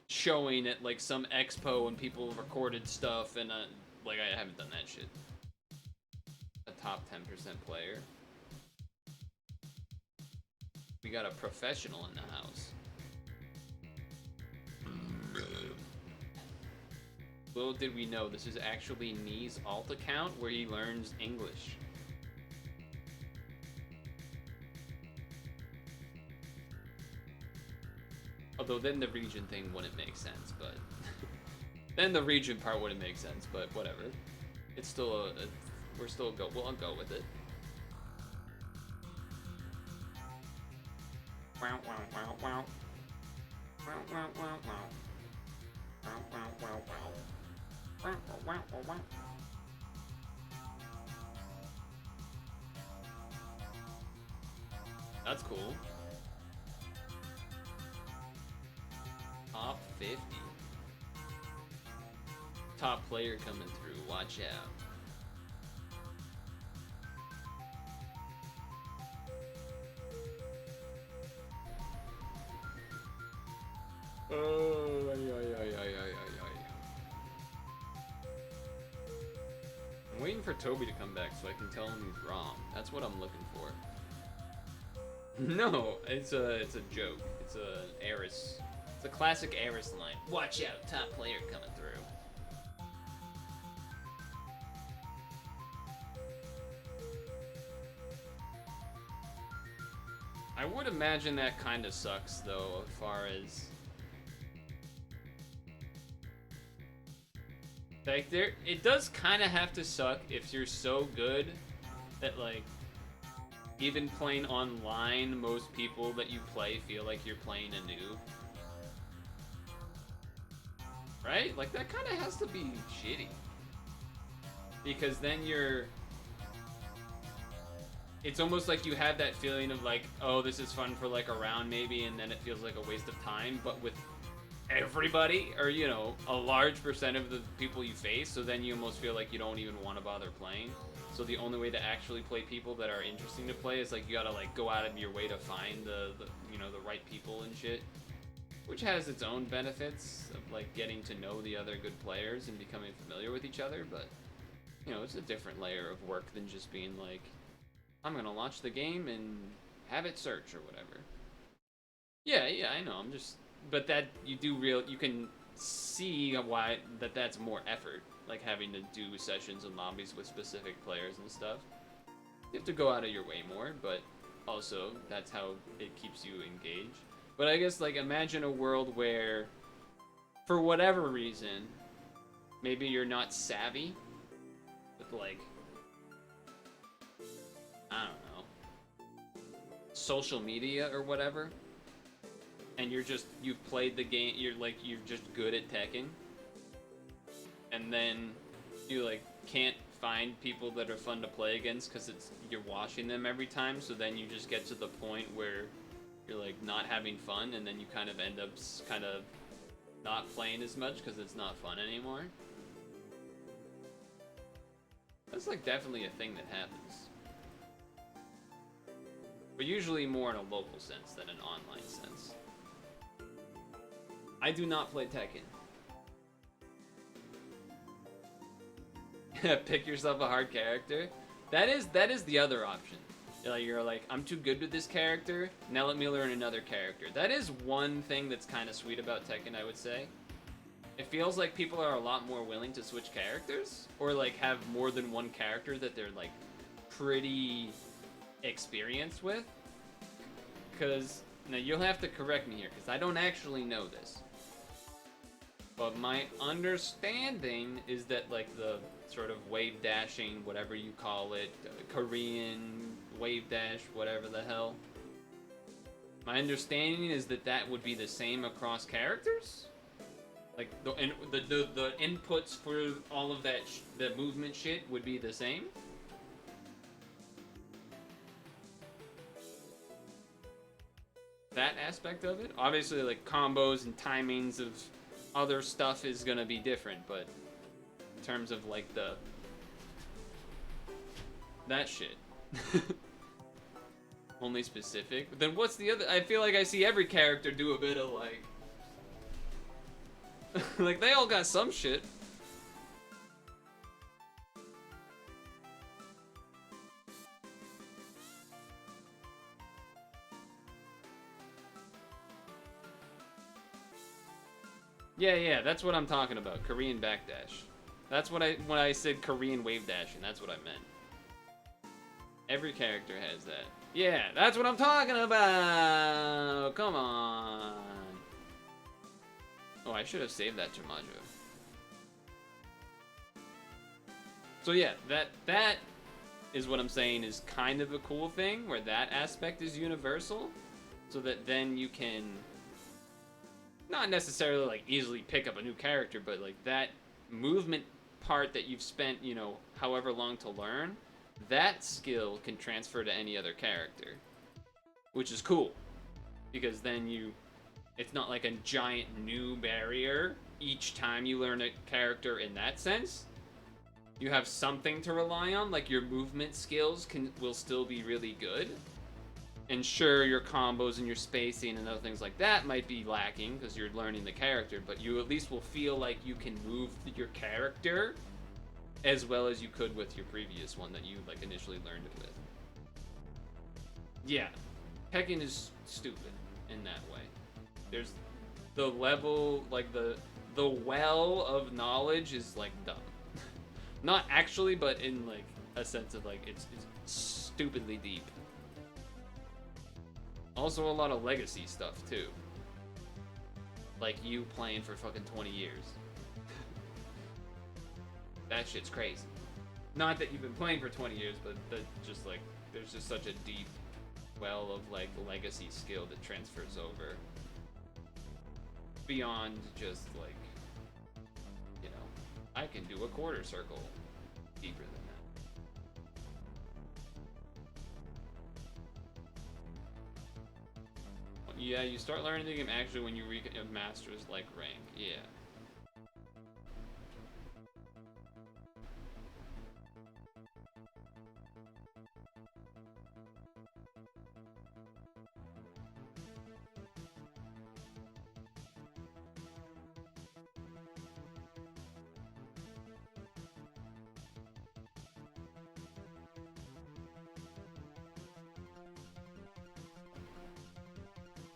showing at, like, some expo and people recorded stuff, and, like, I haven't done that shit. A top 10% player. We got a professional in the house. Little did we know, this is actually Nee's alt account where he learns English. Although then the region thing wouldn't make sense, but... then the region part wouldn't make sense, but whatever. It's still we're still we'll go with it. Wow, wow, wow, wow. Wow, wow, wow, wow. Wow, wow, wow, wow. Wow, wow, wow, wow. That's cool. Top 50. Top player coming through, watch out. Oh, I'm waiting for Toby to come back so I can tell him he's wrong. That's what I'm looking for. No, it's a joke. It's an Eris. It's a classic Eris line. Watch out, top player coming through. I would imagine that kind of sucks, though, as far as... like, it does kind of have to suck if you're so good that, like, even playing online, most people that you play feel like you're playing a noob. Right? Like, that kind of has to be shitty. Because then you're... it's almost like you have that feeling of like, oh, this is fun for like a round maybe, and then it feels like a waste of time, but with everybody, or, you know, a large percent of the people you face, so then you almost feel like you don't even want to bother playing. So the only way to actually play people that are interesting to play is like you gotta like go out of your way to find the you know, the right people and shit. which has its own benefits of like getting to know the other good players and becoming familiar with each other, but you know, it's a different layer of work than just being like, I'm gonna launch the game and have it search or whatever. Yeah, yeah, I know. I'm just, but that you can see why that's more effort, like having to do sessions and lobbies with specific players and stuff. You have to go out of your way more, but also that's how it keeps you engaged. But I guess like imagine a world where, for whatever reason, maybe you're not savvy with like, I don't know, social media or whatever, and you've played the game, you're just good at Tekken, and then you like can't find people that are fun to play against because you're watching them every time, so then you just get to the point where you're like not having fun, and then you kind of end up kind of not playing as much because it's not fun anymore. That's like definitely a thing that happens, but usually more in a local sense than an online sense. I do not play Tekken. Pick yourself a hard character. That is the other option. You're like, I'm too good with this character, now let me learn another character. That is one thing that's kind of sweet about Tekken, I would say. It feels like people are a lot more willing to switch characters, or like have more than one character that they're like pretty experienced with. Because, now you'll have to correct me here, because I don't actually know this. But my understanding is that like the sort of wave dashing, whatever you call it, Korean wave dash, whatever the hell. My understanding is that that would be the same across characters. Like the inputs for all of that, the movement shit would be the same. That aspect of it, obviously, like combos and timings of other stuff is gonna be different, but in terms of like that shit. Only specific. Then what's the other? I feel like I see every character do a bit of like like they all got some shit. Yeah, that's what I'm talking about. Korean backdash. That's when I said Korean wave dashing, that's what I meant. Every character has that. Yeah, that's what I'm talking about! Come on! Oh, I should have saved that Jamajo. So yeah, that is what I'm saying is kind of a cool thing, where that aspect is universal, so that then you can not necessarily like easily pick up a new character, but like that movement part that you've spent, you know, however long to learn, that skill can transfer to any other character, which is cool, because then it's not like a giant new barrier each time you learn a character in that sense. You have something to rely on, like your movement skills will still be really good. And sure, your combos and your spacing and other things like that might be lacking because you're learning the character, but you at least will feel like you can move your character as well as you could with your previous one that you like initially learned it with. Yeah, Tekken is stupid in that way. There's the level, like the well of knowledge is like dumb. Not actually, but in like a sense of like it's stupidly deep. Also a lot of legacy stuff too. Like you playing for fucking 20 years. That shit's crazy. Not that you've been playing for 20 years, but just like there's just such a deep well of like legacy skill that transfers over beyond just like, you know, I can do a quarter circle deeper than that. Yeah, you start learning the game actually when you reach a master's like rank. Yeah.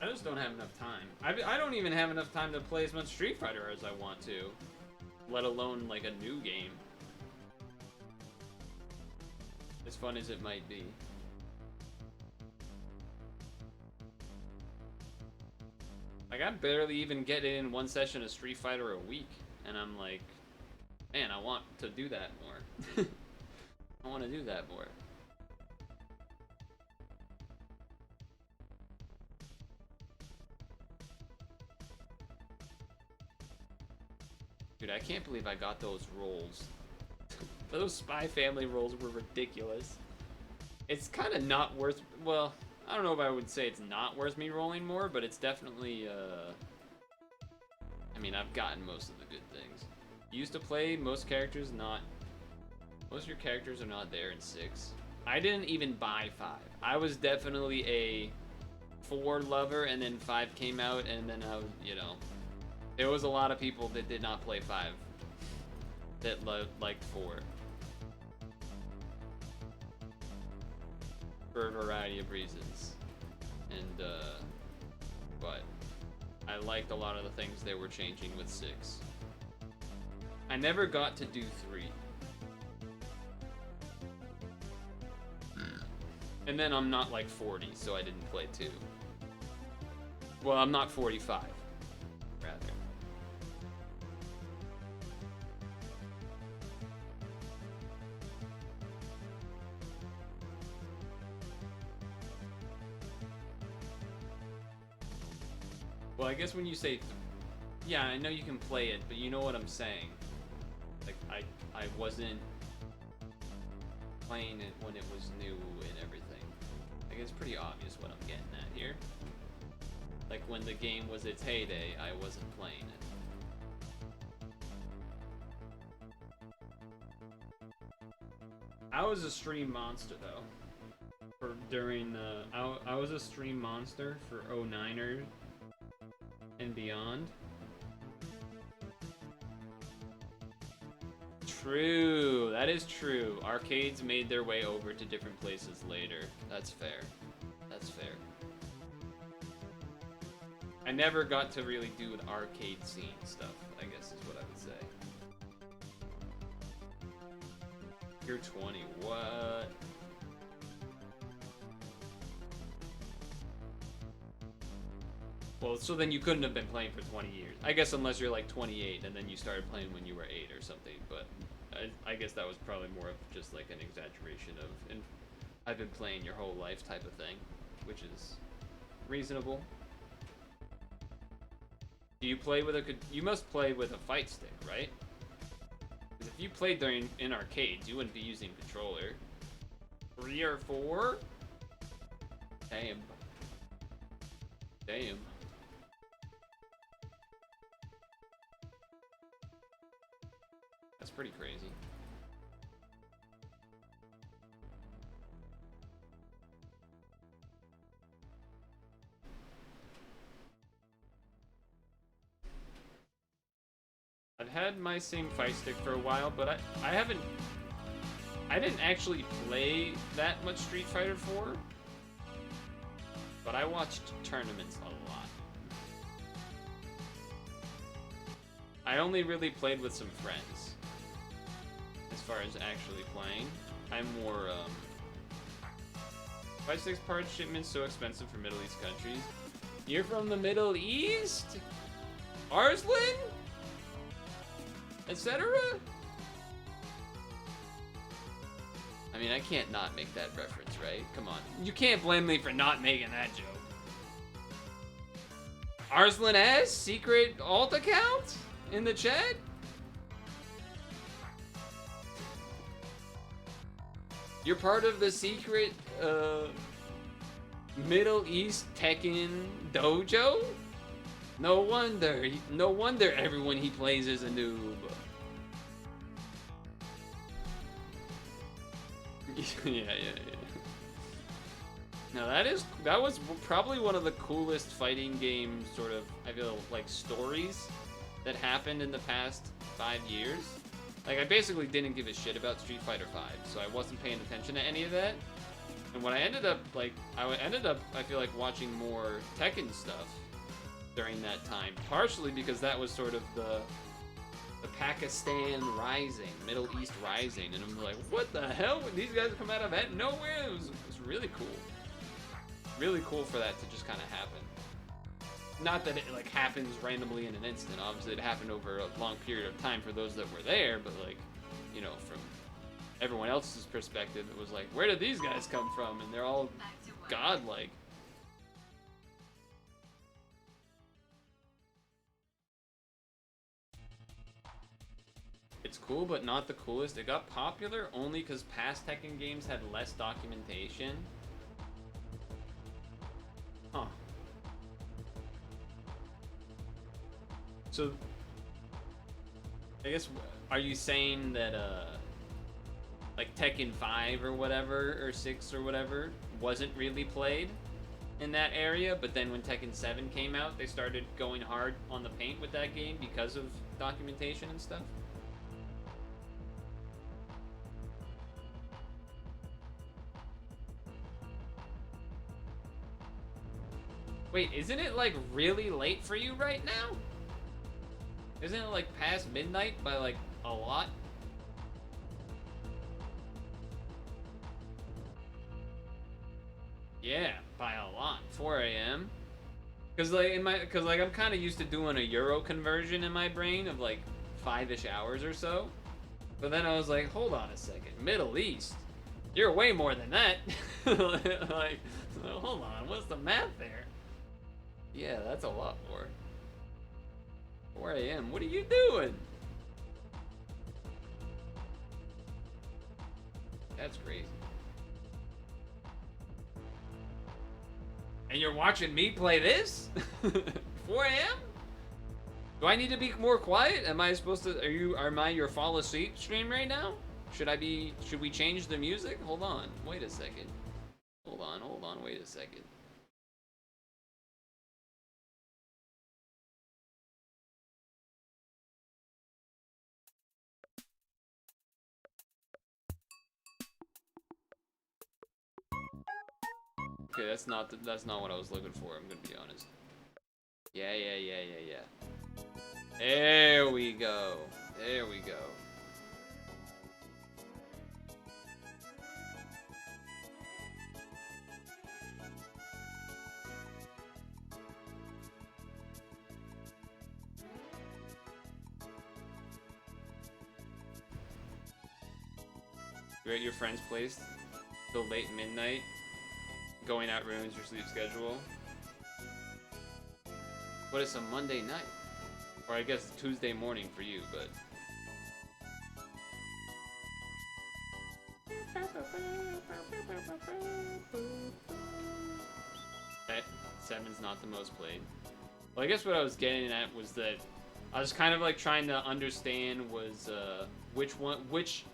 I just don't have enough time. I don't even have enough time to play as much Street Fighter as I want to, let alone like a new game. As fun as it might be. Like, I barely even get in one session of Street Fighter a week, and I'm like, man, I want to do that more. I want to do that more. Dude, I can't believe I got those rolls. Those Spy Family rolls were ridiculous. It's kind of not worth... Well, I don't know if I would say it's not worth me rolling more, but it's definitely... I mean, I've gotten most of the good things. Used to play most characters not... Most of your characters are not there in 6. I didn't even buy 5. I was definitely a 4 lover, and then 5 came out, and then I was, you know... There was a lot of people that did not play 5 that liked 4. For a variety of reasons. And, but I liked a lot of the things they were changing with 6. I never got to do 3. And then I'm not like 40, so I didn't play 2. Well, I'm not 45, rather. Well, I guess when you say, yeah, I know you can play it, but you know what I'm saying. Like, I wasn't playing it when it was new and everything. Like, it's pretty obvious what I'm getting at here. Like, when the game was its heyday, I wasn't playing it. I was a stream monster, though. I was a stream monster for 09ers and beyond. True, that is true. Arcades made their way over to different places later. That's fair. That's fair. I never got to really do an arcade scene stuff, I guess is what I would say. You're 20, what? Well, so then you couldn't have been playing for 20 years. I guess unless you're like 28 and then you started playing when you were 8 or something, but I guess that was probably more of just like an exaggeration of, and I've been playing your whole life type of thing, which is reasonable. Do you play with you must play with a fight stick, right? Because if you played in arcades, you wouldn't be using controller. 3 or 4? Damn. Damn. That's pretty crazy. I've had my same fight stick for a while, but I didn't actually play that much Street Fighter 4, but I watched tournaments a lot. I only really played with some friends. As far as actually playing, I'm more, fight sticks parts shipments so expensive for Middle East countries. You're from the Middle East? Arslan? Etc.? I mean, I can't not make that reference, right? Come on. You can't blame me for not making that joke. Arslan S? Secret alt account? In the chat? You're part of the secret, Middle East Tekken dojo? No wonder everyone he plays is a noob. yeah. Now that was probably one of the coolest fighting game sort of, I feel like, stories that happened in the past 5 years. Like, I basically didn't give a shit about Street Fighter V, so I wasn't paying attention to any of that. And what I ended up I feel like watching more Tekken stuff during that time, partially because that was sort of the Pakistan Rising, Middle East Rising, and I'm like, what the hell? When these guys come out of nowhere, it was really cool. Really cool for that to just kind of happen. Not that it like happens randomly in an instant. Obviously, it happened over a long period of time for those that were there, but like, you know, from everyone else's perspective, it was like, where did these guys come from? And they're all godlike. It's cool, but not the coolest. It got popular only because past Tekken games had less documentation. Huh. So, I guess, are you saying that, like Tekken 5 or whatever, or 6 or whatever, wasn't really played in that area, but then when Tekken 7 came out, they started going hard on the paint with that game because of documentation and stuff? Wait, isn't it like really late for you right now? Isn't it like past midnight by like a lot? Yeah, by a lot. 4 a.m. Cause I'm kind of used to doing a Euro conversion in my brain of like 5-ish hours or so. But then I was like, hold on a second, Middle East. You're way more than that. Like, hold on, what's the math there? Yeah, that's a lot more. 4 a.m. What are you doing? That's crazy. And you're watching me play this? 4 a.m.? Do I need to be more quiet? Am I supposed to, am I your fall asleep stream right now? Should we change the music? Hold on, wait a second. Hold on, wait a second. Okay, that's not what I was looking for, I'm gonna be honest. Yeah. There we go. There we go. You're at your friend's place till late midnight. Going out ruins your sleep schedule. But it's a Monday night. Or I guess Tuesday morning for you, but... That 7's not the most played. Well, I guess what I was getting at was that I was kind of like trying to understand was which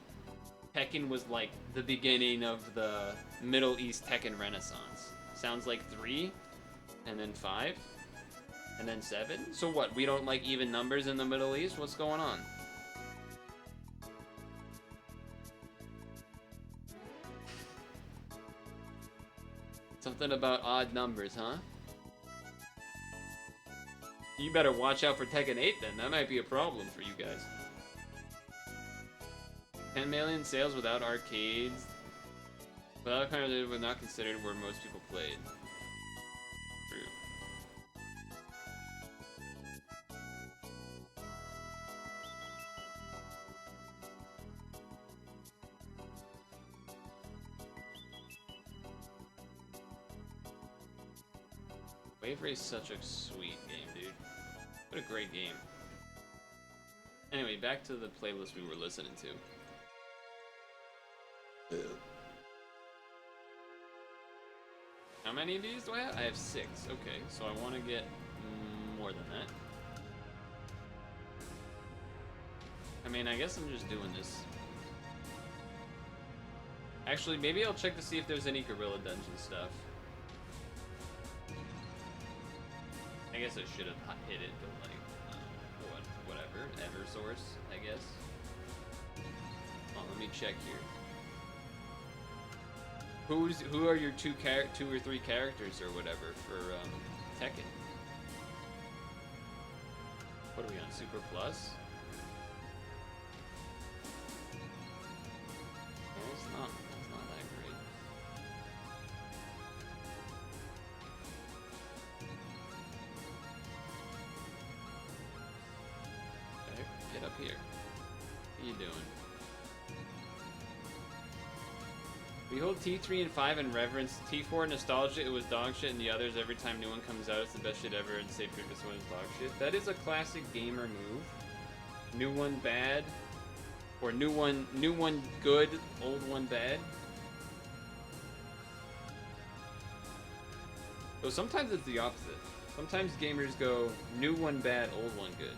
Tekken was like the beginning of the Middle East Tekken Renaissance. Sounds like 3, and then 5, and then 7. So what? We don't like even numbers in the Middle East? What's going on? Something about odd numbers, huh? You better watch out for Tekken 8 then. That might be a problem for you guys. 10 million sales without arcades. Without kind of were not considered where most people played. True. Wave Race is such a sweet game, dude. What a great game. Anyway, back to the playlist we were listening to. How many of these do I have? I have 6. Okay, so I want to get more than that. I mean, I guess I'm just doing this. Actually, maybe I'll check to see if there's any Gorilla Dungeon stuff. I guess I should have hit it, but like, whatever. Eversource, I guess. Oh, let me check here. Who are your two or three characters or whatever for Tekken? What are we on, Super Plus? Yeah, it's not that great. Okay, get up here. What are you doing? We hold T3 and 5 in reverence. T4 nostalgia, it was dog shit, and the others, every time new one comes out, it's the best shit ever, and say previous one is dog shit. That is a classic gamer move. New one bad, or new one good, old one bad. So sometimes it's the opposite. Sometimes gamers go new one bad, old one good.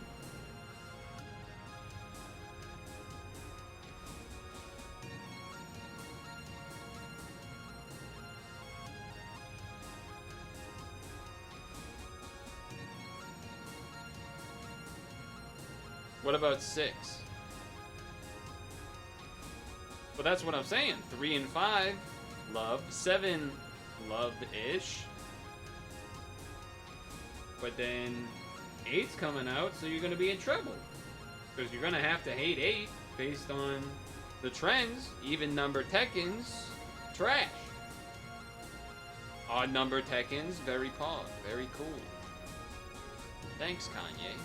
What about 6? Well, that's what I'm saying. 3 and 5, love. 7, loved-ish. But then 8's coming out, so you're going to be in trouble. Because you're going to have to hate 8 based on the trends. Even number Tekkens, trash. Odd number Tekkens, very pog, very cool. Thanks, Kanye.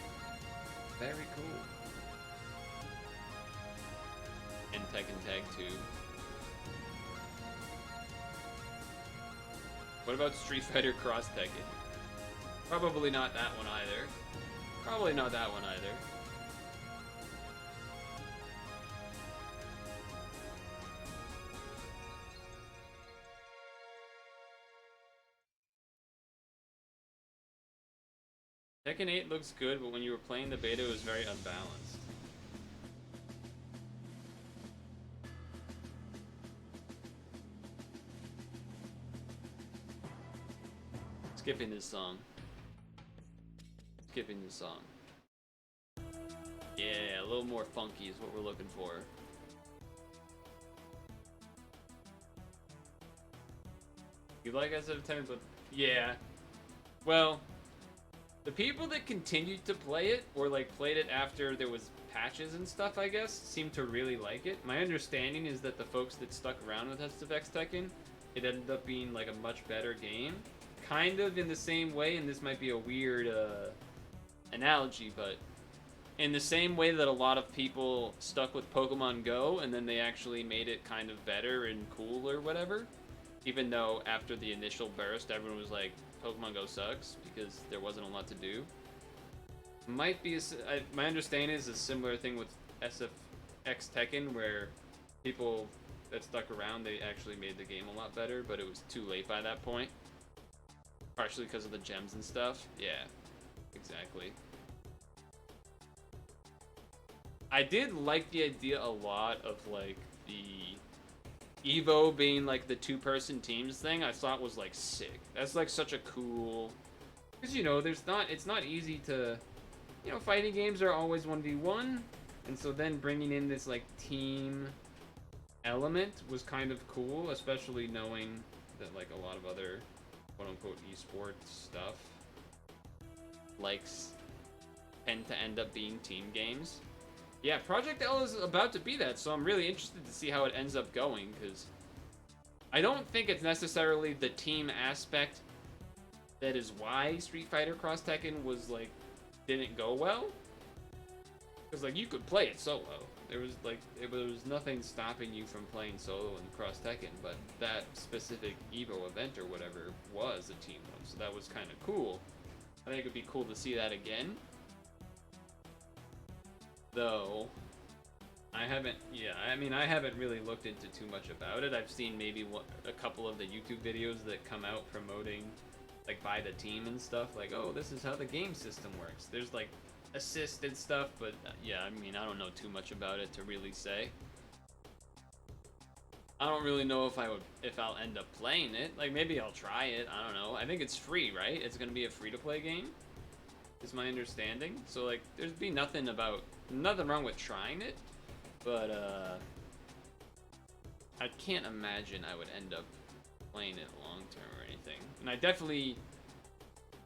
Very cool. And Tekken Tag 2. What about Street Fighter Cross Tekken? Probably not that one either. Probably not that one either. Tekken 8 looks good, but when you were playing the beta, it was very unbalanced. Skipping this song. Skipping this song. Yeah, a little more funky is what we're looking for. You like SF10, but yeah. Well, the people that continued to play it, or like played it after there was patches and stuff, I guess, seemed to really like it. My understanding is that the folks that stuck around with SFX Tekken, it ended up being like a much better game. Kind of in the same way, and this might be a weird analogy, but in the same way that a lot of people stuck with Pokemon Go and then they actually made it kind of better and cool or whatever, even though after the initial burst everyone was like, Pokemon Go sucks because there wasn't a lot to do. Might be my understanding is a similar thing with SFX Tekken, where people that stuck around, they actually made the game a lot better, but it was too late by that point. Partially because of the gems and stuff. Yeah, exactly. I did like the idea a lot of like the Evo being like the two-person teams thing. I thought was like sick. That's like such a cool, because you know it's not easy to, you know, fighting games are always 1v1, and so then bringing in this like team element was kind of cool, especially knowing that like a lot of other quote-unquote esports stuff tend to end up being team games. Yeah, Project L is about to be that, so I'm really interested to see how it ends up going, because I don't think it's necessarily the team aspect that is why Street Fighter Cross Tekken was like didn't go well, because like you could play it solo. There was nothing stopping you from playing solo in Cross Tekken, but that specific Evo event or whatever was a team one, so that was kind of cool. I think it'd be cool to see that again. Though, I haven't really looked into too much about it. I've seen maybe a couple of the YouTube videos that come out promoting, like, by the team and stuff, like, oh, this is how the game system works. There's, like, assisted stuff, but, yeah, I mean, I don't know too much about it to really say. I don't really know if I'll end up playing it. Like, maybe I'll try it, I don't know. I think it's free, right? It's gonna be a free-to-play game, is my understanding. So, like, there's be nothing wrong with trying it, but I can't imagine I would end up playing it long term or anything. And I definitely,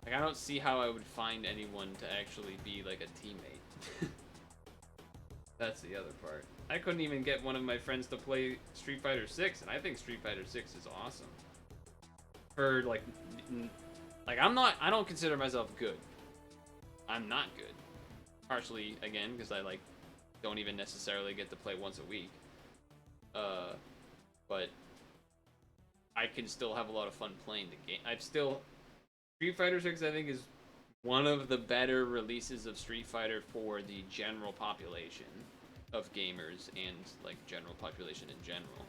like, I don't see how I would find anyone to actually be like a teammate. That's the other part. I couldn't even get one of my friends to play Street Fighter 6, and I think Street Fighter 6 is awesome. For like I don't consider myself good. I'm not good. Partially again because I like don't even necessarily get to play once a week. But I can still have a lot of fun playing the game. Street Fighter 6 I think is one of the better releases of Street Fighter for the general population of gamers and like general population in general.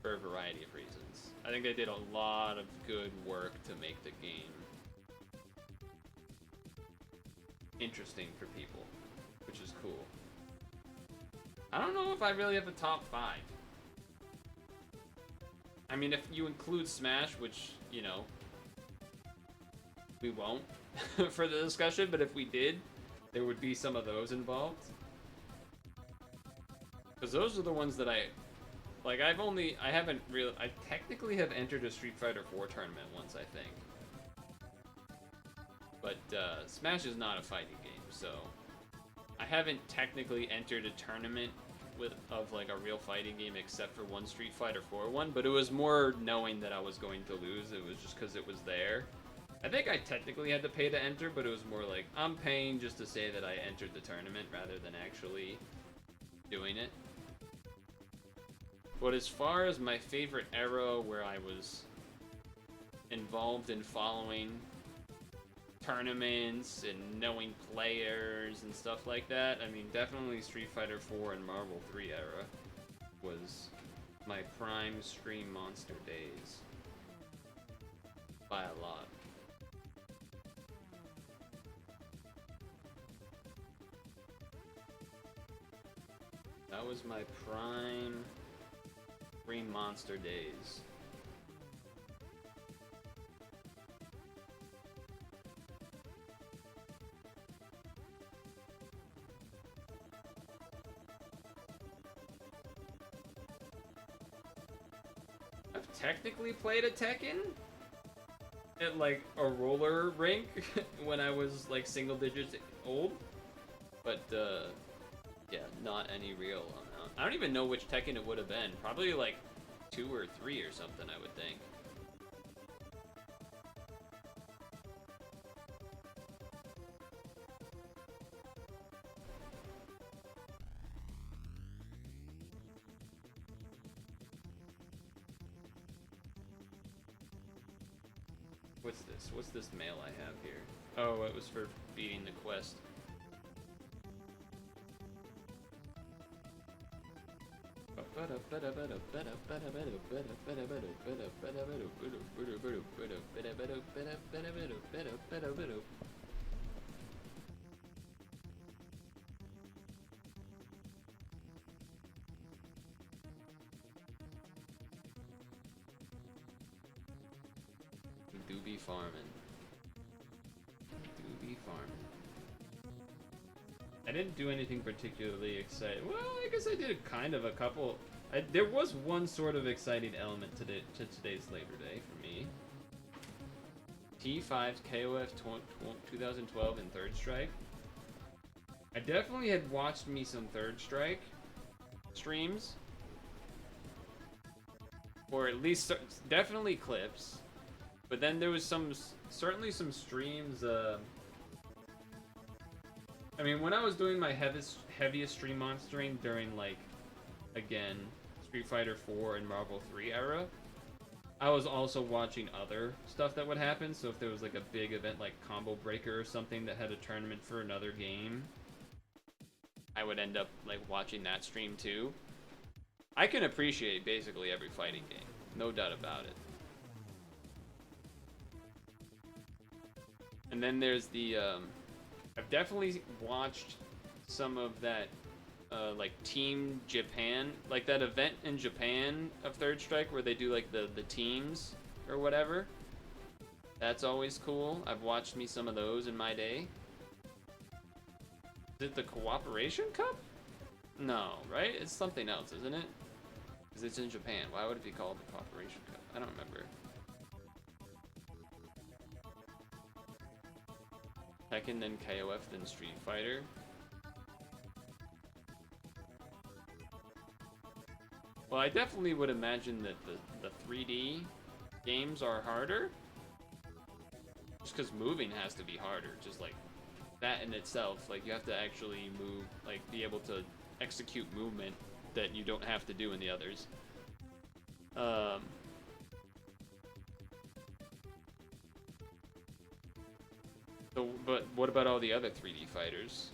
For a variety of reasons. I think they did a lot of good work to make the game interesting for people, which is cool. I don't know if I really have a top 5. I mean, if you include Smash, which, you know, we won't for the discussion, but if we did, there would be some of those involved. Because those are the ones that I technically have entered a Street Fighter 4 tournament once, I think. But Smash is not a fighting game, so I haven't technically entered a tournament of like a real fighting game except for one Street Fighter 4 one, but it was more knowing that I was going to lose. It was just because it was there. I think I technically had to pay to enter, but it was more like I'm paying just to say that I entered the tournament rather than actually doing it. But as far as my favorite era where I was involved in following tournaments and knowing players and stuff like that, I mean, definitely Street Fighter 4 and Marvel 3 era was my prime stream monster days. By a lot. That was my prime Green Monster days. I've technically played a Tekken at like a roller rink when I was like single digits old, but yeah, not any real amount. I don't even know which Tekken it would have been. Probably like 2 or 3 or something, I would think. What's this? What's this mail I have here? Oh, it was for beating the quest. Do be farming. Do be farming. I didn't do anything particularly exciting. Well, I guess I did kind of a couple. There was one sort of exciting element to today's Labor Day for me. T5 KOF 2012 and Third Strike. I definitely had watched me some Third Strike streams. Or at least definitely clips. But then there was certainly some streams. I mean, when I was doing my heaviest stream monstering during, like, again, Street Fighter 4 and Marvel 3 era, I was also watching other stuff that would happen. So if there was, like, a big event like Combo Breaker or something that had a tournament for another game, I would end up, like, watching that stream too. I can appreciate basically every fighting game. No doubt about it. And then there's the, I've definitely watched some of that, like, Team Japan, like that event in Japan of Third Strike where they do, like, the teams or whatever. That's always cool. I've watched me some of those in my day. Is it the Cooperation Cup? No, right? It's something else, isn't it? Because it's in Japan. Why would it be called the Cooperation Cup? I don't remember. Tekken, then KOF, then Street Fighter. Well, I definitely would imagine that the 3D games are harder. Just because moving has to be harder. Just like that in itself. Like you have to actually move, like be able to execute movement that you don't have to do in the others. So, but what about all the other 3D fighters?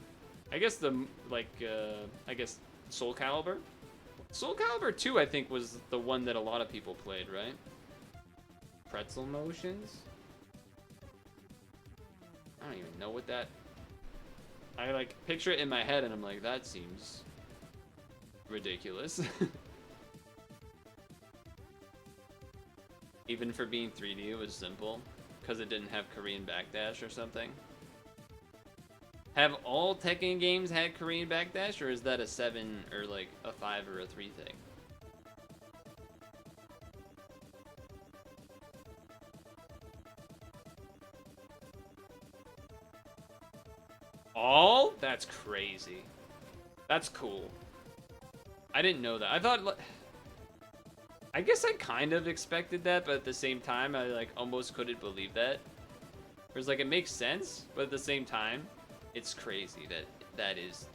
I guess I guess Soul Calibur? Soul Calibur 2, I think, was the one that a lot of people played, right? Pretzel motions? I don't even know what that... I, like, picture it in my head, and I'm like, that seems ridiculous. Even for being 3D, it was simple. Because it didn't have Korean backdash or something. Have all Tekken games had Korean backdash, or is that a 7 or like a 5 or a 3 thing? All? That's crazy. That's cool. I didn't know that. I thought... I guess I kind of expected that, but at the same time, I like almost couldn't believe that. Whereas like it makes sense, but at the same time, it's crazy that that is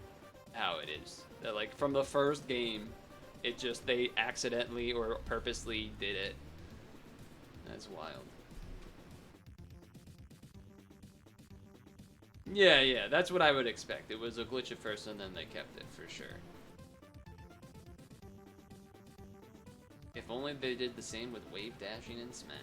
how it is. That like from the first game, it just they accidentally or purposely did it. That's wild. Yeah, that's what I would expect. It was a glitch at first and then they kept it for sure. If only they did the same with wave dashing and Smash.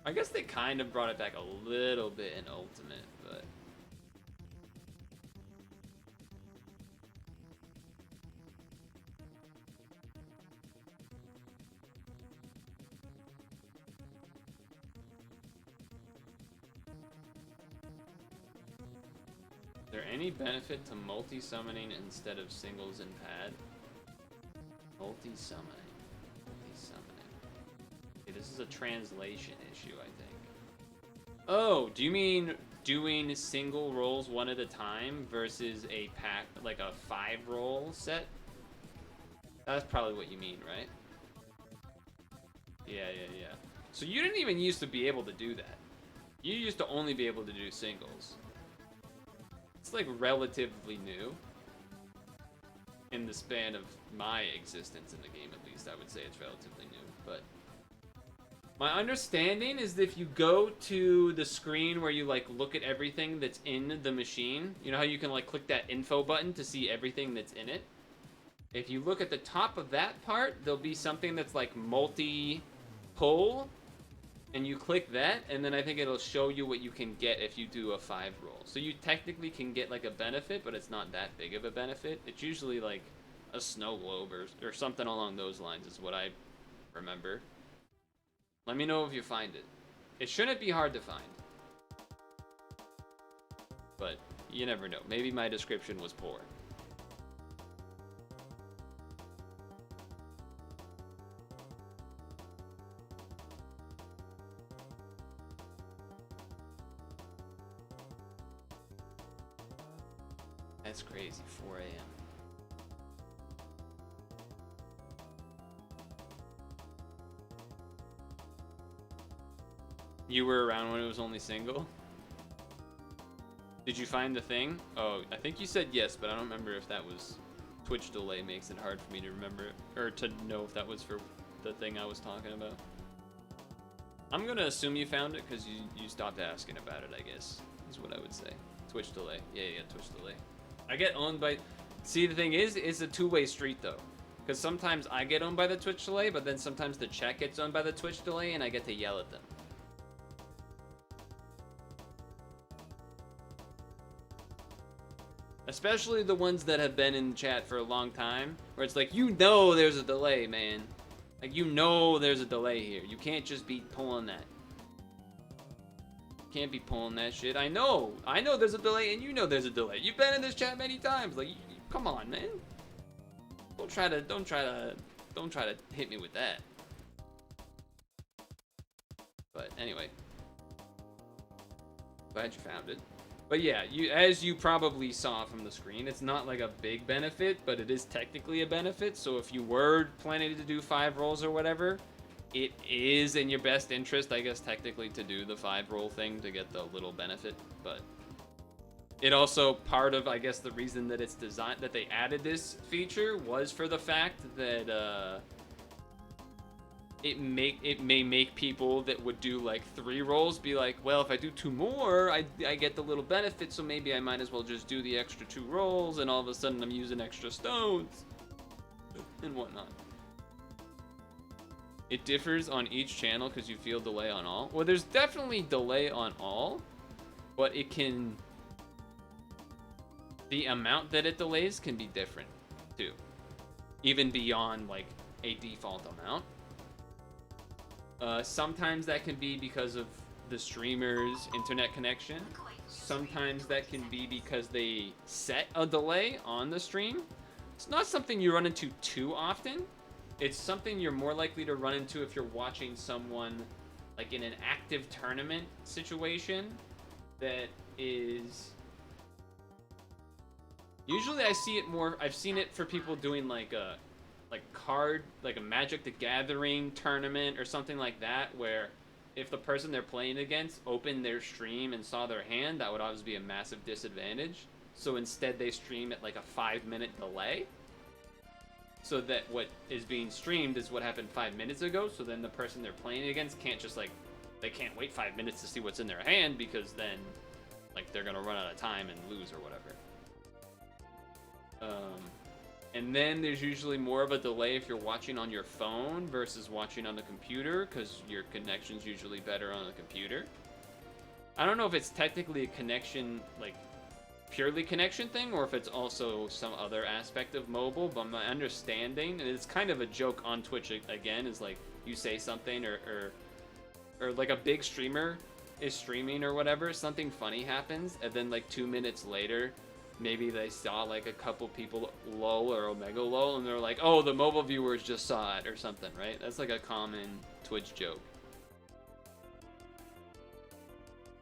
I guess they kind of brought it back a little bit in Ultimate, but... Is there any benefit to multi-summoning instead of singles and pad? Multi-summoning. Okay, this is a translation issue, I think. Oh, do you mean doing single rolls one at a time versus a pack, like a 5-roll set? That's probably what you mean, right? Yeah. So you didn't even used to be able to do that. You used to only be able to do singles. It's like relatively new. In the span of my existence in the game, at least, I would say it's relatively new. But my understanding is that if you go to the screen where you like look at everything that's in the machine, you know how you can like click that info button to see everything that's in it? If you look at the top of that part, there'll be something that's like multi-pull, and you click that, and then I think it'll show you what you can get if you do a 5-roll. So you technically can get like a benefit, but it's not that big of a benefit. It's usually like a snow globe or something along those lines is what I remember. Let me know if you find it. It shouldn't be hard to find. But you never know. Maybe my description was poor. That's crazy, 4 a.m. You were around when it was only single? Did you find the thing? Oh, I think you said yes, but I don't remember if that was... Twitch delay makes it hard for me to remember it, or to know if that was for the thing I was talking about. I'm gonna assume you found it because you stopped asking about it, I guess, is what I would say. Twitch delay. Yeah, Twitch delay. I get owned by... See, the thing is, it's a two-way street, though. Because sometimes I get owned by the Twitch delay, but then sometimes the chat gets owned by the Twitch delay, and I get to yell at them. Especially the ones that have been in chat for a long time, where it's like, you know there's a delay, man. Like, you know there's a delay here. You can't just be pulling that. Can't be pulling that shit. I know there's a delay, and you know there's a delay. You've been in this chat many times. Like, come on, man. Don't try to hit me with that. But anyway, glad you found it. But yeah, as you probably saw from the screen, it's not like a big benefit, but it is technically a benefit. So if you were planning to do 5 rolls or whatever, it is in your best interest, I guess, technically, to do the 5 roll thing to get the little benefit. But it also, part of, I guess, the reason that it's designed, that they added this feature was for the fact that it may make people that would do like 3 rolls be like, well, if I do 2 more, I get the little benefit, so maybe I might as well just do the extra 2 rolls, and all of a sudden I'm using extra stones and whatnot. It differs on each channel because you feel delay on all. Well, there's definitely delay on all, but it can, the amount that it delays can be different too, even beyond like a default amount. Sometimes that can be because of the streamer's internet connection. Sometimes that can be because they set a delay on the stream. It's not something you run into too often. It's something you're more likely to run into if you're watching someone like in an active tournament situation that is... Usually I see it more, I've seen it for people doing like a Magic the Gathering tournament or something like that, where if the person they're playing against opened their stream and saw their hand, that would obviously be a massive disadvantage. So instead they stream at like a 5-minute delay, so that what is being streamed is what happened 5 minutes ago, so then the person they're playing against can't just like, they can't wait 5 minutes to see what's in their hand, because then like they're gonna run out of time and lose or whatever. And then there's usually more of a delay if you're watching on your phone versus watching on the computer, because your connection's usually better on the computer. I don't know if it's technically a connection, like purely connection thing, or if it's also some other aspect of mobile, but my understanding, and it's kind of a joke on Twitch again, is like you say something or like a big streamer is streaming or whatever, something funny happens, and then like 2 minutes later, maybe they saw like a couple people lol or omega lol, and they're like, oh, the mobile viewers just saw it or something, right? That's like a common Twitch joke.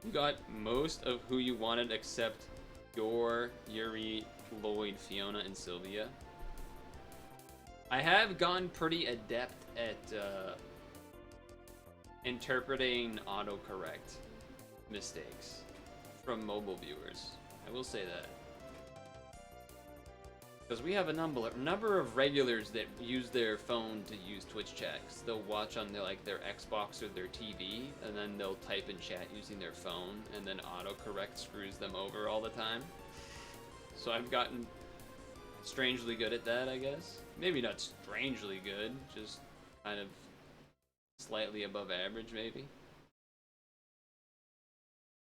You got most of who you wanted except your Yuri, Lloyd, Fiona, and Sylvia. I have gotten pretty adept at interpreting autocorrect mistakes from mobile viewers. I will say that. Because we have a number of regulars that use their phone to use Twitch chat. They'll watch on their Xbox or their TV, and then they'll type in chat using their phone, and then autocorrect screws them over all the time. So I've gotten strangely good at that, I guess. Maybe not strangely good, just kind of slightly above average, maybe.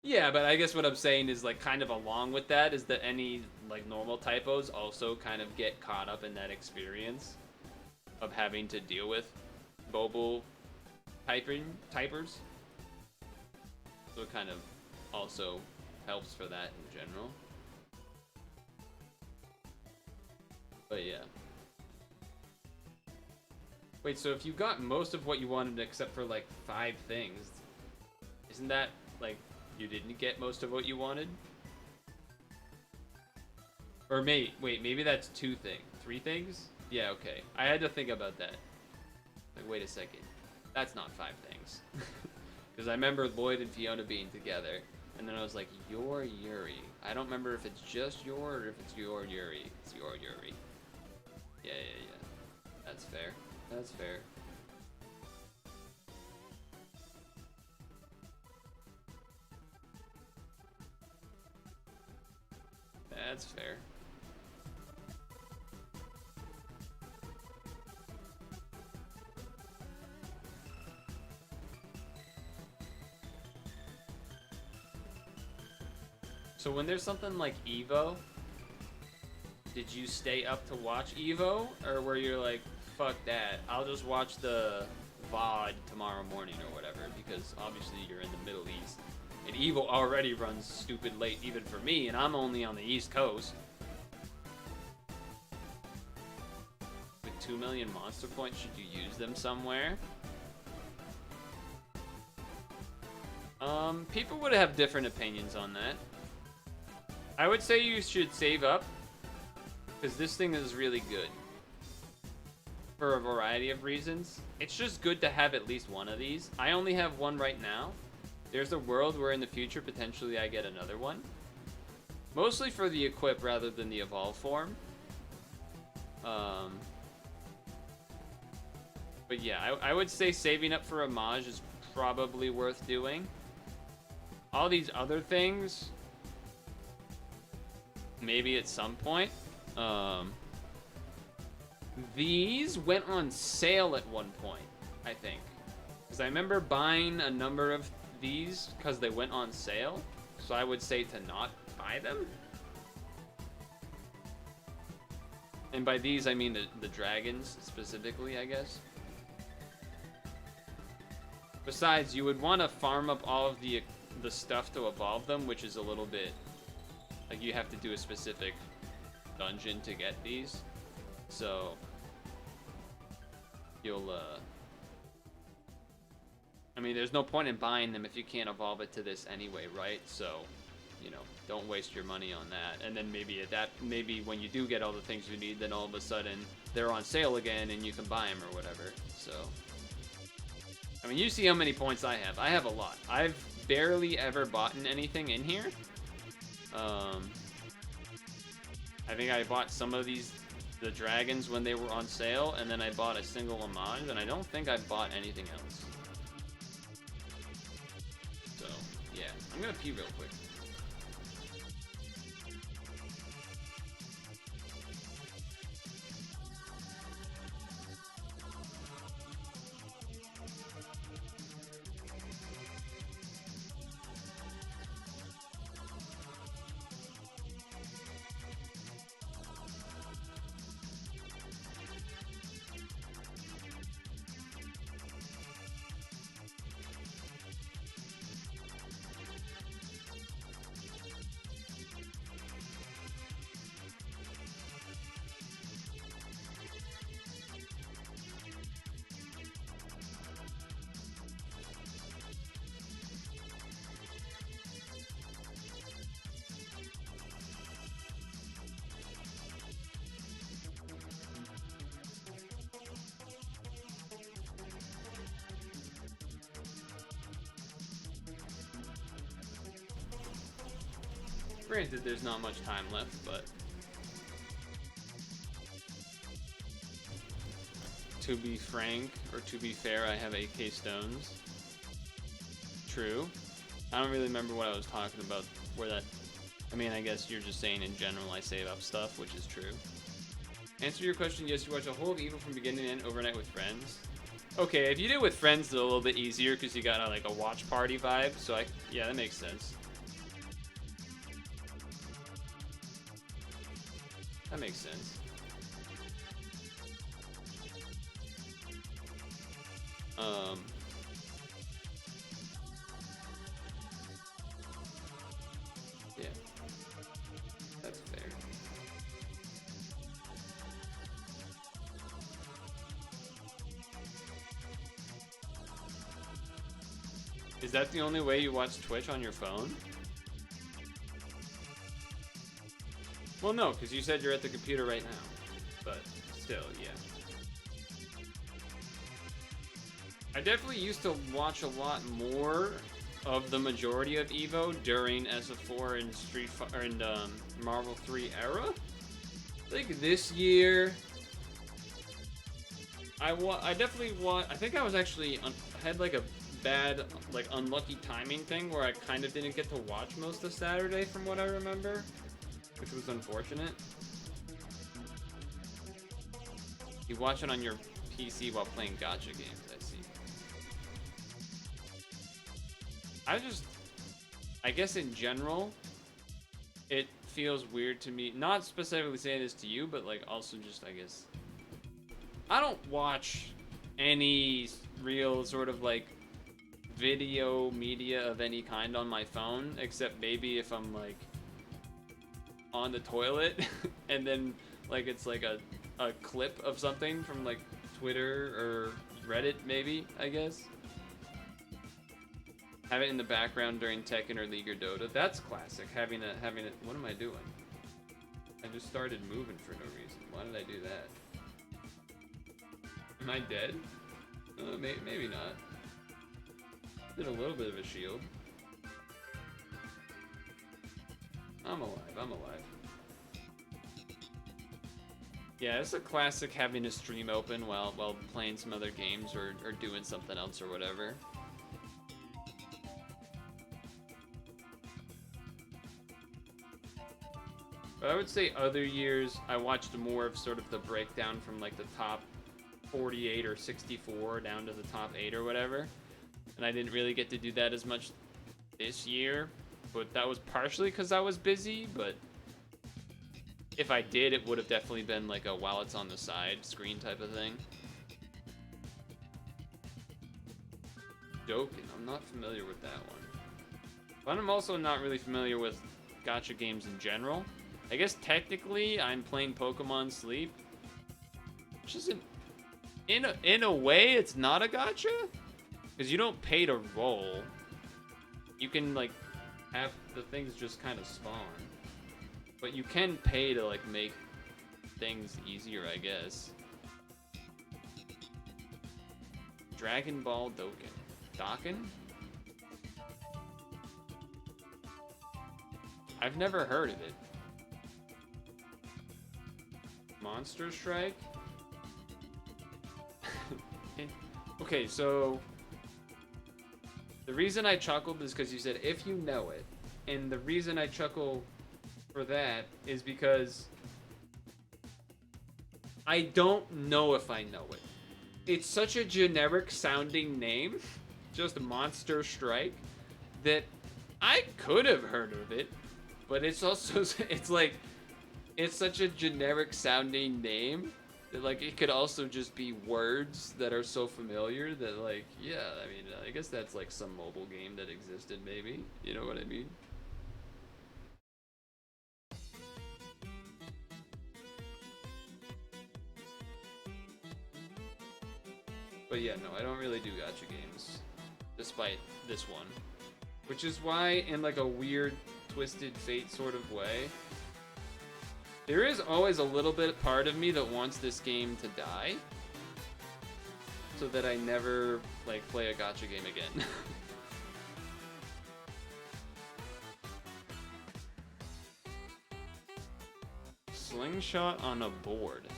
Yeah, but I guess what I'm saying is, like, kind of along with that is that any, like, normal typos also kind of get caught up in that experience of having to deal with mobile typers. So it kind of also helps for that in general. But yeah. Wait, so if you got most of what you wanted except for, like, 5 things, isn't that, like, you didn't get most of what you wanted? Or wait, maybe that's 2 things. 3 things? Yeah, okay. I had to think about that. Like, wait a second. That's not 5 things. Because I remember Lloyd and Fiona being together, and then I was like, your Yuri. I don't remember if it's just your or if it's your Yuri. It's your Yuri. Yeah. That's fair. That's fair. That's fair. So when there's something like Evo, did you stay up to watch Evo? Or were you like, fuck that, I'll just watch the VOD tomorrow morning or whatever, because obviously you're in the Middle East. And Evo already runs stupid late even for me, and I'm only on the East Coast. With 2 million monster points, should you use them somewhere? People would have different opinions on that. I would say you should save up, because this thing is really good. For a variety of reasons. It's just good to have at least one of these. I only have one right now. There's a world where in the future, potentially, I get another one. Mostly for the equip rather than the evolve form. But yeah, I would say saving up for a Maj is probably worth doing. All these other things, maybe at some point. These went on sale at one point, I think. Because I remember buying a number of these because they went on sale. So I would say to not buy them. And by these, I mean the dragons specifically, I guess. Besides, you would want to farm up all of the stuff to evolve them, which is a little bit... Like, you have to do a specific dungeon to get these. So... You'll, I mean, there's no point in buying them if you can't evolve it to this anyway, right? So, you know, don't waste your money on that. And then maybe when you do get all the things you need, then all of a sudden they're on sale again and you can buy them or whatever. So, I mean, you see how many points I have. I have a lot. I've barely ever bought anything in here. I think I bought some of the dragons when they were on sale, and then I bought a single homage, and I don't think I bought anything else. So, yeah. I'm gonna pee real quick. Granted, there's not much time left, but to be frank, or to be fair, I have 8k stones. True. I don't really remember what I was talking about, where that... I mean, I guess you're just saying in general I save up stuff, which is true. Answer your question, yes, you watch a whole of Evil from beginning to end overnight with friends. Okay, if you do it with friends, it's a little bit easier, because you got like a watch party vibe, so yeah, that makes sense. That makes sense. Yeah. That's fair. Is that the only way you watch Twitch on your phone? Well, no, because you said you're at the computer right now. But still, yeah. I definitely used to watch a lot more of the majority of Evo during SF4 and Marvel 3 era. I think this year, I think I was actually had like a bad, like unlucky timing thing where I kind of didn't get to watch most of Saturday from what I remember. Which was unfortunate. You watch it on your PC while playing gacha games, I see. I guess in general, it feels weird to me, not specifically saying this to you, but like also just, I guess, I don't watch any real sort of like video media of any kind on my phone, except maybe if I'm like on the toilet and then like it's like a clip of something from like Twitter or Reddit, maybe, I guess. Have it in the background during Tekken or League or Dota. That's classic. Having it. What am I doing? I just started moving for no reason. Why did I do that? Am I dead? Maybe not. Did a little bit of a shield. I'm alive. Yeah, it's a classic having a stream open while playing some other games or doing something else or whatever. But I would say other years, I watched more of sort of the breakdown from like the top 48 or 64 down to the top 8 or whatever. And I didn't really get to do that as much this year. But that was partially because I was busy. But if I did, it would have definitely been like a while it's on the side screen type of thing. Joking, I'm not familiar with that one. But I'm also not really familiar with gacha games in general. I guess technically I'm playing Pokemon Sleep, which isn't, in a way it's not a gacha, because you don't pay to roll. You can like have the things just kind of spawn, but you can pay to like make things easier, I guess. Dragon Ball Dokkan? I've never heard of it. Monster Strike? Okay, so the reason I chuckled is because you said if you know it, and the reason I chuckle for that is because I don't know if I know it. It's such a generic sounding name, just Monster Strike, that I could have heard of it, but it's also, it's like, it's such a generic sounding name that like it could also just be words that are so familiar that like, yeah, I mean, I guess that's like some mobile game that existed maybe, you know what I mean? But yeah, no, I don't really do gacha games, despite this one. Which is why, in like a weird, twisted fate sort of way, there is always a little bit part of me that wants this game to die, so that I never like play a gacha game again. Slingshot on a board.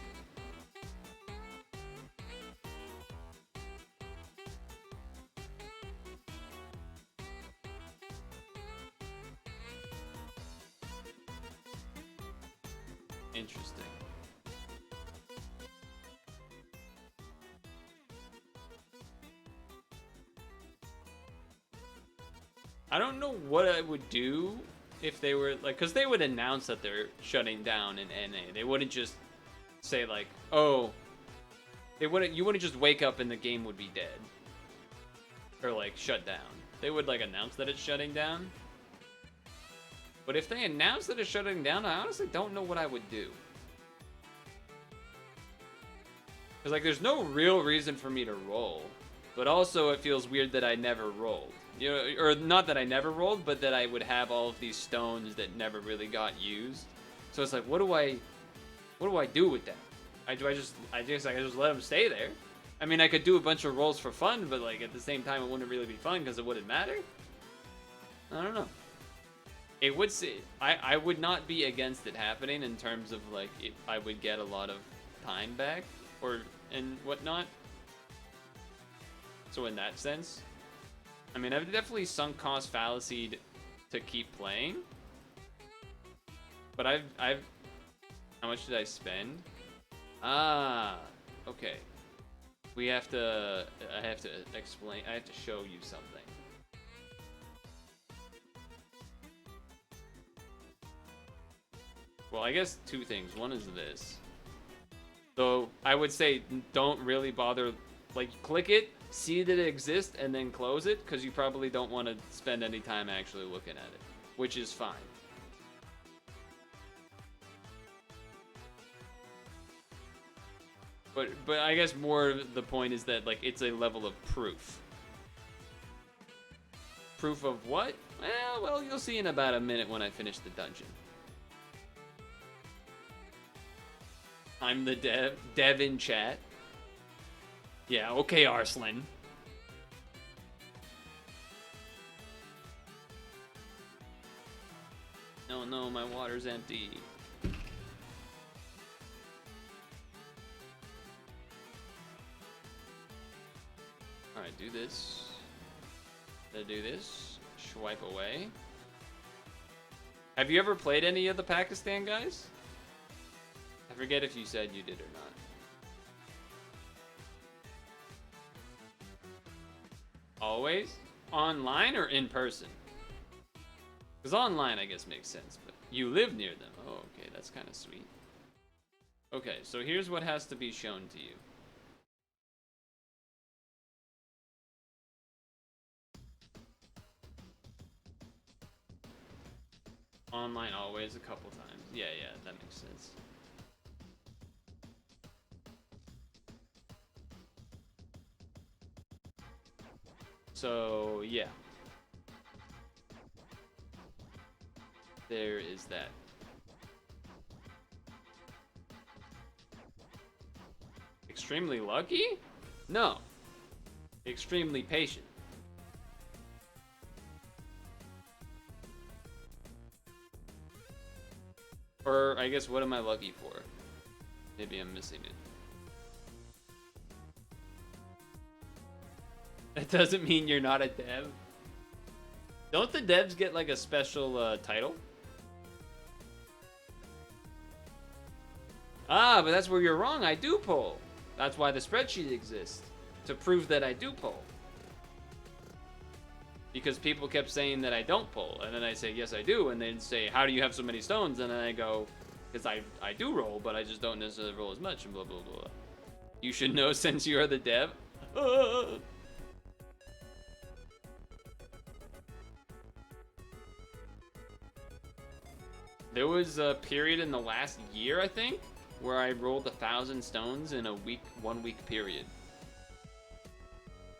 Interesting. I don't know what I would do if they were like, because they would announce that they're shutting down in NA. They wouldn't just say like, oh, you wouldn't just wake up and the game would be dead or like shut down. They would like announce that it's shutting down. But if they announce that it's shutting down, I honestly don't know what I would do. Because like there's no real reason for me to roll, but also it feels weird that I never rolled. You know, or not that I never rolled, but that I would have all of these stones that never really got used. So it's like, what do I do with that? I just let them stay there. I mean, I could do a bunch of rolls for fun, but like at the same time, it wouldn't really be fun because it wouldn't matter. I don't know. It would say I would not be against it happening in terms of like I would get a lot of time back and whatnot. So in that sense, I mean, I've definitely sunk cost fallacied to keep playing. But I've how much did I spend? Ah, okay. I have to explain, I have to show you something. Well, I guess two things. One is this. So I would say don't really bother, like click it, see that it exists and then close it, because you probably don't want to spend any time actually looking at it, which is fine. But I guess more the point is that, like, it's a level of proof. Proof of what? Well, you'll see in about a minute when I finish the dungeon. I'm the dev in chat. Yeah, okay, Arslan. Oh no, my water's empty. Alright, do this. Do this. Swipe away. Have you ever played any of the Pakistan guys? I forget if you said you did or not. Always? Online or in person? Because online, I guess, makes sense, but you live near them. Oh, okay, that's kind of sweet. Okay, so here's what has to be shown to you. Online always, a couple times. Yeah, that makes sense. So, yeah. There is that. Extremely lucky? No. Extremely patient. Or, I guess, what am I lucky for? Maybe I'm missing it. That doesn't mean you're not a dev. Don't the devs get, like, a special title? Ah, but that's where you're wrong. I do poll. That's why the spreadsheet exists. To prove that I do poll. Because people kept saying that I don't poll. And then I say, yes, I do. And they'd say, how do you have so many stones? And then I go, because I do roll, but I just don't necessarily roll as much. And blah, blah, blah. You should know since you are the dev. There was a period in the last year, I think, where I rolled 1,000 stones in a week, 1 week period.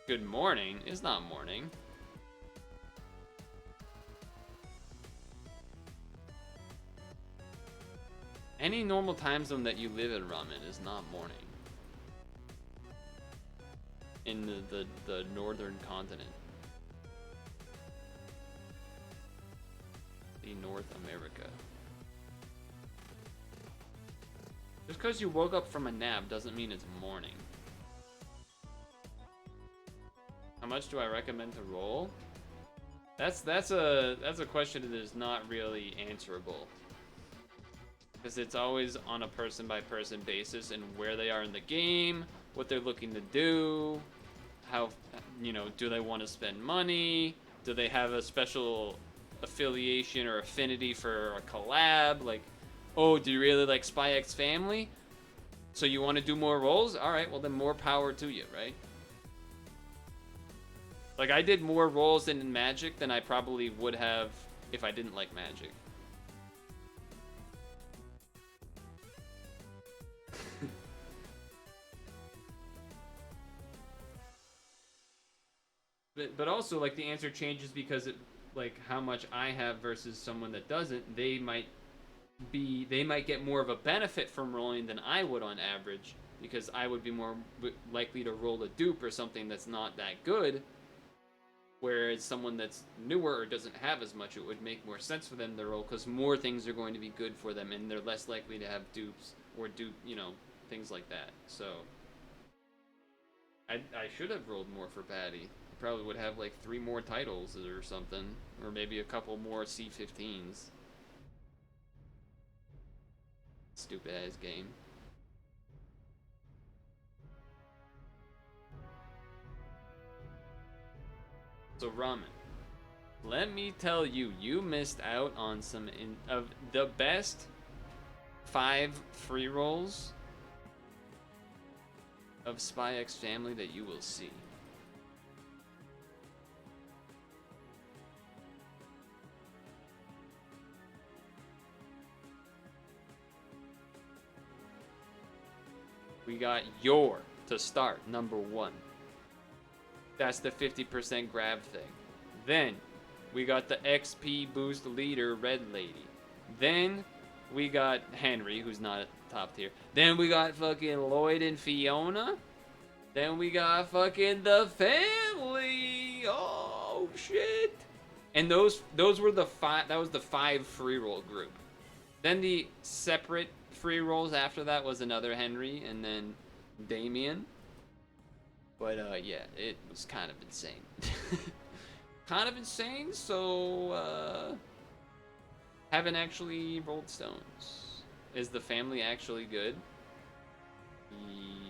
Good morning is not morning. Any normal time zone that you live in, Ramen, is not morning. In the northern continent. The North America. Just because you woke up from a nap doesn't mean it's morning. How much do I recommend to roll? That's a question that is not really answerable. Because it's always on a person by person basis and where they are in the game, what they're looking to do, how, you know, do they want to spend money? Do they have a special affiliation or affinity for a collab? Like, oh, do you really like Spy X Family? So you want to do more rolls? Alright, well then more power to you, right? Like, I did more rolls in Magic than I probably would have if I didn't like Magic. But also, like, the answer changes because it, like, how much I have versus someone that doesn't. They might get more of a benefit from rolling than I would on average, because I would be more likely to roll a dupe or something that's not that good, whereas someone that's newer or doesn't have as much, it would make more sense for them to roll because more things are going to be good for them and they're less likely to have dupes or you know, things like that. So I should have rolled more for Patty. I probably would have like 3 more titles or something, or maybe a couple more C15s. Stupid ass game. So Ramen, let me tell you, you missed out on some of the best 5 free rolls of Spy X Family that you will see. We got your to start, number 1. That's the 50% grab thing. Then, we got the XP boost leader, Red Lady. Then, we got Henry, who's not at top tier. Then we got fucking Lloyd and Fiona. Then we got fucking the family. Oh, shit. And those were the 5, that was the 5 free roll group. Then the separate free rolls after that was another Henry and then Damien. But yeah, it was kind of insane. Kind of insane, so haven't actually rolled stones. Is the family actually good?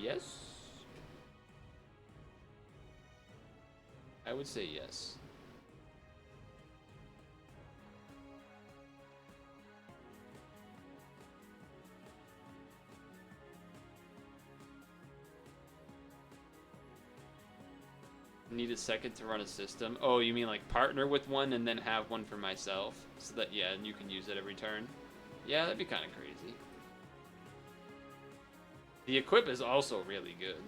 Yes. I would say yes. Need a second to run a system. Oh, you mean like partner with one and then have one for myself? So that, yeah, and you can use it every turn. Yeah, that'd be kind of crazy. The equip is also really good.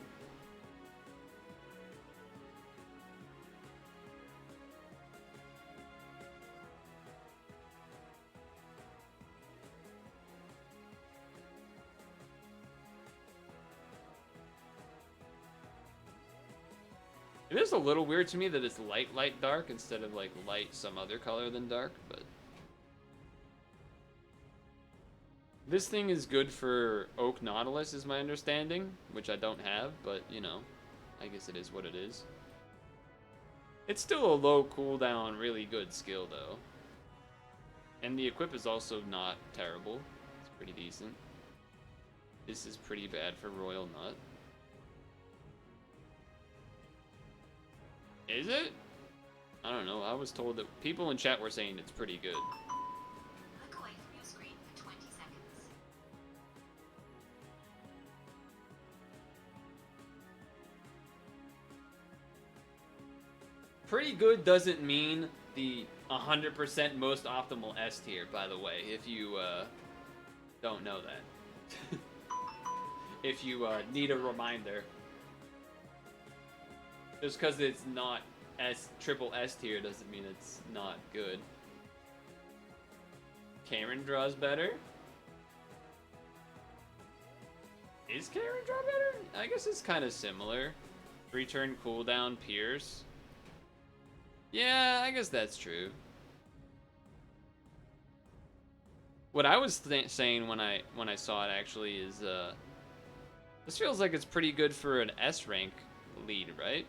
It is a little weird to me that it's light, light, dark instead of like light some other color than dark, but this thing is good for Oak Nautilus is my understanding, which I don't have, but you know, I guess it is what it is. It's still a low cooldown, really good skill though. And the equip is also not terrible. It's pretty decent. This is pretty bad for Royal Nut. Is it? I don't know. I was told that people in chat were saying it's pretty good. Look away from your screen for 20 seconds. Pretty good doesn't mean the 100% most optimal S tier, by the way, if you don't know that. If you need a reminder. Just because it's not triple S tier doesn't mean it's not good. Karen draws better? Is Karen draw better? I guess it's kind of similar. 3-turn cooldown, Pierce. Yeah, I guess that's true. What I was saying when I saw it actually is this feels like it's pretty good for an S rank lead, right?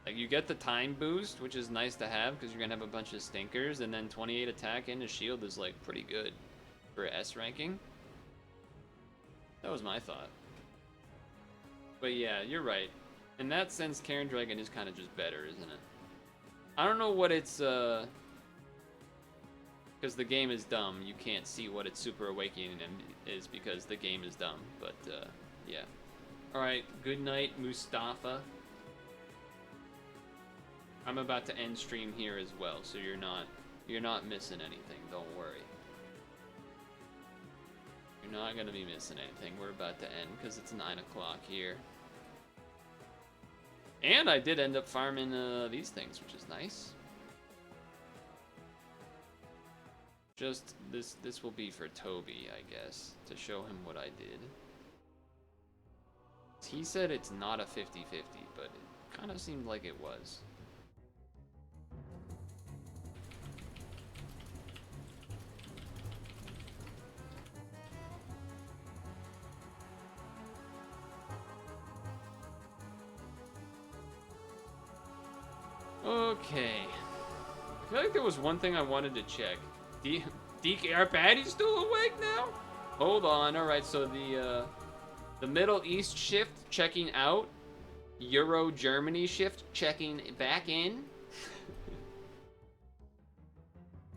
Like, you get the time boost, which is nice to have, because you're going to have a bunch of stinkers, and then 28 attack and a shield is, like, pretty good for S ranking. That was my thought. But yeah, you're right. In that sense, Karen Dragon is kind of just better, isn't it? I don't know what it's, because the game is dumb. You can't see what its Super Awakening is because the game is dumb, but, yeah. Alright, good night, Mustafa. I'm about to end stream here as well, so you're not missing anything. Don't worry. You're not gonna be missing anything. We're about to end because it's 9 o'clock here. And I did end up farming these things, which is nice. Just this will be for Toby, I guess, to show him what I did. He said it's not a 50-50, but it kind of seemed like it was. Okay. I feel like there was one thing I wanted to check. DK, our baddie's still awake now? Hold on. All right, so the Middle East shift checking out. Euro Germany shift checking back in.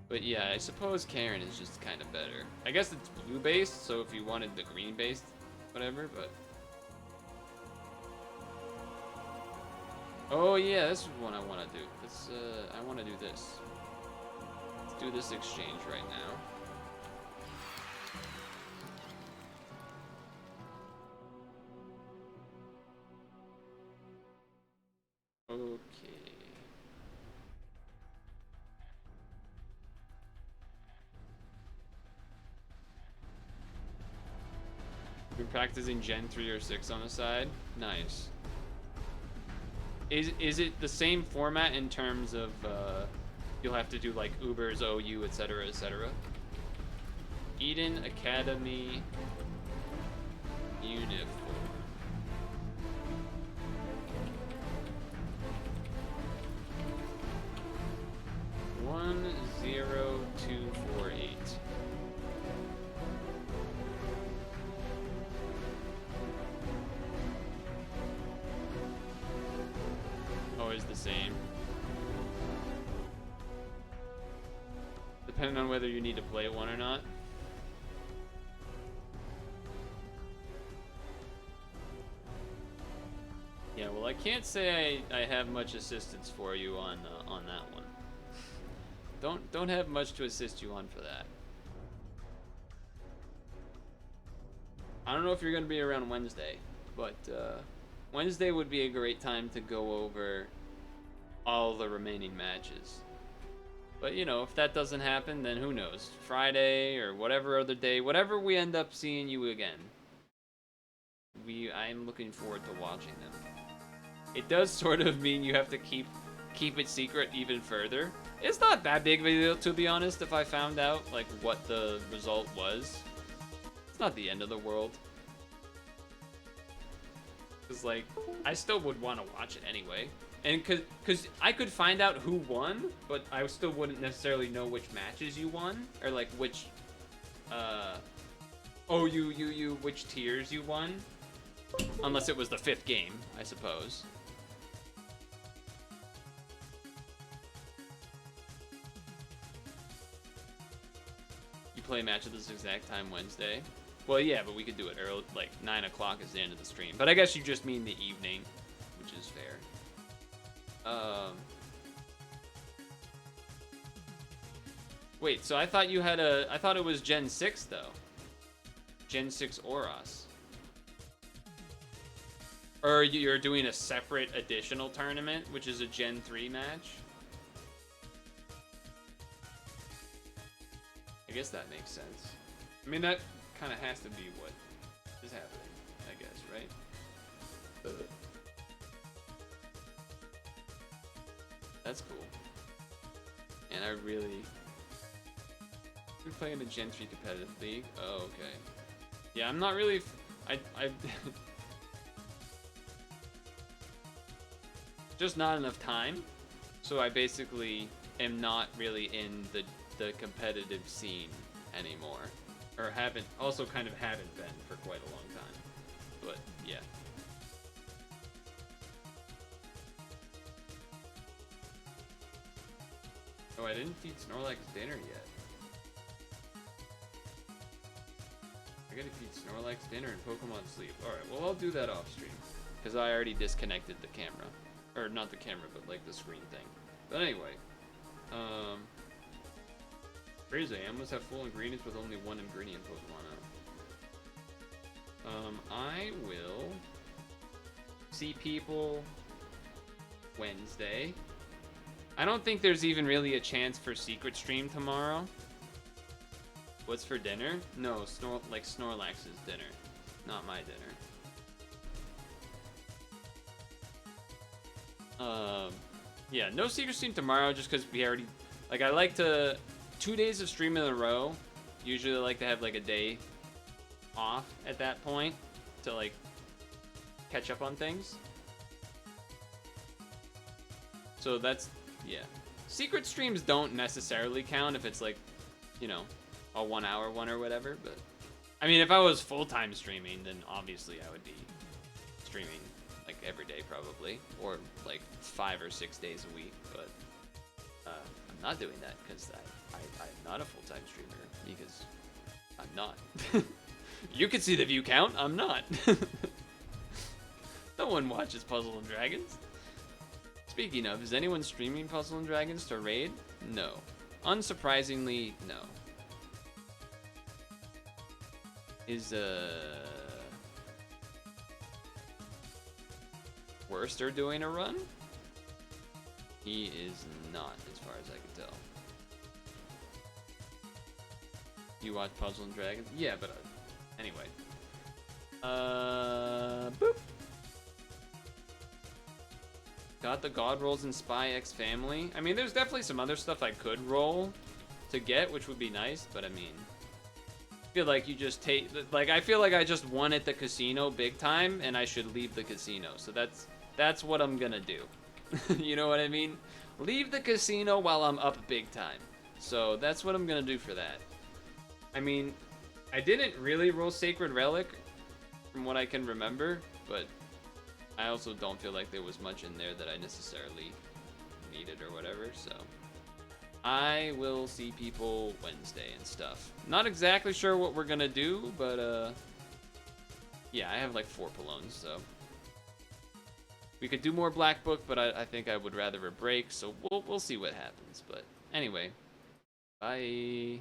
But yeah, I suppose Karen is just kind of better. I guess it's blue based, so if you wanted the green based, whatever, but. Oh yeah, this is one I want to do. This, I want to do this. Let's do this exchange right now. Okay. Been practicing Gen 3 or 6 on the side? Nice. Is it the same format in terms of you'll have to do like Ubers, OU, etc., etc.? Eden Academy uniform. 10248. Always the same. Depending on whether you need to play one or not. Yeah, well, I can't say I have much assistance for you on that one. Don't have much to assist you on for that. I don't know if you're gonna be around Wednesday, but Wednesday would be a great time to go over all the remaining matches. But you know, if that doesn't happen, then who knows? Friday or whatever other day, whatever we end up seeing you again. I'm looking forward to watching them. It does sort of mean you have to keep it secret even further. It's not that big of a deal, to be honest, if I found out like what the result was. It's not the end of the world. Cause like, I still would want to watch it anyway. And cause I could find out who won, but I still wouldn't necessarily know which matches you won. Or like which, which tiers you won. Unless it was the 5th game, I suppose. You play a match at this exact time Wednesday? Well, yeah, but we could do it early, like 9 o'clock is the end of the stream. But I guess you just mean the evening, which is fair. Wait, so I thought you had I thought it was Gen 6 though. Gen 6 Oros. Or you're doing a separate additional tournament, which is a Gen 3 match? I guess that makes sense. I mean, that kind of has to be what is happening, I guess, right? That's cool. And I really... We're playing a Gen 3 competitive league? Oh, okay. Yeah, I'm not really... I just not enough time. So I basically am not really in the competitive scene anymore. Or haven't been for quite a long time. But, yeah. Oh, I didn't feed Snorlax dinner yet. I gotta feed Snorlax dinner and Pokemon sleep. Alright, well I'll do that off stream. Because I already disconnected the camera. Or not the camera, but like the screen thing. But anyway. Crazy, I almost have full ingredients with only one ingredient Pokemon out. I will see people Wednesday. I don't think there's even really a chance for secret stream tomorrow. What's for dinner? No, Snorlax's dinner, not my dinner. Yeah, no secret stream tomorrow just because we already, like, I like to, 2 days of stream in a row. Usually I like to have like a day off at that point to like catch up on things. So that's, yeah. Secret streams don't necessarily count if it's like, you know, a 1 hour one or whatever, but I mean, if I was full-time streaming, then obviously I would be streaming like every day probably, or like 5 or 6 days a week, but I'm not doing that because I'm not a full-time streamer, because I'm not. You can see the view count, I'm not. No one watches Puzzle and Dragons. Speaking of, is anyone streaming Puzzle and Dragons to raid? No. Unsurprisingly, no. Is Worster doing a run? He is not, as far as I can tell. You watch Puzzle and Dragons? Yeah, but anyway. Boop. Got the God rolls in Spy X Family. I mean, there's definitely some other stuff I could roll to get, which would be nice, but I mean, I feel like you just take, like, I feel like I just won at the casino big time, and I should leave the casino. So that's what I'm gonna do. You know what I mean? Leave the casino while I'm up big time. So that's what I'm gonna do for that. I mean, I didn't really roll Sacred Relic from what I can remember, but I also don't feel like there was much in there that I necessarily needed or whatever, so I will see people Wednesday and stuff. Not exactly sure what we're gonna do, but yeah, I have like 4 Polones, so we could do more Black Book, but I think I would rather a break, so we'll see what happens. But anyway, bye.